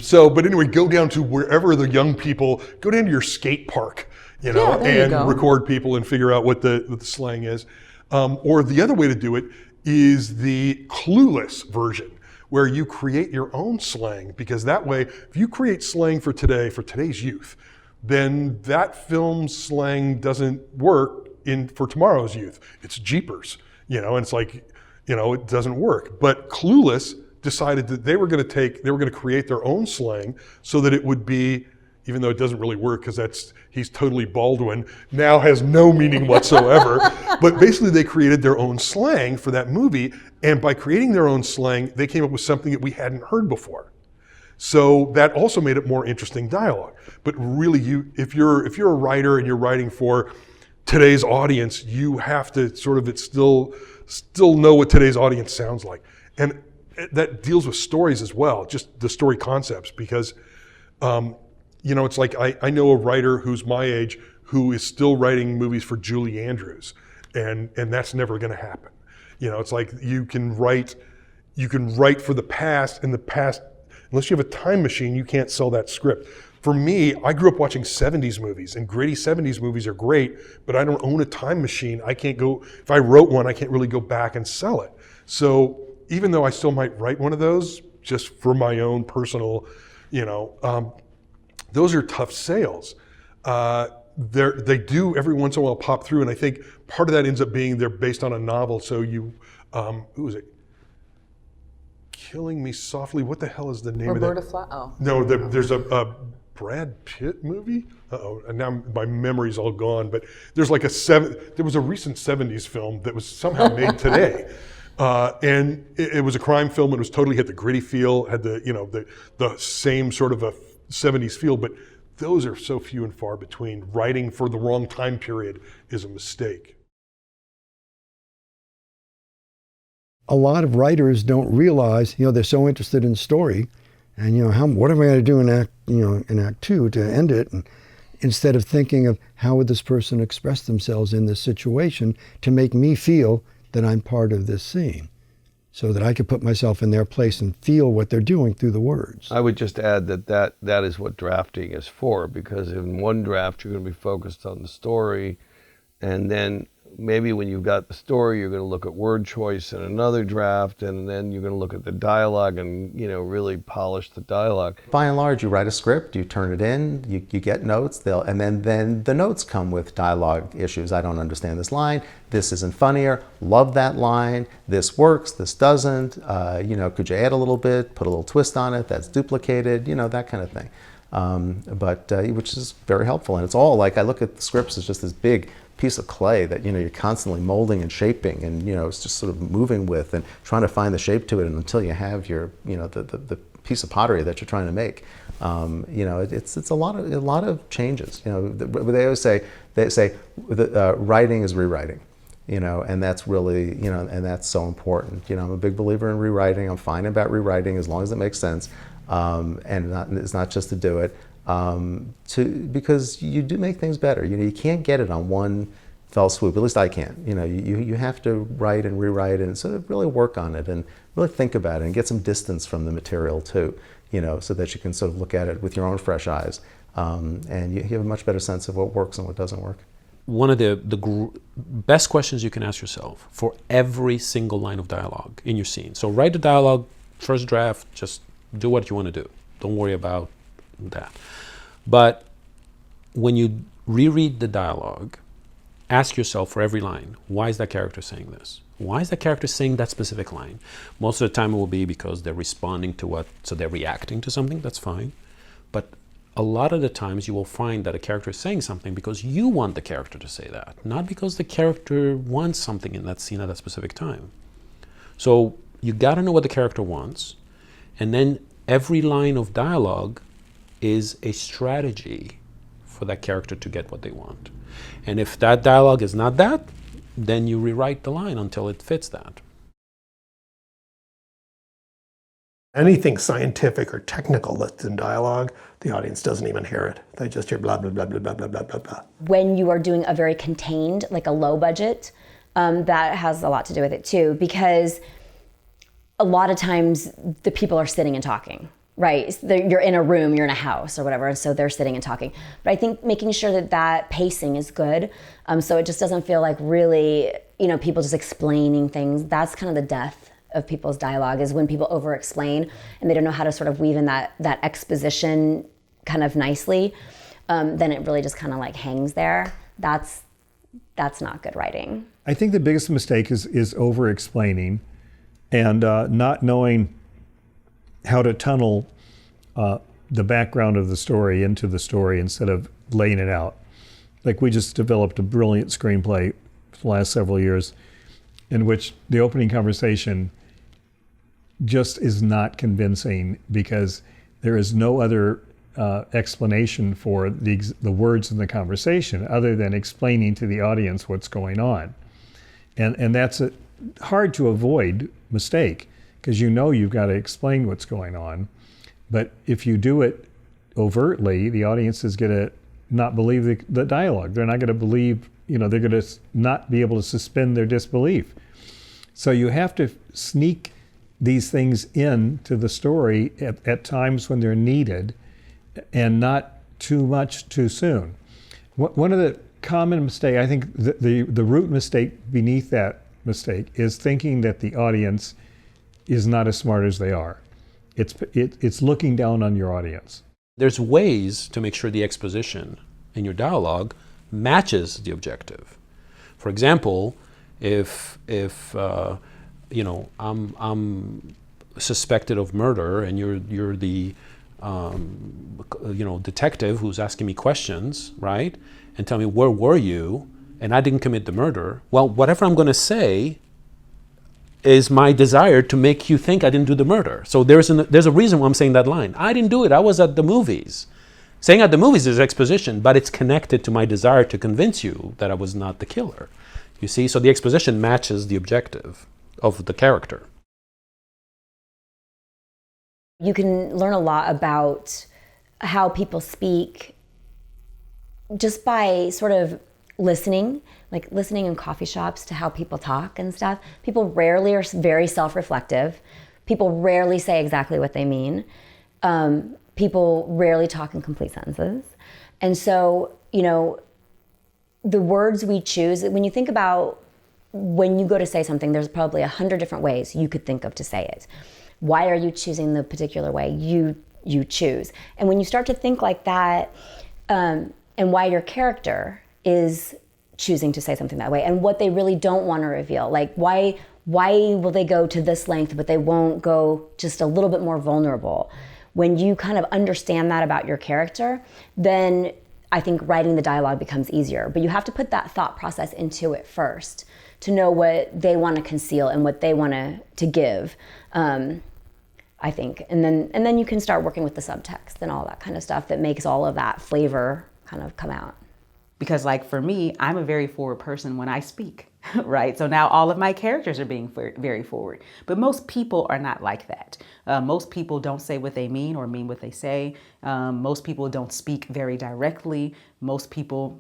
High. But anyway, go down to wherever the young people, go down to your skate park, you know, Yeah, there you and go. record people and figure out what the slang is. Or the other way to do it is the clueless version, where you create your own slang, because that way, if you create slang for today, for today's youth, then that film's slang doesn't work for tomorrow's youth. It's jeepers, and it's like, it doesn't work. But Clueless decided that they were going to create their own slang so that it would be, even though it doesn't really work because he's totally Baldwin, now has no meaning whatsoever. But basically they created their own slang for that movie, and by creating their own slang, they came up with something that we hadn't heard before. So that also made it more interesting dialogue. But really, if you're a writer and you're writing for today's audience, you have to still know what today's audience sounds like. And that deals with stories as well, just the story concepts, because it's like I know a writer who's my age who is still writing movies for Julie Andrews, and that's never going to happen. It's like you can write for the past, and the past, unless you have a time machine, you can't sell that script. For me, I grew up watching 70s movies, and gritty 70s movies are great, but I don't own a time machine. I can't go, if I wrote one, I can't really go back and sell it. So even though I still might write one of those, just for my own personal, those are tough sales. They do every once in a while pop through, and I think part of that ends up being they're based on a novel. So who is it? Killing Me Softly. What the hell is the name of that? Oh. No, there's a Brad Pitt movie. And now my memory's all gone. But there's like there was a recent 70s film that was somehow made today. And it was a crime film. It was totally had the gritty feel, had the same sort of a 70s feel, but those are so few and far between. Writing for the wrong time period is a mistake. A lot of writers don't realize, they're so interested in story, and what am I going to do in act 2 to end it, and instead of thinking of how would this person express themselves in this situation to make me feel that I'm part of this scene, so that I could put myself in their place and feel what they're doing through the words. I would just add that is what drafting is for, because in one draft you're going to be focused on the story, and then maybe when you've got the story, you're going to look at word choice in another draft, and then you're going to look at the dialogue and really polish the dialogue. By and large, you write a script, you turn it in, you get notes, and then the notes come with dialogue issues. I don't understand this line, this isn't funnier, love that line, this works, this doesn't, could you add a little bit, put a little twist on it, that's duplicated, that kind of thing. Which is very helpful, and it's all like, I look at the scripts as just this big piece of clay that you're constantly molding and shaping, and it's just sort of moving with and trying to find the shape to it until you have your the piece of pottery that you're trying to make. It's a lot of changes. They always say writing is rewriting. And that's really and that's so important. I'm a big believer in rewriting. I'm fine about rewriting as long as it makes sense, and it's not just to do it. Because you do make things better. You can't get it on one fell swoop. At least I can't. You have to write and rewrite and sort of really work on it and really think about it and get some distance from the material too. So that you can sort of look at it with your own fresh eyes, and you have a much better sense of what works and what doesn't work. One of the best questions you can ask yourself for every single line of dialogue in your scene. So write the dialogue, first draft, just do what you want to do. Don't worry about that. But when you reread the dialogue, ask yourself for every line, why is that character saying this? Why is that character saying that specific line? Most of the time it will be because they're responding to so they're reacting to something, that's fine. But a lot of the times you will find that a character is saying something because you want the character to say that, not because the character wants something in that scene at that specific time. So you gotta know what the character wants, and then every line of dialogue is a strategy for that character to get what they want. And if that dialogue is not that, then you rewrite the line until it fits that. Anything scientific or technical that's in dialogue, the audience doesn't even hear it. They just hear blah, blah, blah, blah, blah, blah, blah, blah, blah. When you are doing a very contained, like a low budget, that has a lot to do with it too, because a lot of times the people are sitting and talking. Right, you're in a room, you're in a house or whatever, and so they're sitting and talking. But I think making sure that pacing is good, so it just doesn't feel like really people just explaining things. That's kind of the death of people's dialogue, is when people over explain and they don't know how to sort of weave in that exposition kind of nicely. Then it really just kind of like hangs there. That's not good writing. I think the biggest mistake is over explaining and not knowing how to tunnel the background of the story into the story instead of laying it out. Like, we just developed a brilliant screenplay for the last several years in which the opening conversation just is not convincing because there is no other explanation for the words in the conversation other than explaining to the audience what's going on. And that's a hard to avoid mistake, because you've got to explain what's going on. But if you do it overtly, the audience is going to not believe the dialogue. They're not going to believe, they're going to not be able to suspend their disbelief. So you have to sneak these things into the story at times when they're needed, and not too much too soon. One of the common mistakes, I think the root mistake beneath that mistake is thinking that the audience is not as smart as they are. It's looking down on your audience. There's ways to make sure the exposition in your dialogue matches the objective. For example, if I'm suspected of murder and you're the detective who's asking me questions, right? And tell me, where were you? And I didn't commit the murder. Well, whatever I'm going to say is my desire to make you think I didn't do the murder. So there's a reason why I'm saying that line. I didn't do it. I was at the movies. Saying at the movies is exposition, but it's connected to my desire to convince you that I was not the killer. You see? So the exposition matches the objective of the character. You can learn a lot about how people speak just by sort of listening in coffee shops to how people talk and stuff. People rarely are very self-reflective. People rarely say exactly what they mean. People rarely talk in complete sentences. And so, the words we choose, when you think about when you go to say something, there's probably 100 different ways you could think of to say it. Why are you choosing the particular way you choose? And when you start to think like that, and why your character is choosing to say something that way, and what they really don't want to reveal, like why will they go to this length but they won't go just a little bit more vulnerable? When you kind of understand that about your character, then I think writing the dialogue becomes easier. But you have to put that thought process into it first to know what they want to conceal and what they want to give, I think. And then you can start working with the subtext and all that kind of stuff that makes all of that flavor kind of come out. Because like for me, I'm a very forward person when I speak, right? So now all of my characters are being very forward. But most people are not like that. Most people don't say what they mean or mean what they say. Most people don't speak very directly. Most people,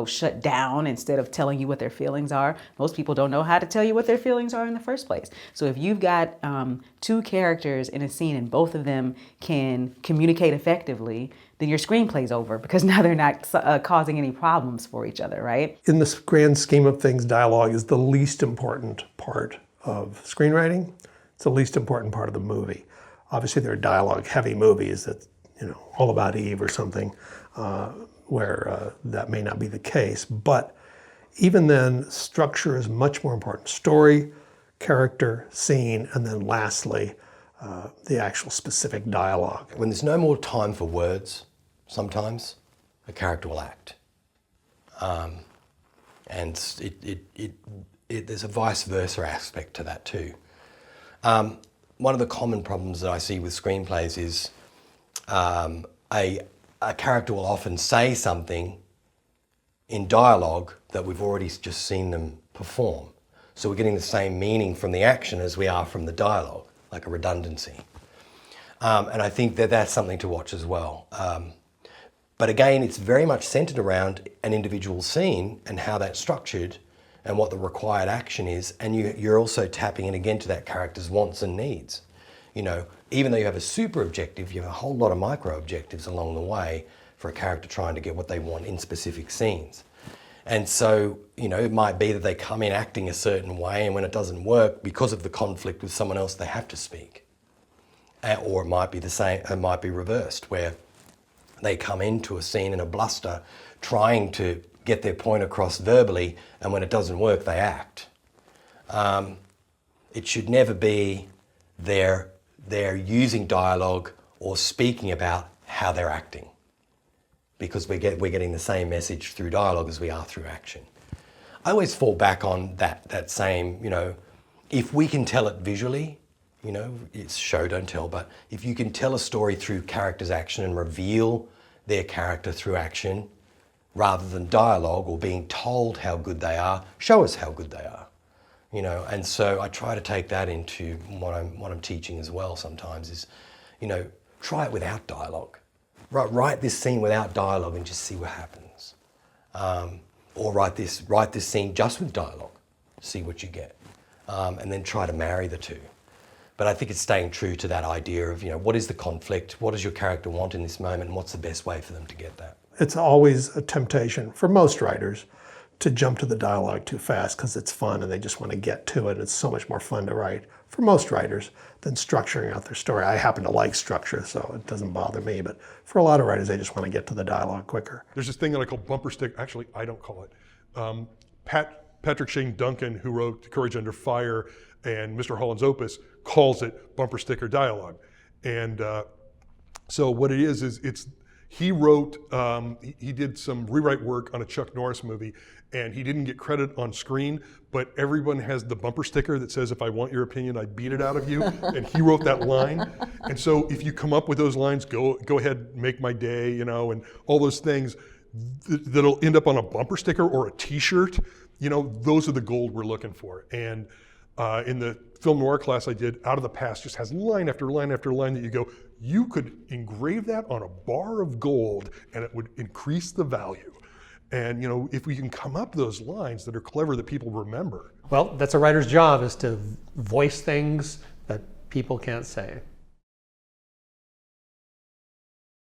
shut down instead of telling you what their feelings are. Most people don't know how to tell you what their feelings are in the first place. So if you've got two characters in a scene and both of them can communicate effectively, then your screenplay's over, because now they're not causing any problems for each other, right? In the grand scheme of things, dialogue is the least important part of screenwriting. It's the least important part of the movie. Obviously, there are dialogue-heavy movies that, All About Eve or something, where that may not be the case. But even then, structure is much more important. Story, character, scene, and then lastly, the actual specific dialogue. When there's no more time for words, sometimes a character will act. And there's a vice versa aspect to that too. One of the common problems that I see with screenplays is a character will often say something in dialogue that we've already just seen them perform. So we're getting the same meaning from the action as we are from the dialogue, like a redundancy. And I think that that's something to watch as well. But again, it's very much centered around an individual scene and how that's structured and what the required action is. And you're also tapping in again to that character's wants and needs. Even though you have a super objective, you have a whole lot of micro objectives along the way for a character trying to get what they want in specific scenes. And so, you know, it might be that they come in acting a certain way, and when it doesn't work, because of the conflict with someone else, they have to speak. Or it might be the same, it might be reversed, where they come into a scene in a bluster trying to get their point across verbally, and when it doesn't work, they act. It should never be they're using dialogue or speaking about how they're acting, because we're getting the same message through dialogue as we are through action. I always fall back on that same, you know, if we can tell it visually, you know, it's show, don't tell, but if you can tell a story through characters' action and reveal their character through action, rather than dialogue or being told how good they are, show us how good they are. You know, and so I try to take that into what I'm teaching as well sometimes is, you know, try it without dialogue. Write this scene without dialogue and just see what happens. Or write this scene just with dialogue, see what you get. And then try to marry the two. But I think it's staying true to that idea of, you know, what is the conflict? What does your character want in this moment? And what's the best way for them to get that? It's always a temptation for most writers to jump to the dialogue too fast because it's fun and they just want to get to it. It's so much more fun to write for most writers than structuring out their story. I happen to like structure, so it doesn't bother me, but for a lot of writers, they just want to get to the dialogue quicker. There's this thing that I call bumper stick. Actually, I don't call it. Patrick Shane Duncan, who wrote Courage Under Fire and Mr. Holland's Opus, calls it bumper sticker dialogue. And so what it is he wrote, he did some rewrite work on a Chuck Norris movie, and he didn't get credit on screen, but everyone has the bumper sticker that says, if I want your opinion, I beat it out of you. And he wrote that line. And so if you come up with those lines, go ahead, make my day, you know, and all those things that'll end up on a bumper sticker or a t-shirt, you know, those are the gold we're looking for. And in the film noir class I did, Out of the Past just has line after line after line that you go, you could engrave that on a bar of gold and it would increase the value. And, you know, if we can come up with those lines that are clever that people remember. Well, that's a writer's job, is to voice things that people can't say.